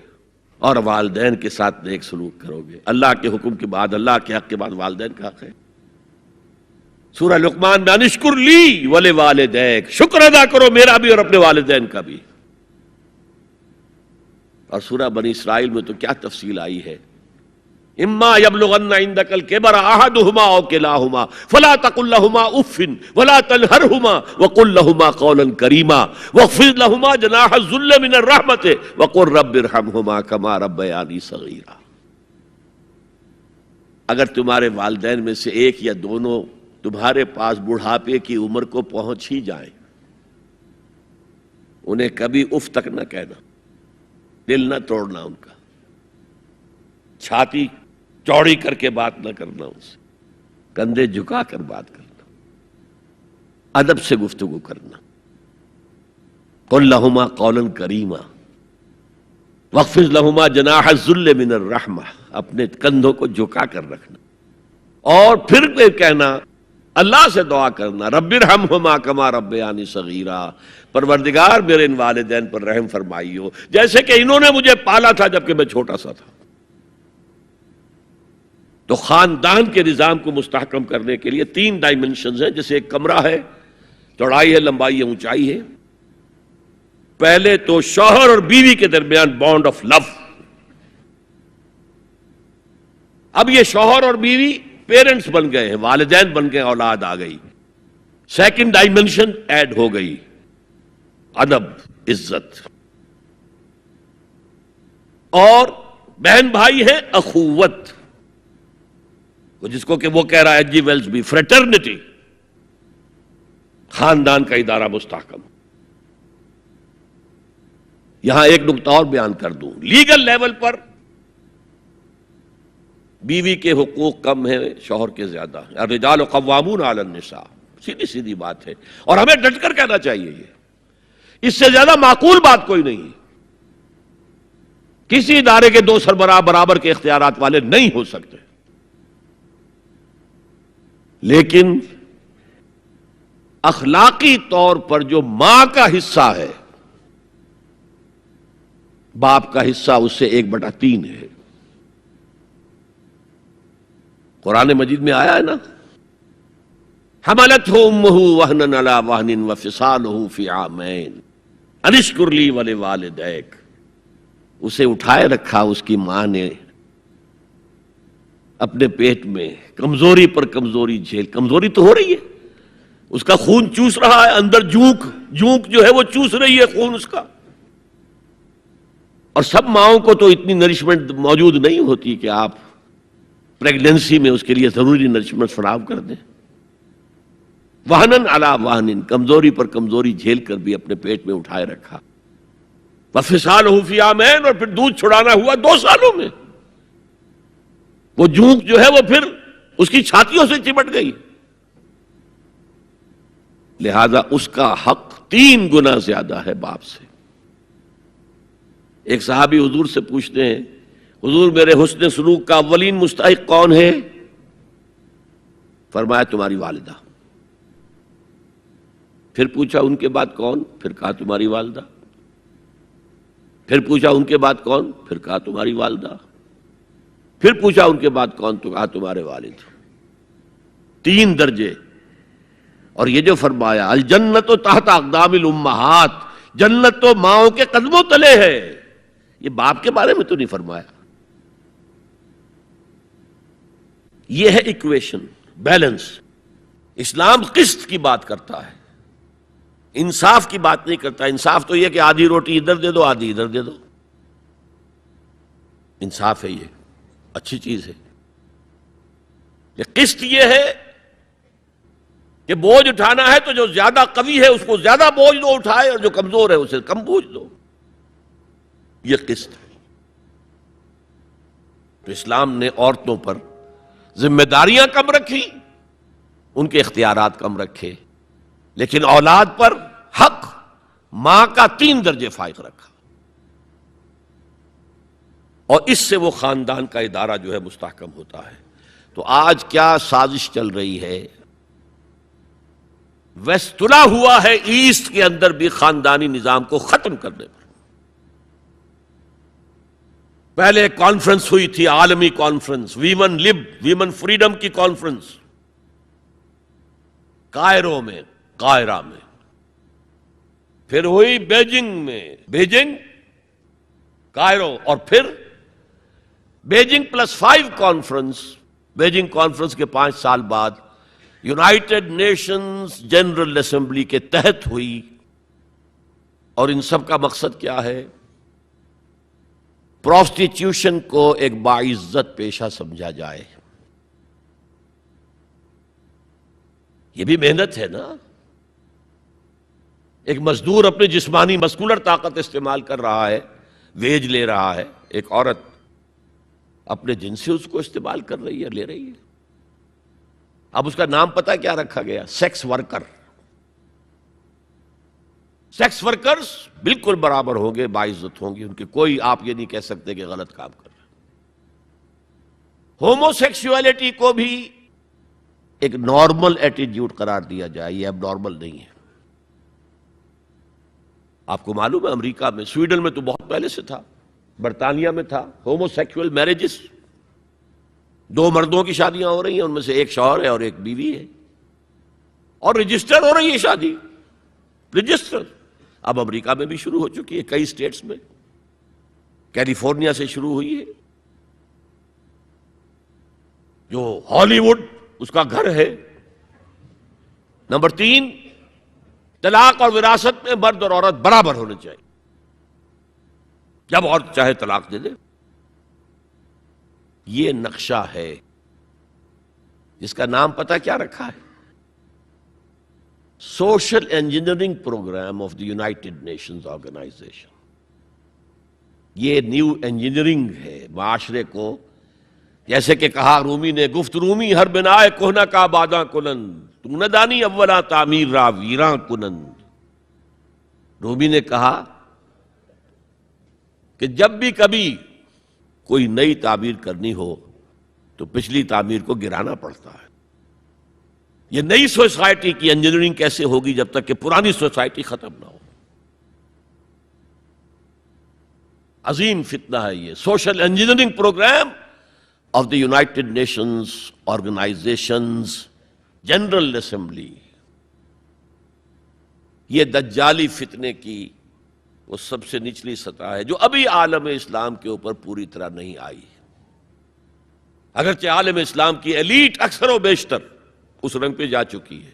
اور والدین کے ساتھ نیک سلوک کرو گے۔ اللہ کے حکم کے بعد، اللہ کے حق کے بعد والدین کا حق ہے۔ سورہ لقمان میں انشکر لی ولوالدیک، شکر ادا کرو میرا بھی اور اپنے والدین کا بھی۔ اور سورہ بنی اسرائیل میں تو کیا تفصیل آئی ہے، اما یبلغن عندک الکبر احدہما او کلاہما فلا تقل لہما اف ولا تنہرہما وقل لہما قولا کریما واخفض لہما جناح الذل من الرحمۃ وقل رب ارحمہما کما ربیانی صغیرا۔ اگر تمہارے والدین میں سے ایک یا دونوں تمہارے پاس بڑھاپے کی عمر کو پہنچ ہی جائیں، انہیں کبھی اف تک نہ کہنا، دل نہ توڑنا ان کا، چھاتی چوڑی کر کے بات نہ کرنا، ان سے کندھے جھکا کر بات کرنا، ادب سے گفتگو کرنا۔ قل لہما قولا کریما واخفض لہما جناح الذل من الرحمہ، اپنے کندھوں کو جھکا کر رکھنا، اور پھر کہنا، اللہ سے دعا کرنا، رب ارحمہما کما ربیانی صغیرا، پروردگار میرے ان والدین پر رحم فرمائیو جیسے کہ انہوں نے مجھے پالا تھا جبکہ میں چھوٹا سا تھا۔ تو خاندان کے نظام کو مستحکم کرنے کے لیے 3 ڈائمنشنز ہیں، جیسے ایک کمرہ ہے، چوڑائی ہے، لمبائی ہے، اونچائی ہے۔ پہلے تو شوہر اور بیوی کے درمیان بانڈ آف لو، اب یہ شوہر اور بیوی پیرنٹس بن گئے ہیں، والدین بن گئے، اولاد آ گئی۔ سیکنڈ ڈائمنشن ایڈ ہو گئی، ادب، عزت، اور بہن بھائی ہیں، اخوت، جس کو کہ وہ کہہ رہا ہے جی ویلز بھی، فریٹرنٹی، خاندان کا ادارہ مستحکم۔ یہاں ایک نقطہ اور بیان کر دوں، لیگل لیول پر بیوی کے حقوق کم ہیں شوہر کے زیادہ ہیں، الرجال قوامون علی النساء، سیدھی سیدھی بات ہے، اور ہمیں ڈٹ کر کہنا چاہیے یہ، اس سے زیادہ معقول بات کوئی نہیں ہے۔ کسی ادارے کے دو سربراہ برابر کے اختیارات والے نہیں ہو سکتے، لیکن اخلاقی طور پر جو ماں کا حصہ ہے، باپ کا حصہ اس سے 1/3 ہے۔ قرآن مجید میں آیا ہے نا، حملتہ امہ وہنا علی وہن وفصالہ فی عامین ان اشکر لی ولوالدیک، اسے اٹھائے رکھا اس کی ماں نے اپنے پیٹ میں، کمزوری پر کمزوری جھیل، کمزوری تو ہو رہی ہے، اس کا خون چوس رہا ہے اندر، جونک جو ہے وہ چوس رہی ہے خون اس کا، اور سب ماؤں کو تو اتنی نرشمنٹ موجود نہیں ہوتی کہ آپ پریگننسی میں اس کے لیے ضروری نرشمنٹ فراہم کر دیں۔ وہنن علی وہن، کمزوری پر کمزوری جھیل کر بھی اپنے پیٹ میں اٹھائے رکھا، وفصالہ فی عامین، اور پھر دودھ چھڑانا ہوا 2 سالوں میں، وہ جونک جو ہے وہ پھر اس کی چھاتیوں سے چمٹ گئی، لہذا اس کا حق 3 گنا زیادہ ہے باپ سے۔ ایک صحابی حضور سے پوچھتے ہیں، حضور میرے حسن سلوک کا اولین مستحق کون ہے؟ فرمایا تمہاری والدہ۔ پھر پوچھا ان کے بعد کون؟ پھر کہا تمہاری والدہ۔ پھر پوچھا ان کے بعد کون؟ پھر کہا تمہاری والدہ۔ پھر پوچھا ان کے بعد کون؟ تو کہا تمہارے والد۔ 3 درجے۔ اور یہ جو فرمایا الجنت تحت اقدام الامہات، جنت تو ماؤں کے قدموں تلے ہے، یہ باپ کے بارے میں تو نہیں فرمایا۔ یہ ہے ایکویشن، بیلنس۔ اسلام قسط کی بات کرتا ہے، انصاف کی بات نہیں کرتا۔ انصاف تو یہ کہ آدھی روٹی ادھر دے دو آدھی ادھر دے دو، انصاف ہے، یہ اچھی چیز ہے۔ یہ قسط یہ ہے کہ بوجھ اٹھانا ہے تو جو زیادہ قوی ہے اس کو زیادہ بوجھ دو اٹھائے، اور جو کمزور ہے اسے کم بوجھ دو، یہ قسط ہے۔ تو اسلام نے عورتوں پر ذمہ داریاں کم رکھی، ان کے اختیارات کم رکھے، لیکن اولاد پر حق ماں کا 3 درجے فائق رکھا، اور اس سے وہ خاندان کا ادارہ جو ہے مستحکم ہوتا ہے۔ تو آج کیا سازش چل رہی ہے؟ ویسٹ تلا ہوا ہے ایسٹ کے اندر بھی خاندانی نظام کو ختم کرنے پر۔ پہلے ایک کانفرنس ہوئی تھی، عالمی کانفرنس، ویمن لب، ویمن فریڈم کی کانفرنس، کائرو میں، قاہرہ میں۔ پھر ہوئی بیجنگ میں، بیجنگ، کائرو، اور پھر بیجنگ +5 کانفرنس۔ بیجنگ کانفرنس کے 5 سال بعد یونائٹڈ نیشنز جنرل اسمبلی کے تحت ہوئی، اور ان سب کا مقصد کیا ہے؟ پروسٹیٹیوشن کو ایک باعزت پیشہ سمجھا جائے۔ یہ بھی محنت ہے نا، ایک مزدور اپنے جسمانی مسکولر طاقت استعمال کر رہا ہے، ویج لے رہا ہے، ایک عورت اپنے جن سے اس کو استعمال کر رہی ہے، لے رہی ہے۔ اب اس کا نام پتہ کیا رکھا گیا؟ Sex worker. سیکس ورکرز بالکل برابر ہوں گے، باعزت ہوں گے، ان کے کوئی آپ یہ نہیں کہہ سکتے کہ غلط کام کر رہے۔ ہومو سیکسولیٹی کو بھی ایک نارمل ایٹیٹیوڈ قرار دیا جائے، یہ اب نارمل نہیں ہے۔ آپ کو معلوم ہے امریکہ میں، سویڈن میں تو بہت پہلے سے تھا، برطانیہ میں تھا، ہومو سیکسول میرجز، 2 مردوں کی شادیاں ہو رہی ہیں، ان میں سے ایک شوہر ہے اور ایک بیوی ہے، اور رجسٹر ہو رہی ہے شادی، رجسٹر۔ اب امریکہ میں بھی شروع ہو چکی ہے، کئی اسٹیٹس میں، کیلیفورنیا سے شروع ہوئی ہے، جو ہالی ووڈ اس کا گھر ہے۔ نمبر 3، طلاق اور وراثت میں مرد اور عورت برابر ہونے چاہیے، جب عورت چاہے طلاق دے دے۔ یہ نقشہ ہے جس کا نام پتہ کیا رکھا ہے؟ Social engineering programme of the United Nations organisation. یہ نیو انجینئرنگ ہے، معاشرے کو جیسے کہ کہا رومی نے، گفت رومی ہر بنائے کوہنا کا باداں کنند، تو نہ دانی اولا تعمیر را ویراں کنند۔ رومی نے کہا کہ جب بھی کبھی کوئی نئی تعمیر کرنی ہو تو پچھلی تعمیر کو گرانا پڑتا ہے۔ یہ نئی سوسائٹی کی انجینئرنگ کیسے ہوگی جب تک کہ پرانی سوسائٹی ختم نہ ہو؟ عظیم فتنہ ہے یہ social engineering programme of the United Nations organisations General Assembly. یہ دجالی فتنے کی وہ سب سے نچلی سطح ہے جو ابھی عالم اسلام کے اوپر پوری طرح نہیں آئی۔ اگرچہ عالم اسلام کی ایلیٹ اکثر و بیشتر اس رنگ پہ جا چکی ہے،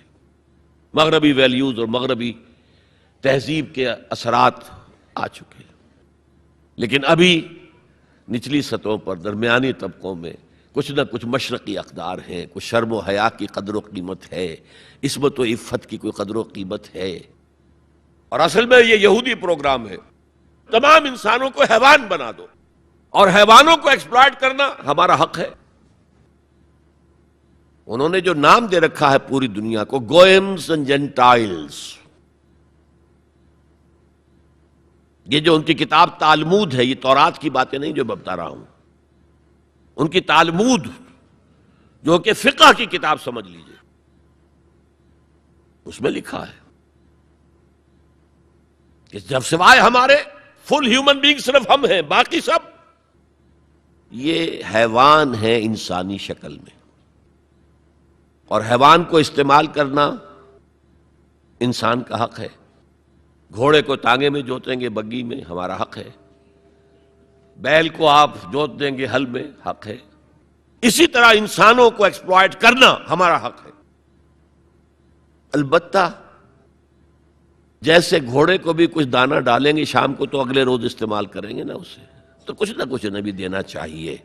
مغربی ویلیوز اور مغربی تہذیب کے اثرات آ چکے ہیں، لیکن ابھی نچلی سطحوں پر درمیانی طبقوں میں کچھ نہ کچھ مشرقی اقدار ہیں، کچھ شرم و حیا کی قدر و قیمت ہے، عصمت و عفت کی کوئی قدر و قیمت ہے۔ اور اصل میں یہ یہودی پروگرام ہے، تمام انسانوں کو حیوان بنا دو، اور حیوانوں کو ایکسپلائٹ کرنا ہمارا حق ہے۔ انہوں نے جو نام دے رکھا ہے پوری دنیا کو، گوئمز اینڈ جینٹائلز، یہ جو ان کی کتاب تالمود ہے، یہ تورات کی باتیں نہیں جو میں بتا رہا ہوں، ان کی تالمود جو کہ فقہ کی کتاب سمجھ لیجئے، اس میں لکھا ہے کہ جب سوائے ہمارے فل ہیومن بینگ صرف ہم ہیں، باقی سب یہ حیوان ہیں انسانی شکل میں، اور حیوان کو استعمال کرنا انسان کا حق ہے۔ گھوڑے کو ٹانگے میں جوتیں گے بگی میں، ہمارا حق ہے۔ بیل کو آپ جوت دیں گے ہل میں، حق ہے۔ اسی طرح انسانوں کو ایکسپلائٹ کرنا ہمارا حق ہے۔ البتہ جیسے گھوڑے کو بھی کچھ دانہ ڈالیں گے شام کو تو اگلے روز استعمال کریں گے نا اسے، تو کچھ نہ کچھ انہیں بھی دینا چاہیے۔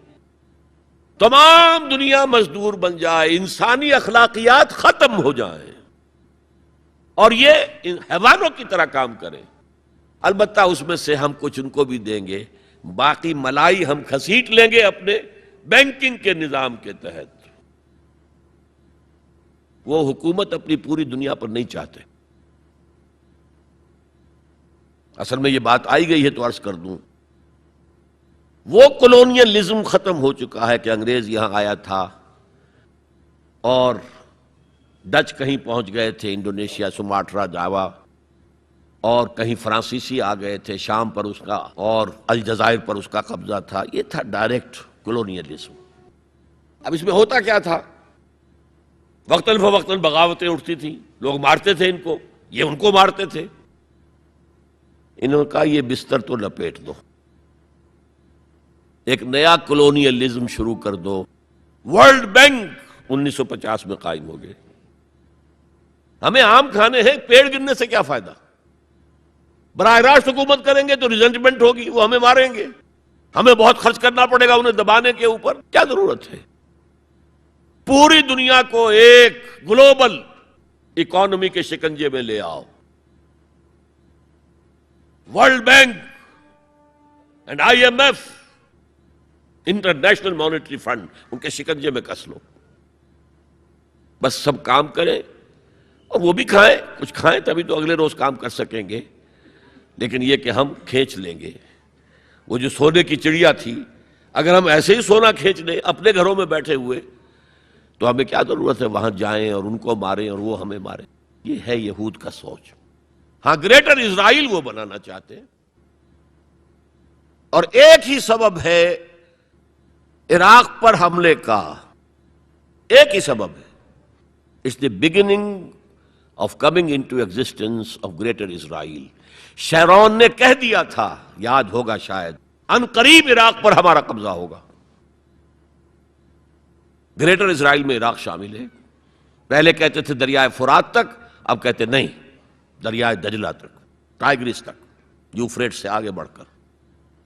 تمام دنیا مزدور بن جائے، انسانی اخلاقیات ختم ہو جائیں اور یہ حیوانوں کی طرح کام کریں، البتہ اس میں سے ہم کچھ ان کو بھی دیں گے، باقی ملائی ہم کھسیٹ لیں گے اپنے بینکنگ کے نظام کے تحت۔ وہ حکومت اپنی پوری دنیا پر نہیں چاہتے۔ اصل میں یہ بات آئی گئی ہے تو عرض کر دوں، وہ کولونیلزم ختم ہو چکا ہے کہ انگریز یہاں آیا تھا اور ڈچ کہیں پہنچ گئے تھے، انڈونیشیا، سماٹرا، جاوا، اور کہیں فرانسیسی آ گئے تھے شام پر اس کا، اور الجزائر پر اس کا قبضہ تھا۔ یہ تھا ڈائریکٹ کولونیلزم۔ اب اس میں ہوتا کیا تھا؟ وقتاً فوقتاً بغاوتیں اٹھتی تھیں، لوگ مارتے تھے ان کو، یہ ان کو مارتے تھے۔ انہوں نے کہا یہ بستر تو لپیٹ دو، ایک نیا کولونیلزم شروع کر دو۔ ورلڈ بینک 1950 میں قائم ہو گئے۔ ہمیں آم کھانے ہیں، پیڑ گرنے سے کیا فائدہ؟ براہ راست حکومت کریں گے تو ریزنٹمنٹ ہوگی، وہ ہمیں ماریں گے، ہمیں بہت خرچ کرنا پڑے گا انہیں دبانے کے اوپر، کیا ضرورت ہے؟ پوری دنیا کو ایک گلوبل اکانومی کے شکنجے میں لے آؤ، world bank and I M F, international monetary fund, ان کے شکنجے میں کس لو، بس سب کام کریں اور وہ بھی کھائیں، کچھ کھائیں تبھی تو اگلے روز کام کر سکیں گے۔ لیکن یہ کہ ہم کھینچ لیں گے وہ جو سونے کی چڑیا تھی، اگر ہم ایسے ہی سونا کھینچ لیں اپنے گھروں میں بیٹھے ہوئے تو ہمیں کیا ضرورت ہے وہاں جائیں اور ان کو ماریں اور وہ ہمیں ماریں؟ یہ ہے یہود کا سوچ۔ ہاں، گریٹر اسرائیل وہ بنانا چاہتے ہیں، اور ایک ہی سبب ہے عراق پر حملے کا، ایک ہی سبب ہے، It's the beginning of coming into existence of greater Israel۔ Sharon نے کہہ دیا تھا، یاد ہوگا شاید، ان قریب عراق پر ہمارا قبضہ ہوگا۔ گریٹر اسرائیل میں عراق شامل ہے۔ پہلے کہتے تھے دریائے فرات تک، اب کہتے نہیں، دریائے دجلہ تک، ٹائگرس تک، یوفریٹ سے آگے بڑھ کر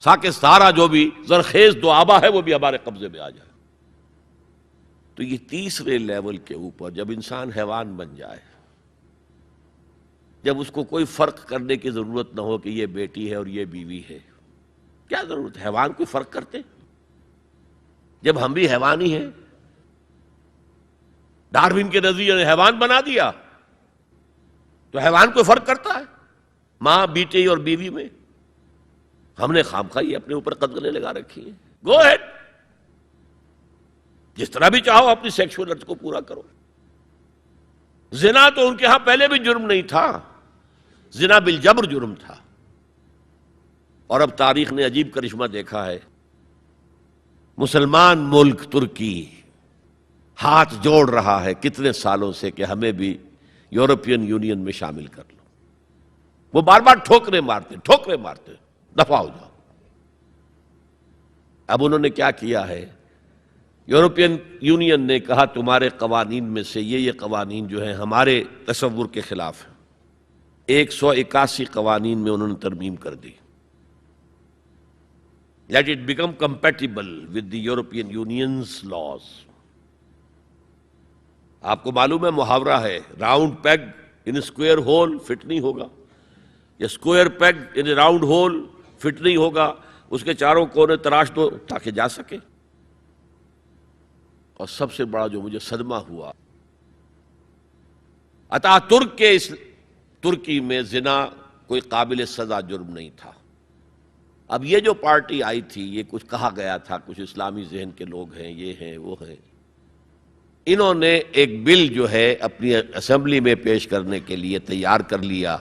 تاکہ سارا جو بھی زرخیز دو آبا ہے وہ بھی ہمارے قبضے میں آ جائے۔ تو یہ تیسرے لیول کے اوپر جب انسان حیوان بن جائے، جب اس کو کوئی فرق کرنے کی ضرورت نہ ہو کہ یہ بیٹی ہے اور یہ بیوی ہے، کیا ضرورت ہے؟ حیوان کوئی فرق کرتے؟ جب ہم بھی حیوان ہی ہیں؟ ڈارون کے نظریے نے حیوان بنا دیا، تو حیوان کوئی فرق کرتا ہے ماں بیٹے اور بیوی میں؟ ہم نے خامخواہ اپنے اوپر قدغنیں لگا رکھی ہیں. گو ہیڈ، جس طرح بھی چاہو اپنی سیکشول ارتھ کو پورا کرو. زنا تو ان کے ہاں پہلے بھی جرم نہیں تھا، زنا بالجبر جرم تھا. اور اب تاریخ نے عجیب کرشمہ دیکھا ہے، مسلمان ملک ترکی ہاتھ جوڑ رہا ہے کتنے سالوں سے کہ ہمیں بھی یورپین یونین میں شامل کر لو. وہ بار بار ٹھوکریں مارتے دفع ہو جاؤ. اب انہوں نے کیا کیا ہے؟ یورپین یونین نے کہا تمہارے قوانین میں سے یہ قوانین جو ہیں ہمارے تصور کے خلاف ہیں. 181 قوانین میں انہوں نے ترمیم کر دی. Let it become compatible with the European Union's laws. آپ کو معلوم ہے محاورہ ہے، round peg in square hole fit نہیں ہوگا، یا square peg in round hole fit نہیں ہوگا. اس کے چاروں کونے تراش دو تاکہ جا سکے. اور سب سے بڑا جو مجھے صدمہ ہوا، اتا ترک کے اس ترکی میں زنا کوئی قابل سزا جرم نہیں تھا. اب یہ جو پارٹی آئی تھی، یہ کچھ کہا گیا تھا کچھ اسلامی ذہن کے لوگ ہیں، یہ ہیں وہ ہیں، انہوں نے ایک بل جو ہے اپنی اسمبلی میں پیش کرنے کے لیے تیار کر لیا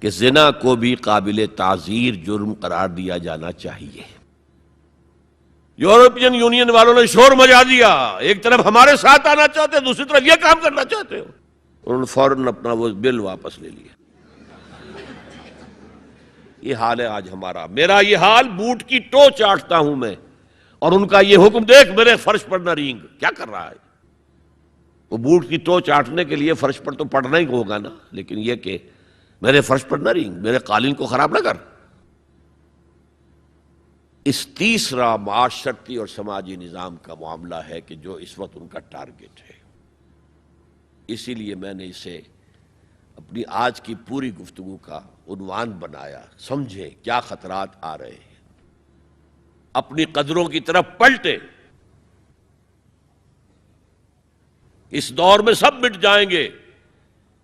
کہ زنا کو بھی قابل تعزیر جرم قرار دیا جانا چاہیے. یورپین یونین والوں نے شور مچا دیا، ایک طرف ہمارے ساتھ آنا چاہتے ہیں، دوسری طرف یہ کام کرنا چاہتے ہو. انہوں نے فوراً اپنا وہ بل واپس لے لیا. یہ حال ہے آج ہمارا. میرا یہ حال، بوٹ کی ٹو چاٹتا ہوں میں، اور ان کا یہ حکم دیکھ میرے فرش پر نہ رینگ. کیا کر رہا ہے وہ؟ بوٹ کی ٹو چاٹنے کے لیے فرش پر تو پڑنا ہی ہوگا نا، لیکن یہ کہ میرے فرش پر نہ رینگ، میرے قالین کو خراب نہ کر. اس تیسرا معاشرتی اور سماجی نظام کا معاملہ ہے کہ جو اس وقت ان کا ٹارگٹ ہے. اسی لیے میں نے اسے اپنی آج کی پوری گفتگو کا عنوان بنایا. سمجھیں کیا خطرات آ رہے ہیں، اپنی قدروں کی طرف پلٹے. اس دور میں سب مٹ جائیں گے،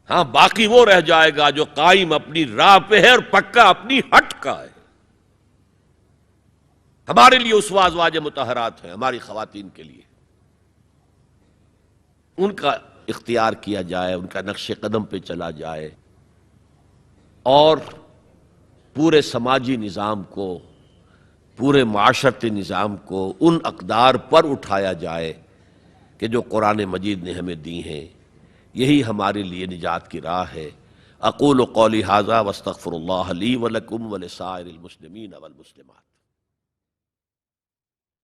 ہاں باقی وہ رہ جائے گا جو قائم اپنی راہ پہ ہے اور پکا اپنی ہٹ کا ہے. ہمارے لیے اسوہ ازواج مطہرات ہیں، ہماری خواتین کے لیے ان کا اختیار کیا جائے، ان کا نقش قدم پہ چلا جائے، اور پورے سماجی نظام کو، پورے معاشرتی نظام کو ان اقدار پر اٹھایا جائے کہ جو قرآن مجید نے ہمیں دی ہیں. یہی ہمارے لیے نجات کی راہ ہے. اقول قولی ھذا واستغفر اللہ لی ولکم ولسائر المسلمین والمسلمات.